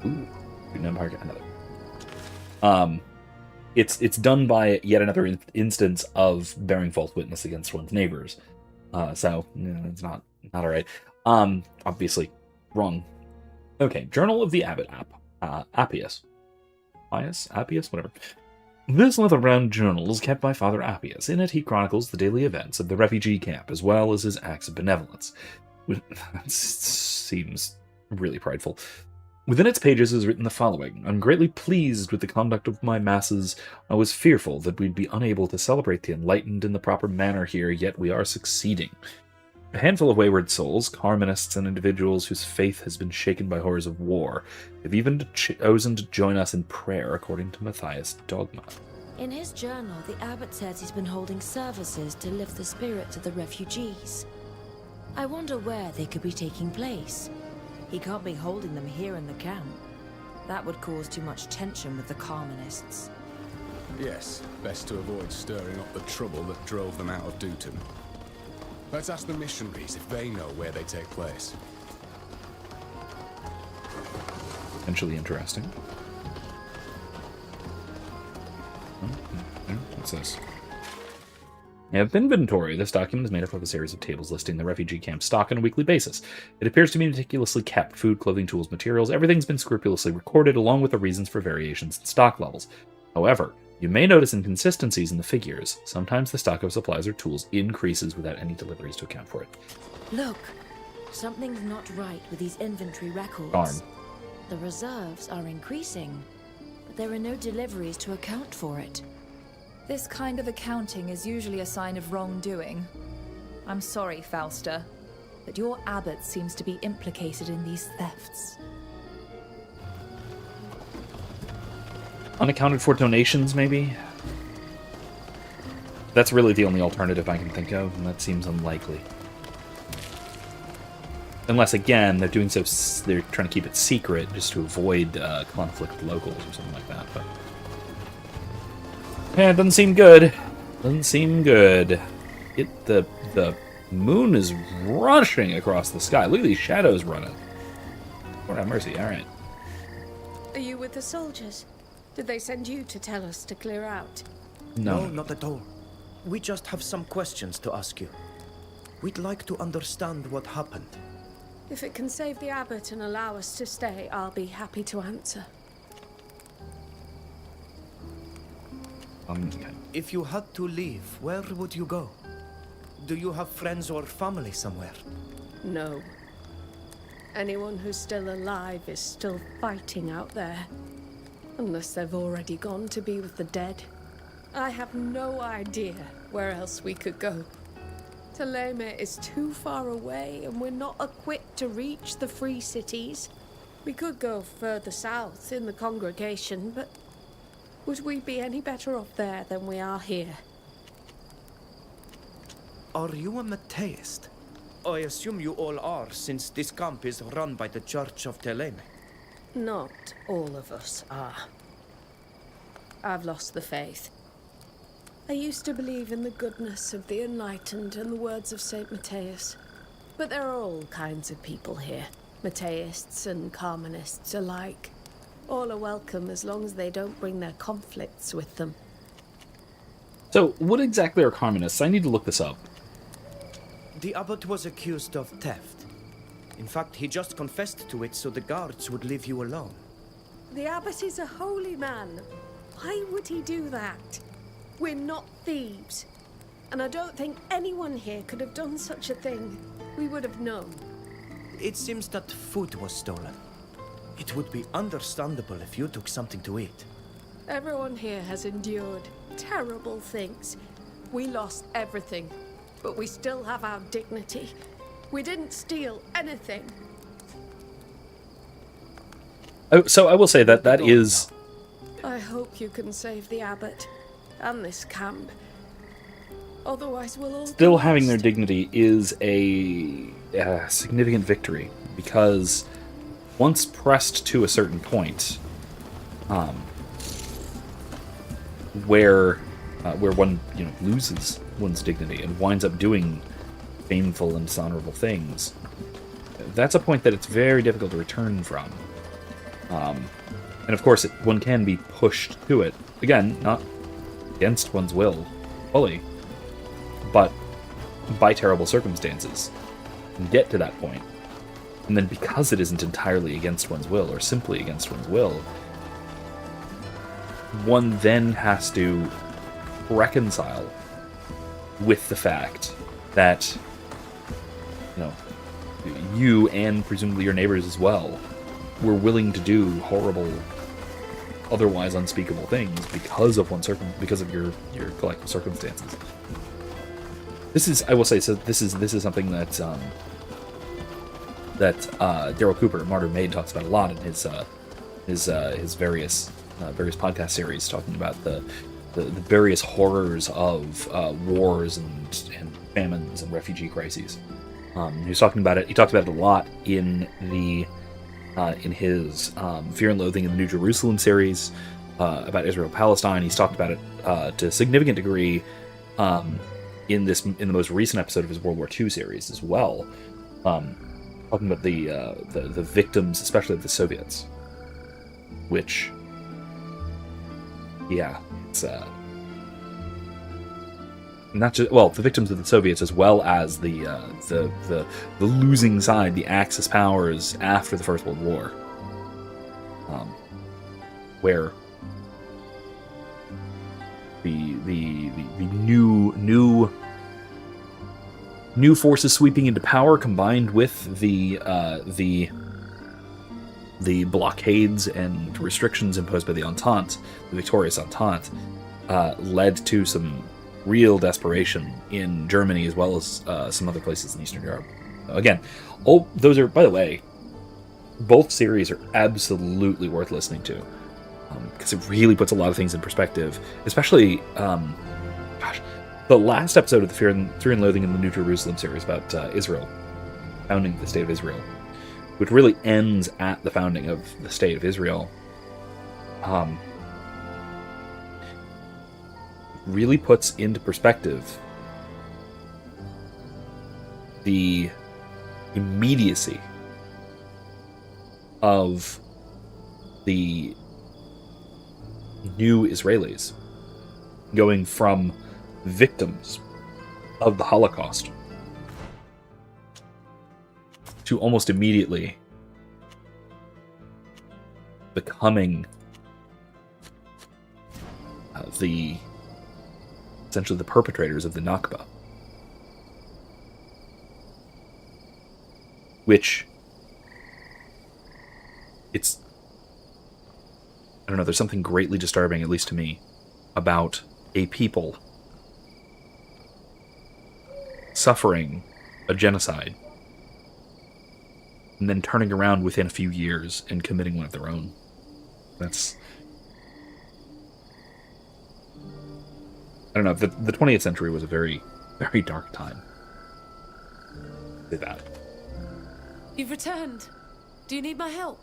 Ooh, Empire, another. It's done by yet another instance of bearing false witness against one's neighbors. So it's not alright. Obviously wrong. Okay, Journal of the Abbot Appius. Appius, whatever. This leather-bound journal is kept by Father Appius. In it, he chronicles the daily events of the refugee camp, as well as his acts of benevolence. That seems really prideful. Within its pages is written the following. I'm greatly pleased with the conduct of my masses. I was fearful that we'd be unable to celebrate the enlightened in the proper manner here, yet we are succeeding. A handful of wayward souls, Carminists and individuals whose faith has been shaken by horrors of war, have even chosen to join us in prayer according to Matthias' dogma. In his journal, the Abbot says he's been holding services to lift the spirits of the refugees. I wonder where they could be taking place. He can't be holding them here in the camp. That would cause too much tension with the Carminists. Yes, best to avoid stirring up the trouble that drove them out of Dutan. Let's ask the missionaries if they know where they take place. Potentially interesting. What's this? You have inventory. This document is made up of a series of tables listing the refugee camp stock on a weekly basis. It appears to be meticulously kept. Food, clothing, tools, materials, everything's been scrupulously recorded, along with the reasons for variations in stock levels. However, you may notice inconsistencies in the figures. Sometimes the stock of supplies or tools increases without any deliveries to account for it. Look, something's not right with these inventory records. Darn. The reserves are increasing, but there are no deliveries to account for it. This kind of accounting is usually a sign of wrongdoing. I'm sorry, Fausta, but your abbot seems to be implicated in these thefts. Unaccounted for donations, maybe? That's really the only alternative I can think of, and that seems unlikely. Unless, again, they're doing so, they're trying to keep it secret just to avoid conflict with locals or something like that, but... yeah, it doesn't seem good. Doesn't seem good. The moon is rushing across the sky. Look at these shadows running. Lord have mercy, alright. Are you with the soldiers? Did they send you to tell us to clear out? No, not at all. We just have some questions to ask you. We'd like to understand what happened. If it can save the abbot and allow us to stay, I'll be happy to answer. Okay. If you had to leave, where would you go? Do you have friends or family somewhere? No. Anyone who's still alive is still fighting out there. Unless they've already gone to be with the dead. I have no idea where else we could go. Theleme is too far away, and we're not equipped to reach the free cities. We could go further south in the congregation, but would we be any better off there than we are here? Are you a Mateist? I assume you all are, since this camp is run by the Church of Theleme. Not all of us are. I've lost the faith. I used to believe in the goodness of the enlightened and the words of St. Matthias. But there are all kinds of people here, Matthists and Carmenists alike. All are welcome as long as they don't bring their conflicts with them. So, what exactly are Carmenists? I need to look this up. The abbot was accused of theft. In fact, he just confessed to it so the guards would leave you alone. The abbot is a holy man. Why would he do that? We're not thieves. And I don't think anyone here could have done such a thing. We would have known. It seems that food was stolen. It would be understandable if you took something to eat. Everyone here has endured terrible things. We lost everything, but we still have our dignity. We didn't steal anything. Oh, so I will say that that is... I hope you can save the abbot and this camp. Otherwise we'll all... Still having their dignity is a significant victory, because once pressed to a certain point, where one loses one's dignity and winds up doing shameful and dishonorable things, that's a point that it's very difficult to return from. And of course, one can be pushed to it. Again, not against one's will, fully, but by terrible circumstances, and get to that point. And then because it isn't entirely against one's will, or simply against one's will, one then has to reconcile with the fact that, you and presumably your neighbors as well were willing to do horrible, otherwise unspeakable things because of because of your collective circumstances. This is, I will say, so this is something that Daryl Cooper, Martyr Maid, talks about a lot in his various podcast series, talking about the various horrors of wars and famines and refugee crises. He was talking about it. He talked about it a lot in his Fear and Loathing in the New Jerusalem series about Israel-Palestine. He's talked about it to a significant degree in the most recent episode of his World War II series as well, talking about the victims, especially of the Soviets, which, yeah, it's not just, well, the victims of the Soviets, as well as the losing side, the Axis powers after the First World War, where the new forces sweeping into power, combined with the blockades and restrictions imposed by the Entente, the victorious Entente, led to some real desperation in Germany, as well as some other places in Eastern Europe. Again, all those are, by the way, both series are absolutely worth listening to, because it really puts a lot of things in perspective, especially the last episode of the Fear and Loathing in the New Jerusalem series about Israel, founding the State of Israel, which really ends at the founding of the State of Israel. Really puts into perspective the immediacy of the new Israelis going from victims of the Holocaust to almost immediately becoming essentially the perpetrators of the Nakba, which I don't know, there's something greatly disturbing, at least to me, about a people suffering a genocide and then turning around within a few years and committing one of their own. That's, I don't know, the 20th century was a very, very dark time. Say that. You've returned. Do you need my help?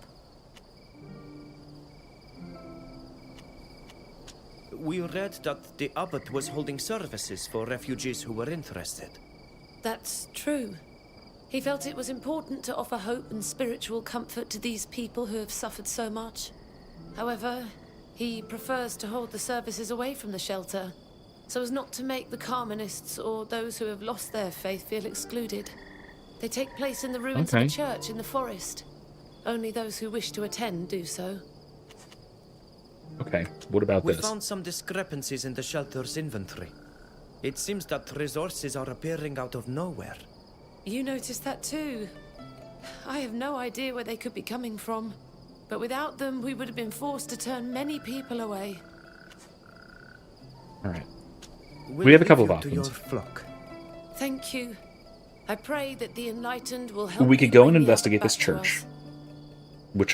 We read that the abbot was holding services for refugees who were interested. That's true. He felt it was important to offer hope and spiritual comfort to these people who have suffered so much. However, he prefers to hold the services away from the shelter, so as not to make the Carmenists or those who have lost their faith feel excluded. They take place in the ruins of a church in the forest. Only those who wish to attend do so. Okay, what about this? We found some discrepancies in the shelter's inventory. It seems that resources are appearing out of nowhere. You noticed that too. I have no idea where they could be coming from, but without them, we would have been forced to turn many people away. All right. We have a couple of To your options. flock. Thank you. I pray that the enlightened will help. We could go and bring the investigate Abbot this back to church, us. which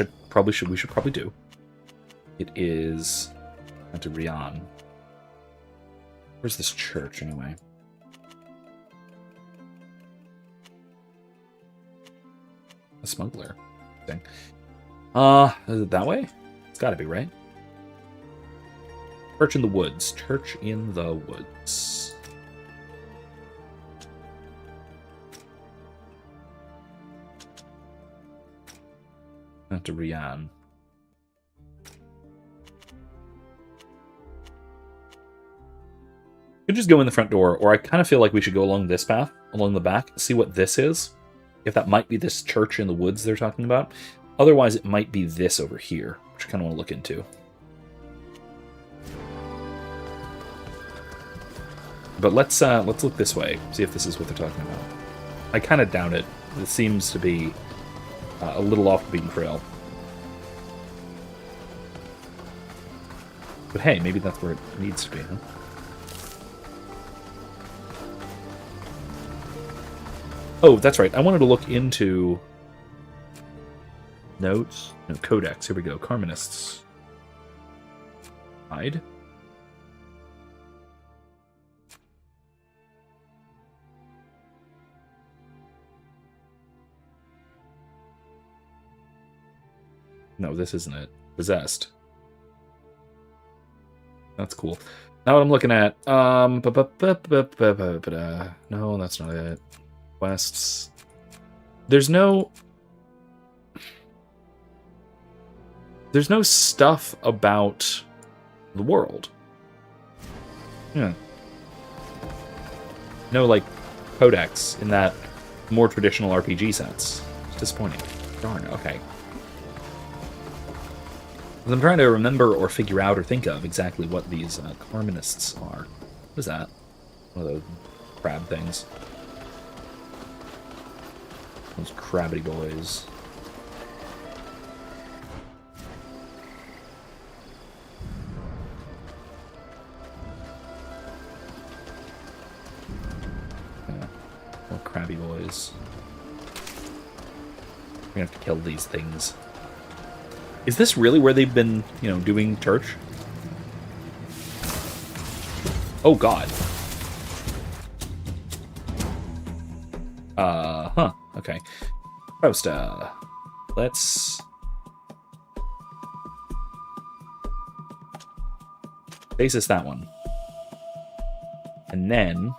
we should probably do. It is to Rian. Where's this church anyway? A smuggler thing. Is it that way? It's got to be, right? Church in the woods. Church in the woods. To Rian. Could just go in the front door, or I kind of feel like we should go along this path, along the back, see what this is. If that might be this church in the woods they're talking about. Otherwise, it might be this over here, which I kind of want to look into. But let's look this way, see if this is what they're talking about. I kind of doubt it. It seems to be a little off the beaten trail. But hey, maybe that's where it needs to be, huh? Oh, that's right. I wanted to look into notes. No, codex. Here we go. Carmenists. Hide. No, this isn't it. Possessed. That's cool. Now what I'm looking at. No, that's not it. Quests. There's no stuff about the world. Yeah. No, like, codex in that more traditional RPG sense. It's disappointing. Darn, okay. I'm trying to remember or figure out or think of exactly what these Carminists are. What is that? One of those crab things. Those crabbity boys. Yeah. More crabby boys. We're gonna have to kill these things. Is this really where they've been, you know, doing church? Oh, God. Huh. Okay. First, let's... basis that one. And then...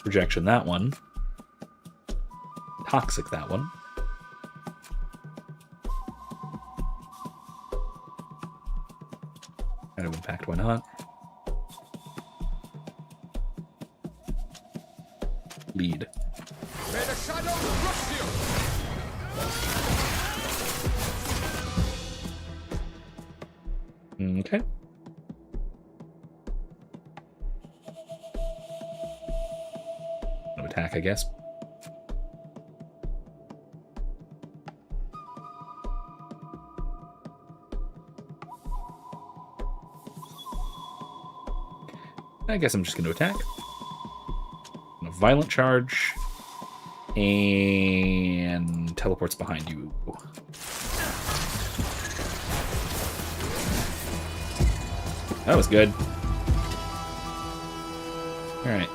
projection that one. Toxic that one. Kind of impact, why not? Lead. May the shadow crush you! Okay. No attack, I guess. I guess I'm just going to attack. A violent charge. And teleports behind you. That was good. Alright.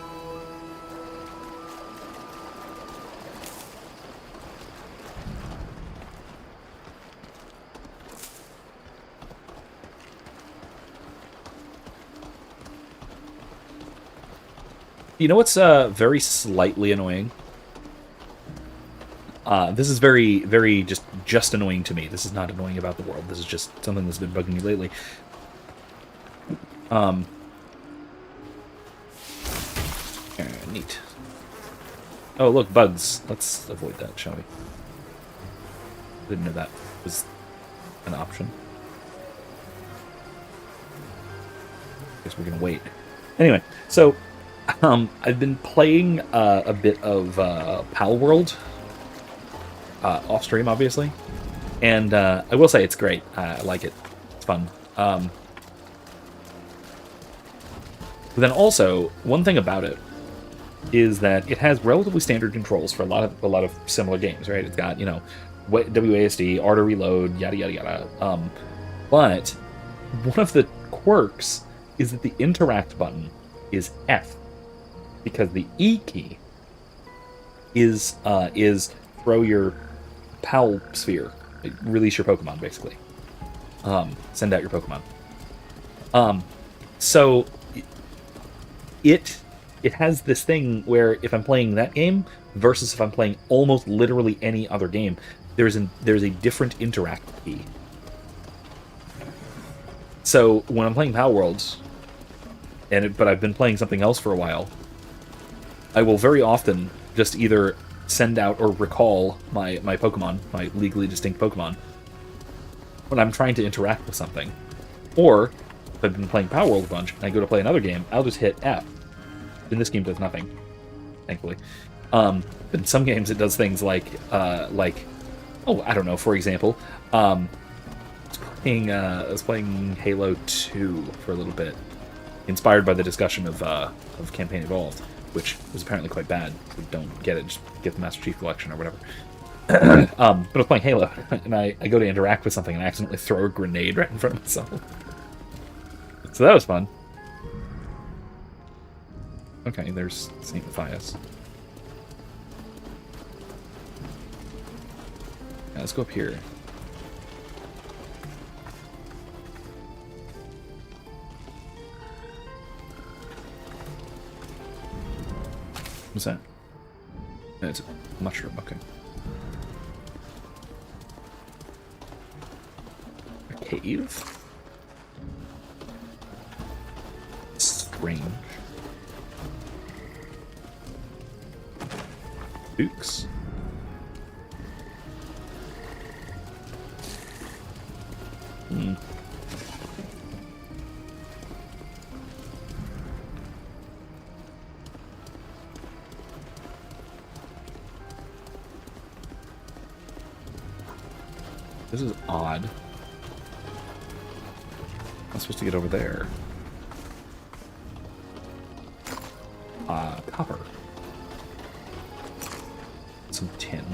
You know what's very slightly annoying? This is very, very just annoying to me. This is not annoying about the world. This is just something that's been bugging me lately. Neat. Oh, look, bugs. Let's avoid that, shall we? Didn't know that was an option. Guess we're gonna wait. Anyway, so I've been playing a bit of Pal World off stream, obviously, and I will say it's great. I like it. It's fun. But then also, one thing about it is that it has relatively standard controls for a lot of similar games, right? It's got, you know, WASD, R to reload, yada yada yada. But one of the quirks is that the interact button is F, because the E key is throw your Pal sphere, release your Pokemon, basically. Send out your Pokemon. So it has this thing where if I'm playing that game versus if I'm playing almost literally any other game, there's a different interact key. So when I'm playing Pal Worlds, but I've been playing something else for a while, I will very often just either send out or recall my Pokemon, my legally distinct Pokemon, when I'm trying to interact with something. Or, if I've been playing Pal World a bunch and I go to play another game, I'll just hit F. And this game does nothing, thankfully. But in some games it does things like, oh, I don't know, for example, I was playing Halo 2 for a little bit, inspired by the discussion of Campaign Evolved, which was apparently quite bad. So don't get it, just get the Master Chief Collection or whatever. But I was playing Halo, and I go to interact with something and I accidentally throw a grenade right in front of myself. So that was fun. Okay, there's St. Matthias. Yeah, let's go up here. What's that? It's a mushroom, okay. A cave? Strange. Dukes. Hmm. This is odd. I'm supposed to get over there. Copper. Some tin.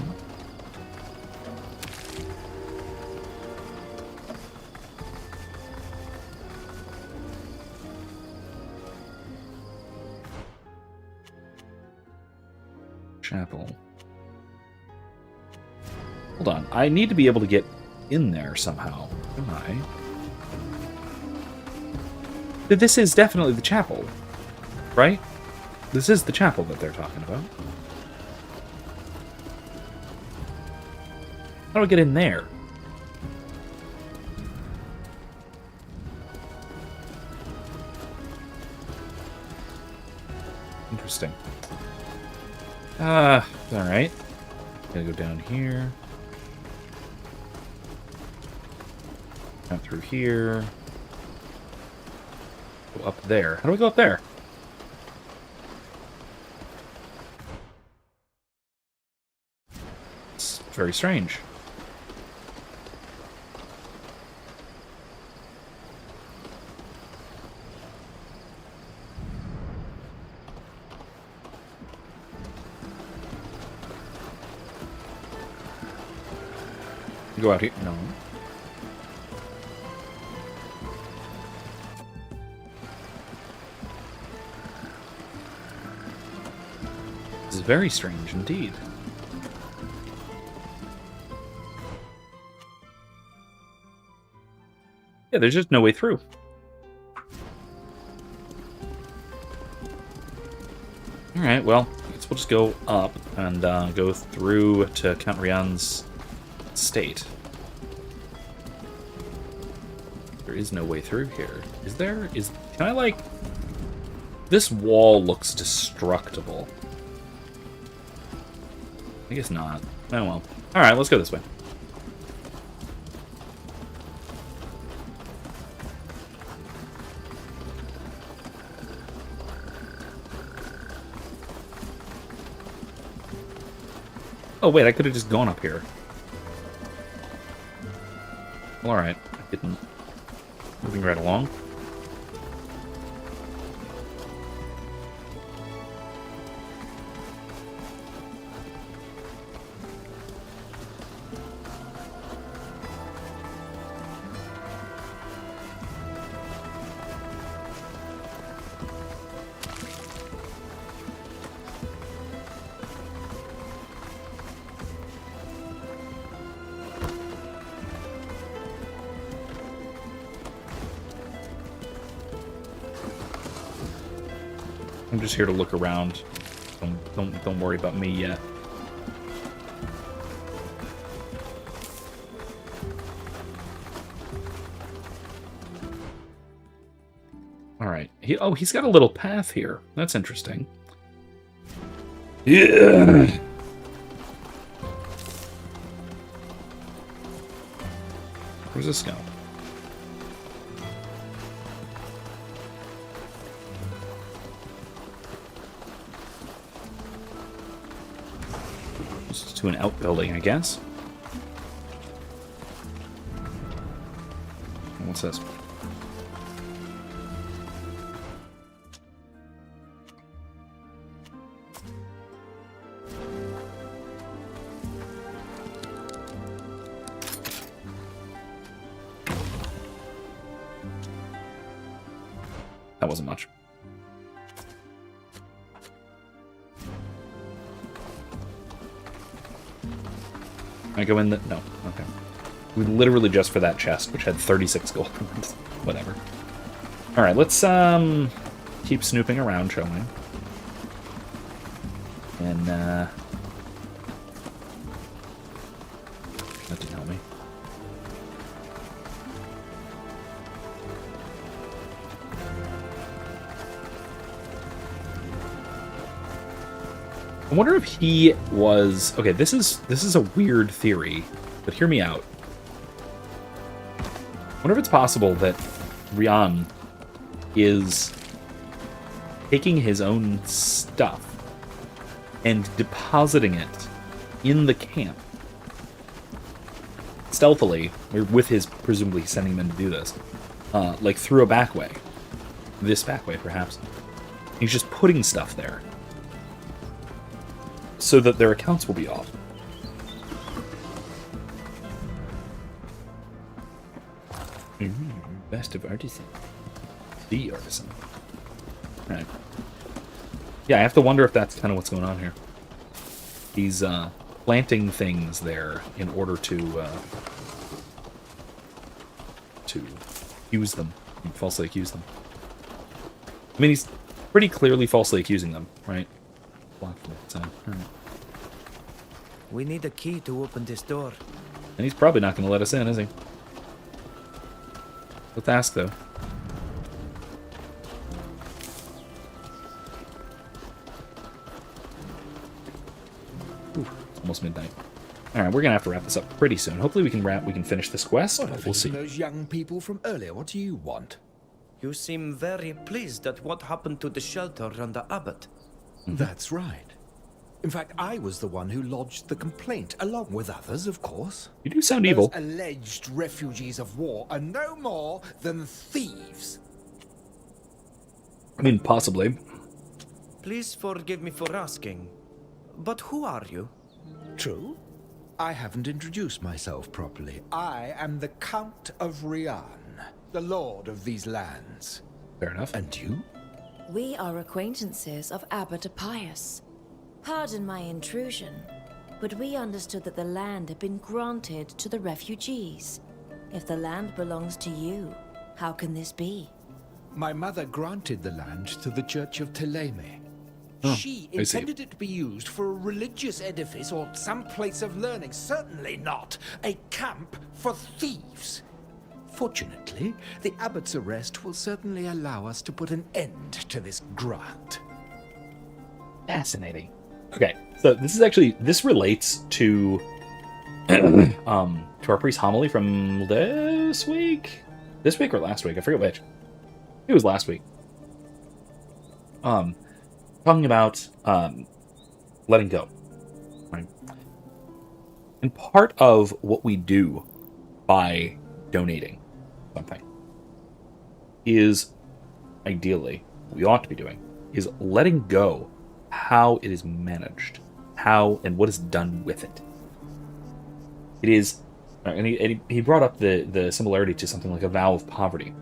Chapel. Hold on. I need to be able to get in there somehow. Don't I? This is definitely the chapel, right? This is the chapel that they're talking about. How do I get in there? Interesting. Alright. Gotta go down here. Down through here. Go up there. How do I go up there? It's very strange. Go out here. No. This is very strange indeed. Yeah, there's just no way through. Alright, well, I guess we'll just go up and go through to Count Rian's state. There is no way through here. Is there? Can I, like... This wall looks destructible. I guess not. Oh well. Alright, let's go this way. Oh wait, I could have just gone up here. Alright, I didn't. Moving right along. I'm just here to look around. Don't worry about me yet. All right. He's got a little path here. That's interesting. Yeah. Where's this go? To an outbuilding, I guess. What's this? That wasn't much. I go in the... No. Okay. We literally just for that chest, which had 36 gold. Whatever. Alright, let's keep snooping around, shall we? And, that didn't help me. I wonder if he was... Okay, this is a weird theory, but hear me out. I wonder if it's possible that Rian is taking his own stuff and depositing it in the camp stealthily, or with his, presumably sending them to do this, like through a back way. This back way, perhaps. He's just putting stuff there so that their accounts will be off. Best of artisan. The artisan. Right. Yeah, I have to wonder if that's kind of what's going on here. He's planting things there in order to accuse them, falsely accuse them. I mean, he's pretty clearly falsely accusing them, right? So, right. We need a key to open this door. And he's probably not going to let us in, is he? Let's ask, though. Ooh, it's almost midnight. All right, we're gonna have to wrap this up pretty soon. Hopefully, we can finish this quest. But we'll see. Those young people from earlier. What do you want? You seem very pleased at what happened to the shelter and the abbot. That's right. In fact, I was the one who lodged the complaint, along with others, of course. You do sound evil. Those alleged refugees of war are no more than thieves. I mean, possibly. Please forgive me for asking, but who are you? True. I haven't introduced myself properly. I am the Count of Rian, the lord of these lands. Fair enough. And you? We are acquaintances of Abbot Appius. Pardon my intrusion, but we understood that the land had been granted to the refugees. If the land belongs to you, how can this be? My mother granted the land to the Church of Teleme. Oh, she intended it to be used for a religious edifice or some place of learning. Certainly not a camp for thieves. Fortunately, the abbot's arrest will certainly allow us to put an end to this grant. Fascinating. Okay, so this relates to our priest homily from this week or last week. I forget which. It was last week. Talking about letting go, right? And part of what we do by donating something is, ideally, what we ought to be doing is letting go how it is managed, how and what is done with it. It is, and he brought up the similarity to something like a vow of poverty,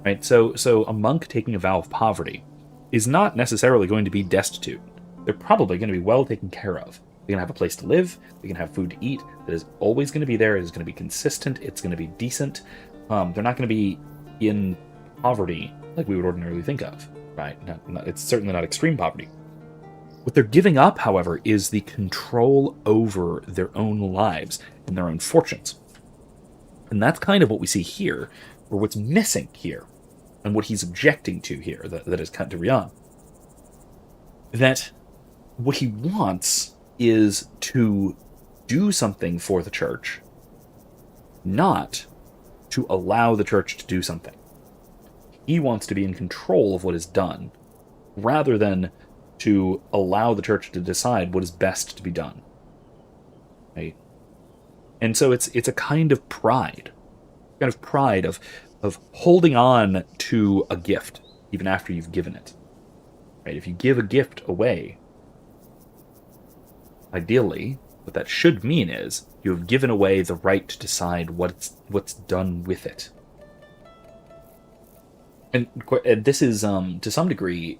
right? So a monk taking a vow of poverty is not necessarily going to be destitute. They're probably going to be well taken care of. They're going to have a place to live. They can have food to eat. That is always going to be there. It is going to be consistent. It's going to be decent. They're not going to be in poverty like we would ordinarily think of, right? It's certainly not extreme poverty. What they're giving up, however, is the control over their own lives and their own fortunes. And that's kind of what we see here, or what's missing here, and what he's objecting to here, that is cut to Rian. That what he wants is to do something for the church, not to allow the church to do something. He wants to be in control of what is done, rather than to allow the church to decide what is best to be done. Right? And so it's a kind of pride of holding on to a gift even after you've given it. Right? If you give a gift away, ideally, what that should mean is you have given away the right to decide what's done with it. And this is, to some degree,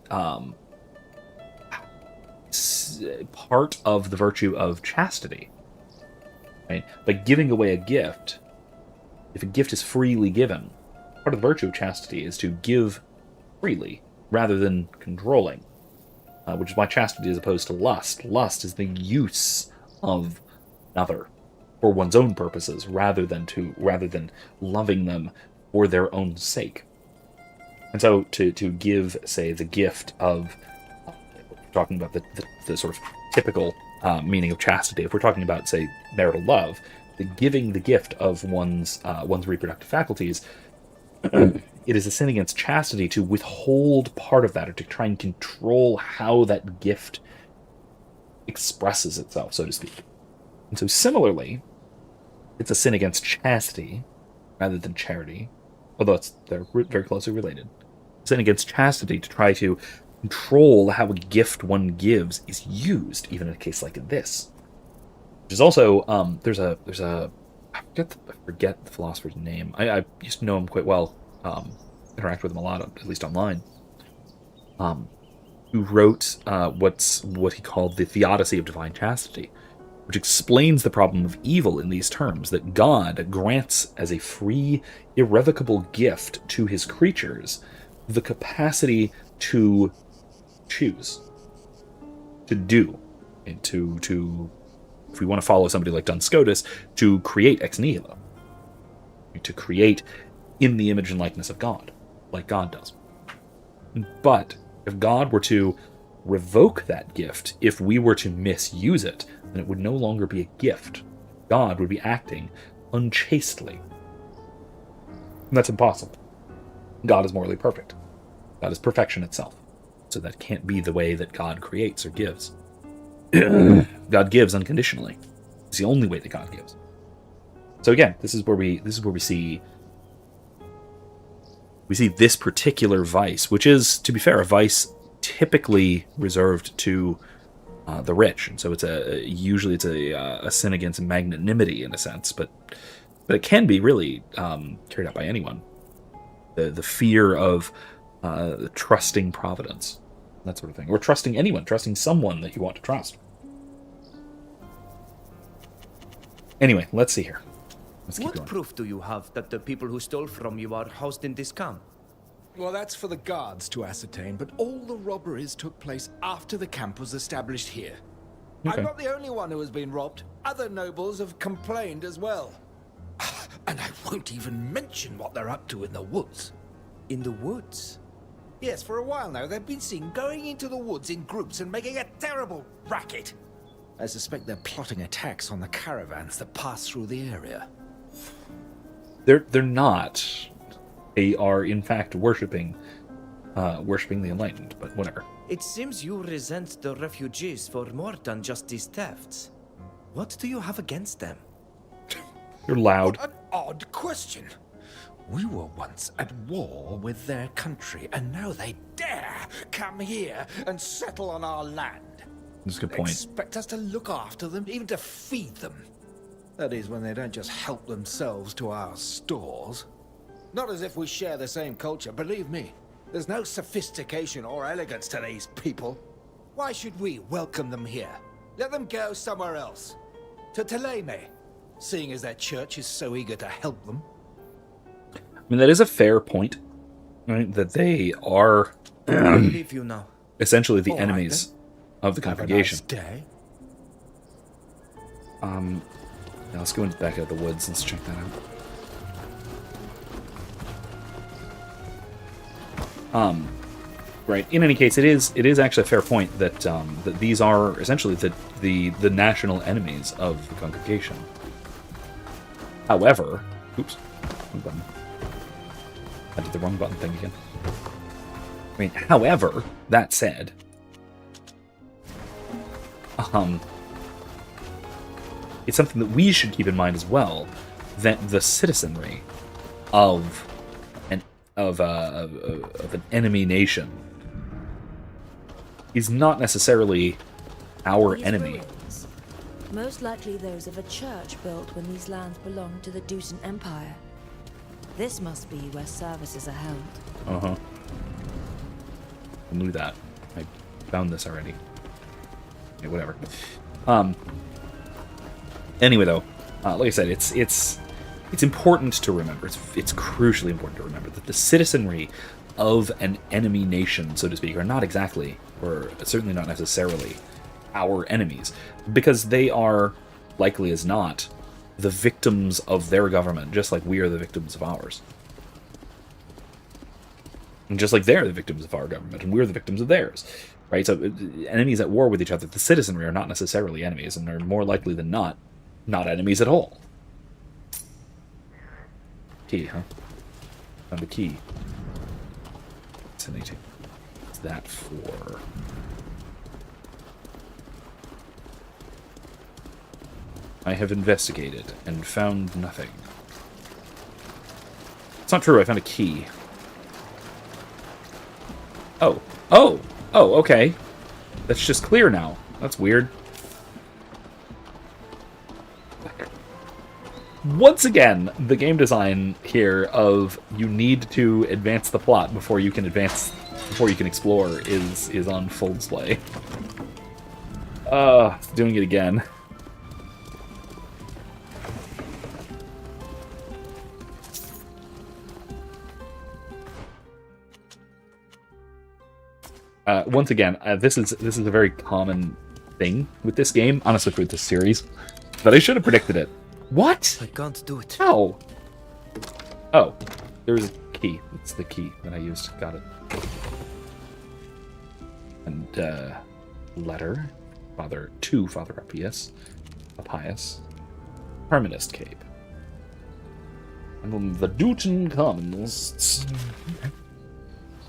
part of the virtue of chastity. right? By giving away a gift, if a gift is freely given, part of the virtue of chastity is to give freely rather than controlling, which is why chastity is opposed to lust. Lust is the use of another for one's own purposes rather than loving them for their own sake. And so to give, say, the gift of, if we're talking about the sort of typical meaning of chastity, if we're talking about, say, marital love, giving the gift of one's reproductive faculties, it is a sin against chastity to withhold part of that, or to try and control how that gift expresses itself, so to speak. And so similarly, it's a sin against chastity rather than charity, although they're very closely related. Sin against chastity to try to control how a gift one gives is used, even in a case like this. Which is also, there's a I forget the philosopher's name. I used to know him quite well, interact with him a lot, at least online, who wrote what he called the Theodicy of Divine Chastity, which explains the problem of evil in these terms, that God grants as a free, irrevocable gift to his creatures the capacity to choose, to do, and to if we want to follow somebody like Duns Scotus, to create ex nihilo, to create in the image and likeness of God, like God does. But if God were to revoke that gift, if we were to misuse it, then it would no longer be a gift. God would be acting unchastely. And that's impossible. God is morally perfect. God is perfection itself. So that can't be the way that God creates or gives. God gives unconditionally. It's the only way that God gives. So again, this is where we see this particular vice, which is, to be fair, a vice typically reserved to the rich, and so it's usually a sin against magnanimity in a sense, but it can be really carried out by anyone. The fear of trusting providence, that sort of thing, or trusting anyone, trusting someone that you want to trust. Anyway, let's see here. What proof do you have that the people who stole from you are housed in this camp? Well, that's for the guards to ascertain, but all the robberies took place after the camp was established here. Okay. I'm not the only one who has been robbed. Other nobles have complained as well. And I won't even mention what they're up to in the woods. In the woods? Yes, for a while now, they've been seen going into the woods in groups and making a terrible racket. I suspect they're plotting attacks on the caravans that pass through the area. They're not. They are, in fact, worshipping the enlightened, but whatever. It seems you resent the refugees for more than just these thefts. What do you have against them? You're loud. What an odd question. We were once at war with their country, and now they dare come here and settle on our land. That's a good point. Expect us to look after them, even to feed them. That is, when they don't just help themselves to our stores. Not as if we share the same culture, believe me. There's no sophistication or elegance to these people. Why should we welcome them here? Let them go somewhere else. To Teleme, seeing as their church is so eager to help them. I mean, that is a fair point, right? That they are I believe you now. Essentially the enemies of the congregation. Have a nice day. Now let's go back out of the woods. Let's check that out. Right. In any case, it is actually a fair point that that these are essentially the national enemies of the congregation. However, oops, wrong button. I did the wrong button thing again. I mean, however, that said, it's something that we should keep in mind as well, that the citizenry of an enemy nation is not necessarily our enemy. Ruins, most likely those of a church built when these lands belonged to the Dusan Empire. This must be where services are held. Uh-huh. I knew that. I found this already. Okay, whatever. Anyway, though, Like I said, it's important to remember. It's crucially important to remember that the citizenry of an enemy nation, so to speak, are not exactly, or certainly not necessarily, our enemies, because they are, likely as not, the victims of their government, just like we are the victims of ours. And just like they're the victims of our government, and we're the victims of theirs. Right? So enemies at war with each other, the citizenry are not necessarily enemies, and are more likely than not enemies at all. Key, huh? Found a key. Fascinating. What's that for? I have investigated and found nothing. It's not true, I found a key. Oh. Oh! Oh, okay. That's just clear now. That's weird. Once again, the game design here of you need to advance the plot before you can explore is on full display. Doing it again. Once again, this is a very common thing with this game, honestly, with this series, but I should have predicted it. What? I can't do it. How? Oh, there's a key. It's the key that I used. Got it. And letter, Father Appius, Permanist Cape, and the Dutton Communists.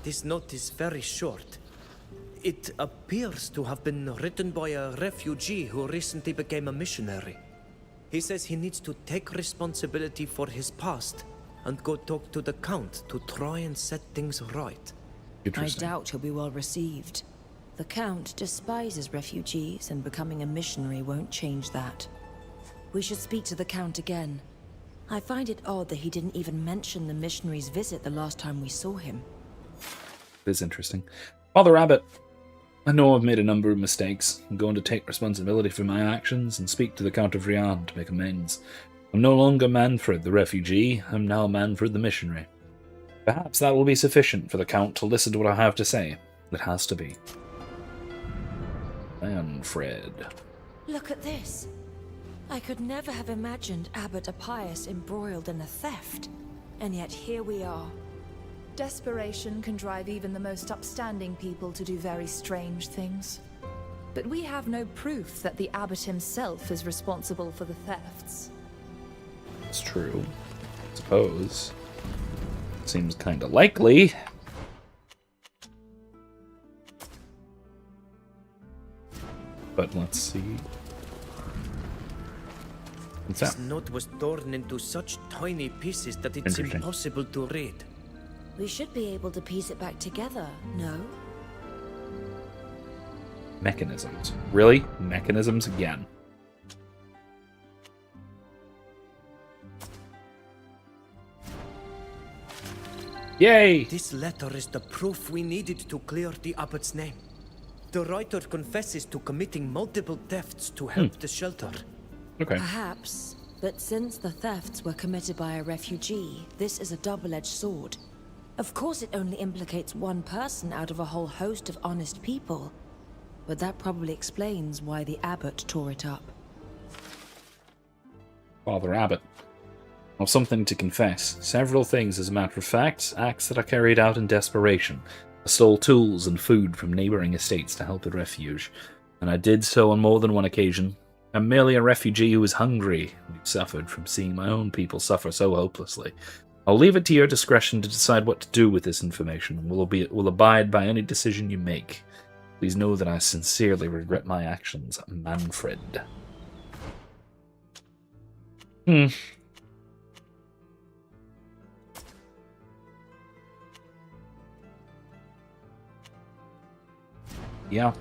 This note is very short. It appears to have been written by a refugee who recently became a missionary. He says he needs to take responsibility for his past and go talk to the Count to try and set things right. I doubt he'll be well received. The Count despises refugees, and becoming a missionary won't change that. We should speak to the Count again. I find it odd that he didn't even mention the missionary's visit the last time we saw him. It is interesting. Father Abbot, I know I've made a number of mistakes. I'm going to take responsibility for my actions and speak to the Count of Rian to make amends. I'm no longer Manfred the refugee, I'm now Manfred the missionary. Perhaps that will be sufficient for the Count to listen to what I have to say. It has to be. Manfred. Look at this. I could never have imagined Abbot Appius embroiled in a theft. And yet here we are. Desperation can drive even the most upstanding people to do very strange things. But we have no proof that the abbot himself is responsible for the thefts. It's true. I suppose. Seems kinda likely. But let's see. This note was torn into such tiny pieces that it's impossible to read. We should be able to piece it back together, no? Mechanisms. Really? Mechanisms again. Yay! This letter is the proof we needed to clear the abbot's name. The writer confesses to committing multiple thefts to help the shelter. Okay. Perhaps, but since the thefts were committed by a refugee, this is a double-edged sword. Of course it only implicates one person out of a whole host of honest people, but that probably explains why the abbot tore it up. Father Abbot. I've something to confess. Several things, as a matter of fact, acts that I carried out in desperation. I stole tools and food from neighbouring estates to help the refuge, and I did so on more than one occasion. I'm merely a refugee who was hungry and who suffered from seeing my own people suffer so hopelessly. I'll leave it to your discretion to decide what to do with this information, and will abide by any decision you make. Please know that I sincerely regret my actions, Manfred. Yeah.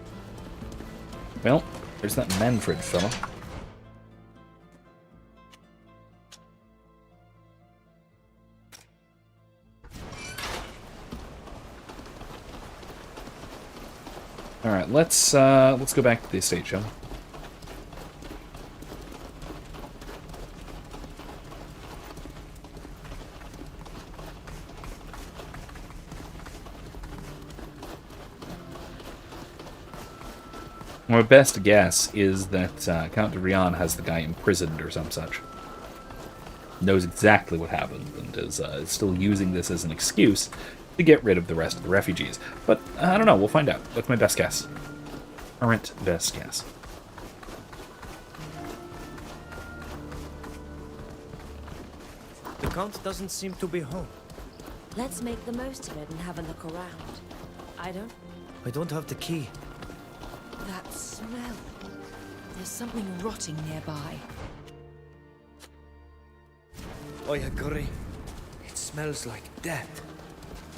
Well, there's that Manfred fella. All right, let's go back to the estate, shall we? My best guess is that Count de Rion has the guy imprisoned or some such. Knows exactly what happened and is still using this as an excuse to get rid of the rest of the refugees. But I don't know, we'll find out. That's my best guess. Current best guess. The Count doesn't seem to be home. Let's make the most of it and have a look around. I don't have the key. That smell. There's something rotting nearby. I agree. It smells like death.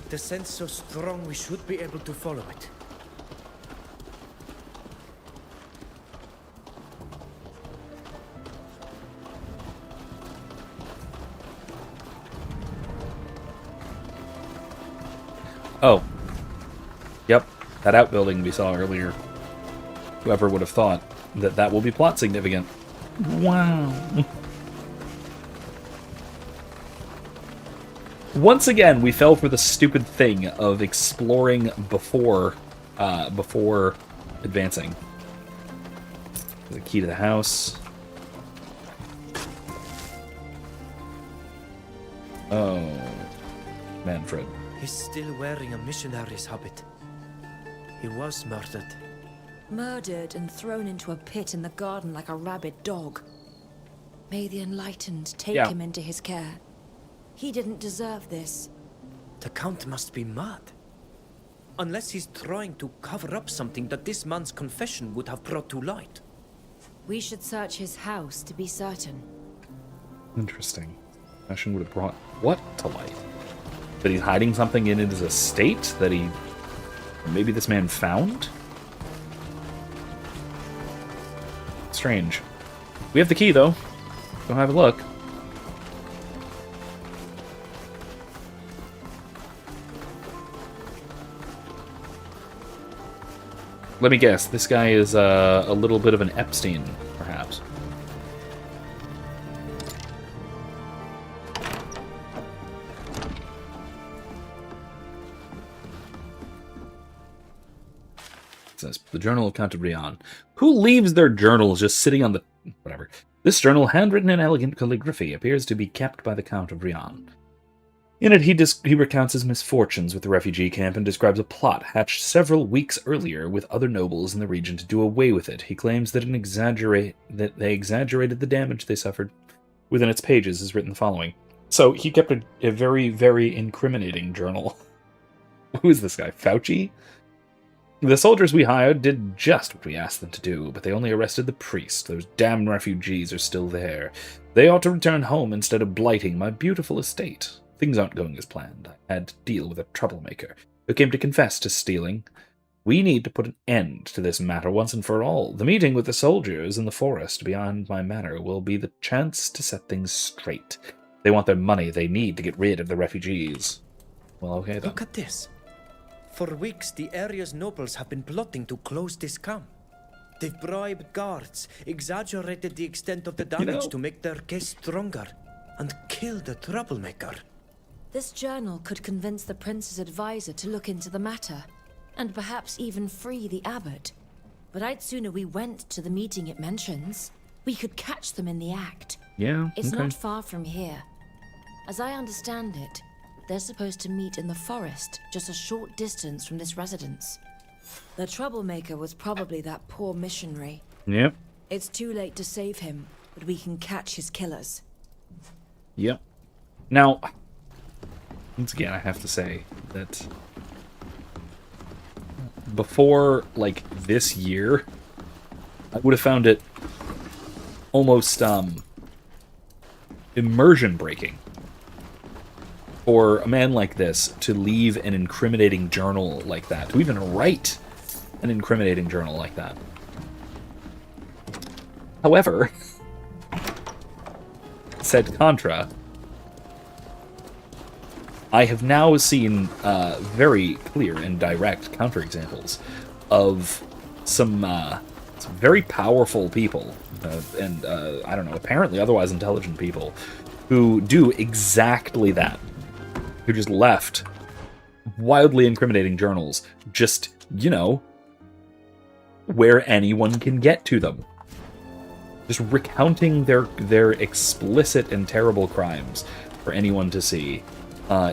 The scent's so strong we should be able to follow it. Oh. Yep, that outbuilding we saw earlier. Whoever would have thought that that will be plot significant. Wow. Once again, we fell for the stupid thing of exploring before advancing. The key to the house. Oh, Manfred. He's still wearing a missionary's habit. He was murdered. Murdered and thrown into a pit in the garden like a rabid dog. May the Enlightened take him into his care. He didn't deserve this. The Count must be mad. Unless he's trying to cover up something that this man's confession would have brought to light. We should search his house to be certain. Interesting. Confession would have brought what to light? That he's hiding something in his estate that he... maybe this man found? Strange. We have the key, though. Go have a look. Let me guess. This guy is a little bit of an Epstein, perhaps. Says the Journal of Count de Rion. Who leaves their journals just sitting on the... whatever. This journal, handwritten in elegant calligraphy, appears to be kept by the Count of Rion. In it, he recounts his misfortunes with the refugee camp and describes a plot hatched several weeks earlier with other nobles in the region to do away with it. He claims that they exaggerated the damage they suffered. Within its pages is written the following. So he kept a very, very incriminating journal. Who is this guy? Fauci? The soldiers we hired did just what we asked them to do, but they only arrested the priest. Those damn refugees are still there. They ought to return home instead of blighting my beautiful estate. Things aren't going as planned. I had to deal with a troublemaker who came to confess to stealing. We need to put an end to this matter once and for all. The meeting with the soldiers in the forest beyond my manor will be the chance to set things straight. They want their money. They need to get rid of the refugees. Well, okay then. Look at this. For weeks, the area's nobles have been plotting to close this camp. They've bribed guards, exaggerated the extent of the damage to make their case stronger, and killed the troublemaker. This journal could convince the prince's advisor to look into the matter, and perhaps even free the abbot. But I'd sooner we went to the meeting it mentions. We could catch them in the act. Yeah, It's not far from here. As I understand it, they're supposed to meet in the forest, just a short distance from this residence. The troublemaker was probably that poor missionary. Yep. It's too late to save him, but we can catch his killers. Yep. Now, once again, I have to say that before, like, this year, I would have found it almost, immersion-breaking for a man like this to leave an incriminating journal like that, to even write an incriminating journal like that. However, said contra, I have now seen very clear and direct counterexamples of some very powerful people, and I don't know, apparently otherwise intelligent people, who do exactly that. Who just left wildly incriminating journals, just, you know, where anyone can get to them. Just recounting their explicit and terrible crimes for anyone to see,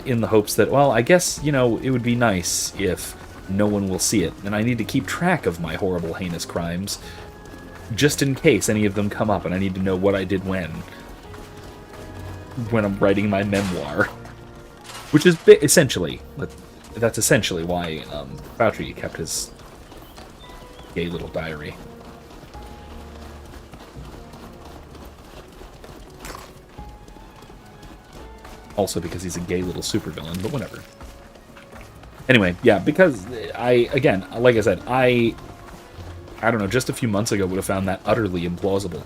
in the hopes that, well, I guess, you know, it would be nice if no one will see it, and I need to keep track of my horrible, heinous crimes, just in case any of them come up, and I need to know what I did when I'm writing my memoir. Which is essentially, that's essentially why Fauci kept his gay little diary. Also because he's a gay little supervillain, but whatever. Anyway, yeah, because again, like I said, I don't know, just a few months ago would have found that utterly implausible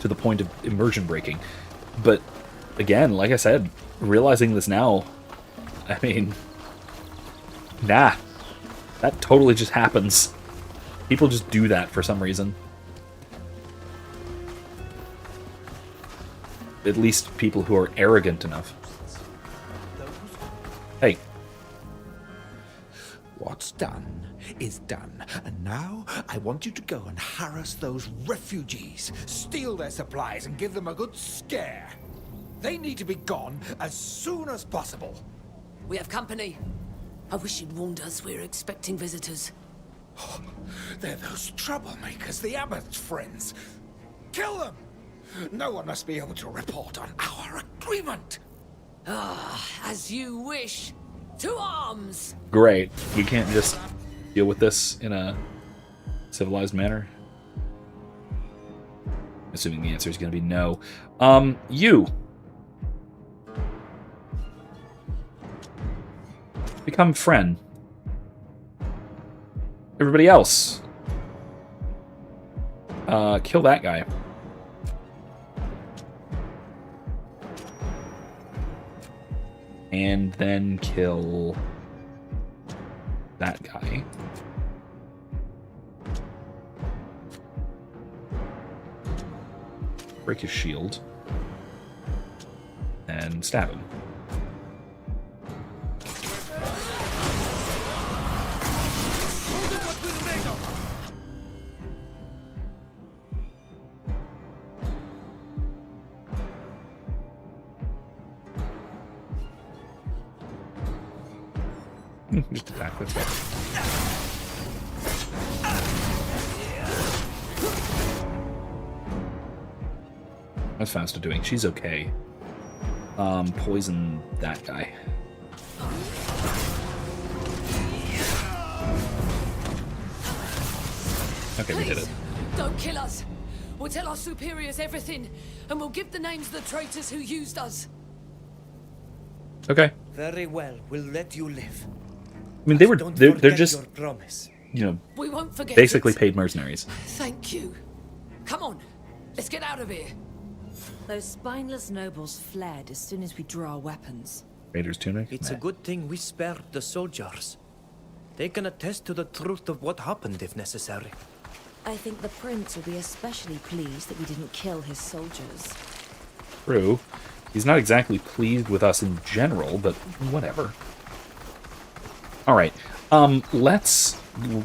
to the point of immersion breaking. But again, like I said, realizing this now, I mean, nah, that totally just happens. People just do that for some reason. At least people who are arrogant enough. Hey. What's done is done, and now I want you to go and harass those refugees, steal their supplies, and give them a good scare. They need to be gone as soon as possible. We have company. I wish you'd warned us. We're expecting visitors. They're those troublemakers, the Abbot's friends. Kill them! No one must be able to report on our agreement. As you wish. To arms! Great. We can't just deal with this in a civilized manner? Assuming the answer is going to be no. You. Become friend. Everybody else. Kill that guy. And then kill that guy. Break his shield. And stab him. Just attack this guy. What's Fausta doing? She's okay. Poison that guy. Okay, we did it. Don't kill us. We'll tell our superiors everything, and we'll give the names of the traitors who used us. Okay. Very well. We'll let you live. I mean, they're just, you know, we won't forget basically it. paid mercenaries. Thank you. Come on, let's get out of here. Those spineless nobles fled as soon as we drew our weapons. Raider's tunic? It's a good thing we spared the soldiers. They can attest to the truth of what happened if necessary. I think the prince will be especially pleased that we didn't kill his soldiers. True. He's not exactly pleased with us in general, but whatever. Alright, let's...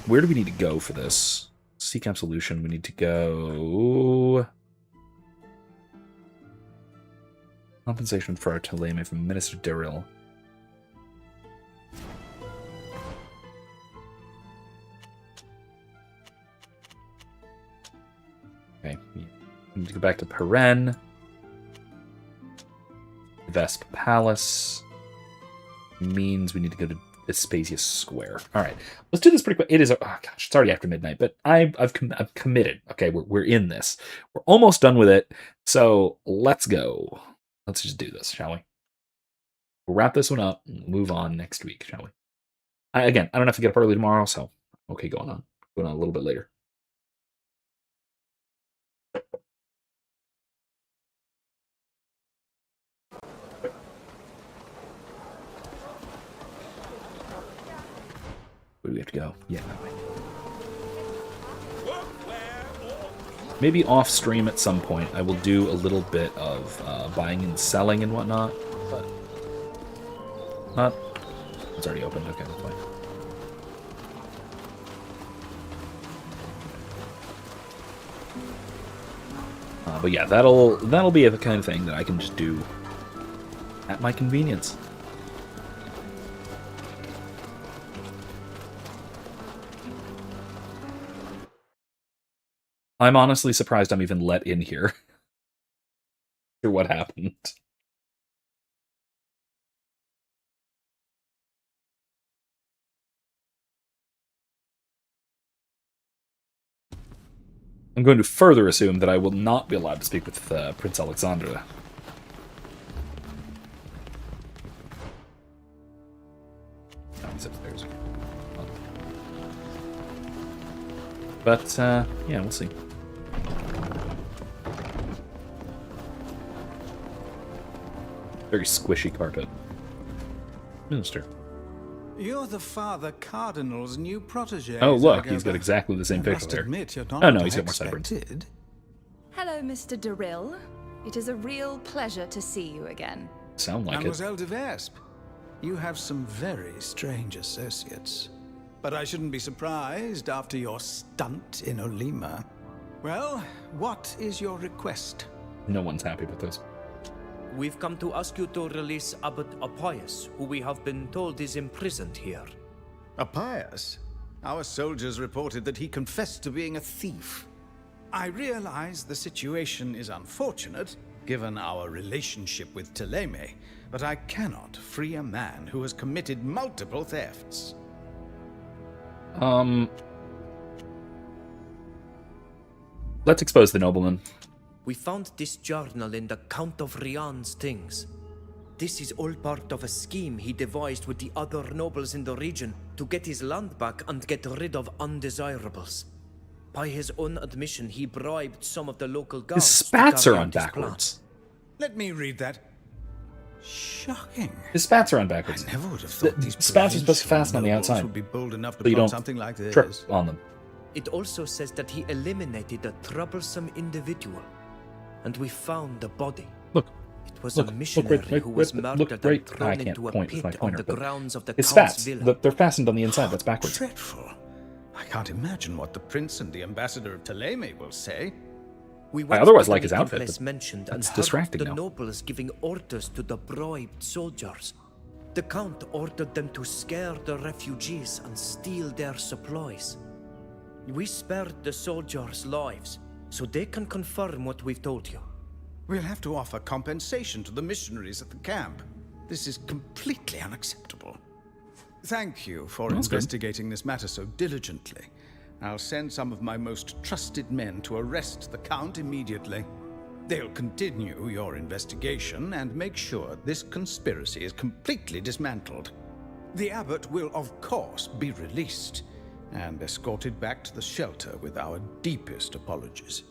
Where do we need to go for this? Seek absolution, we need to go... Compensation for our Teleme from Minister Daryl. Okay, we need to go back to Peren. Vesp Palace. Means we need to go to Vespasius Square. All right, let's do this pretty quick. It is, oh gosh, it's already after midnight, but I've committed. Okay, we're in this. We're almost done with it, so let's go. Let's just do this, shall we? We'll wrap this one up and move on next week, shall we? Again, I don't have to get up early tomorrow, so okay, going on a little bit later. Where do we have to go? Yeah, that way. Maybe off stream at some point I will do a little bit of buying and selling and whatnot, but not. It's already opened. Okay, that's fine. But yeah, that'll be the kind of thing that I can just do at my convenience. I'm honestly surprised I'm even let in here. After what happened. I'm going to further assume that I will not be allowed to speak with Prince Alexandra. Oh, he's upstairs. But, yeah, we'll see. Very squishy carpet. Minister. You're the Father Cardinal's new protege. Oh, look, he's got exactly the same facial hair. Oh, no, he's got more sideburns. Hello, Mr. Durrill. It is a real pleasure to see you again. Sound like Mademoiselle de Vespe, you have some very strange associates. But I shouldn't be surprised after your stunt in Olima. Well, what is your request? No one's happy with this. We've come to ask you to release Abbot Appius, who we have been told is imprisoned here. Appius? Our soldiers reported that he confessed to being a thief. I realize the situation is unfortunate, given our relationship with Thélème, but I cannot free a man who has committed multiple thefts. Let's expose the nobleman. We found this journal in the Count of Rian's things. This is all part of a scheme he devised with the other nobles in the region to get his land back and get rid of undesirables. By his own admission, he bribed some of the local guards. His spats are to carry on out his backwards. Let me read that. Shocking. His spats are on backwards. I never would have thought these spats are supposed to fasten on the outside. Would be bold enough to so you plot don't something like this. trip on them. It also says that he eliminated a troublesome individual. And we found the body. Look. It was a missionary who was murdered and thrown into a pit on the grounds of the his Count's spats, villa. they're fastened on the inside. That's backwards. Dreadful. I can't imagine what the prince and the ambassador of Thélème will say. I otherwise like his outfit, Place but mentioned it's and distracting heard the now. nobles giving orders to the bribed soldiers. The Count ordered them to scare the refugees and steal their supplies. We spared the soldiers' lives, so they can confirm what we've told you. We'll have to offer compensation to the missionaries at the camp. This is completely unacceptable. Thank you for investigating this matter so diligently. I'll send some of my most trusted men to arrest the Count immediately. They'll continue your investigation and make sure this conspiracy is completely dismantled. The abbot will, of course, be released and escorted back to the shelter with our deepest apologies.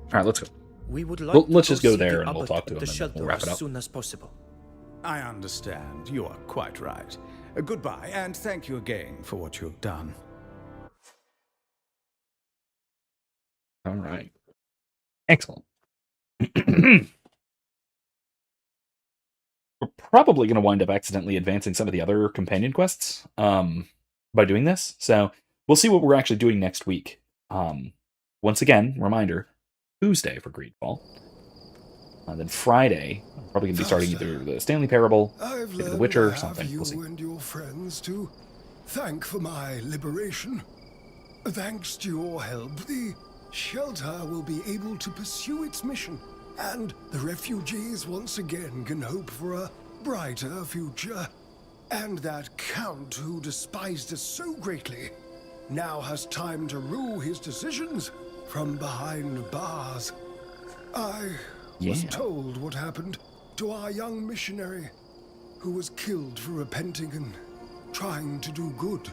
All right, let's go. We would like let's to just go see there the and we'll abbot talk to at him the and shelter we'll wrap it as up. soon as possible. I understand. You are quite right. Goodbye, and thank you again for what you've done. All right. Excellent. We're probably going to wind up accidentally advancing some of the other companion quests by doing this. So we'll see what we're actually doing next week. Once again, reminder, Tuesday for Greedfall. Then Friday, I'm probably going to be starting either the Stanley Parable, maybe The Witcher, or something. We'll see. You and your friends to thank for my liberation. Thanks to your help, the shelter will be able to pursue its mission, and the refugees once again can hope for a brighter future. And that Count who despised us so greatly now has time to rue his decisions from behind bars. I was told what happened to our young missionary, who was killed for repenting and trying to do good.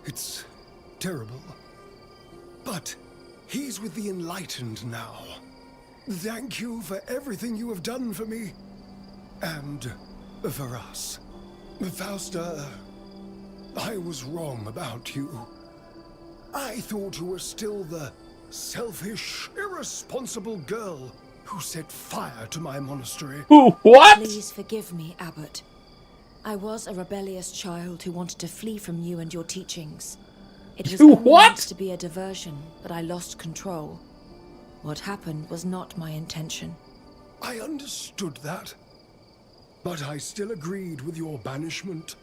It's terrible. But he's with the enlightened now. Thank you for everything you have done for me. And for us. Fausta, I was wrong about you. I thought you were still the selfish, irresponsible girl who set fire to my monastery. What? Please forgive me, Abbot. I was a rebellious child who wanted to flee from you and your teachings. It was only meant to be a diversion, but I lost control. What happened was not my intention. I understood that. But I still agreed with your banishment.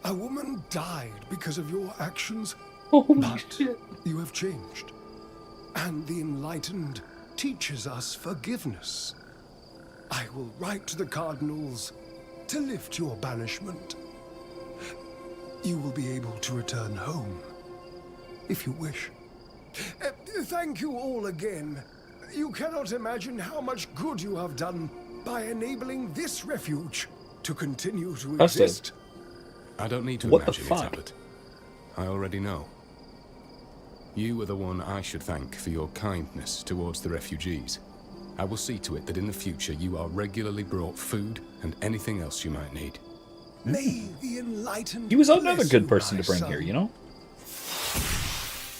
A woman died because of your actions. But you have changed. And the Enlightened teaches us forgiveness. I will write to the Cardinals to lift your banishment. You will be able to return home, if you wish. Thank you all again. You cannot imagine how much good you have done by enabling this refuge to continue to exist. I don't need to What the imagine fuck? it, Abbott. I already know. You are the one I should thank for your kindness towards the refugees. I will see to it that in the future you are regularly brought food and anything else you might need. May the Enlightened He was another bless good you, person my to bring son. here, you know?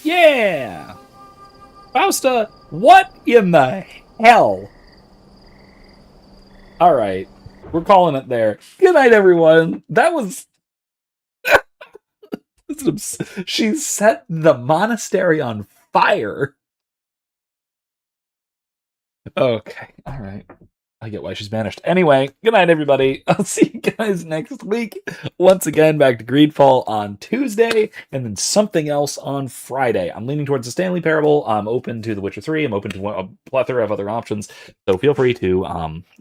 Yeah! Fausta, what in the hell? Alright, we're calling it there. Good night, everyone. That was... She set the monastery on fire. Okay, alright. I get why she's banished. Anyway, good night, everybody. I'll see you guys next week. Once again, back to Greedfall on Tuesday, and then something else on Friday. I'm leaning towards the Stanley Parable. I'm open to The Witcher 3. I'm open to a plethora of other options. So feel free to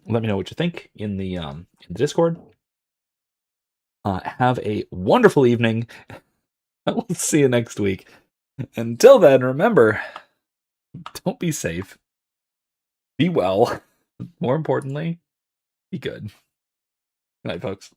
let me know what you think in the Discord. Have a wonderful evening. We'll see you next week. Until then, remember, don't be safe. Be well. More importantly, be good. Good night, folks.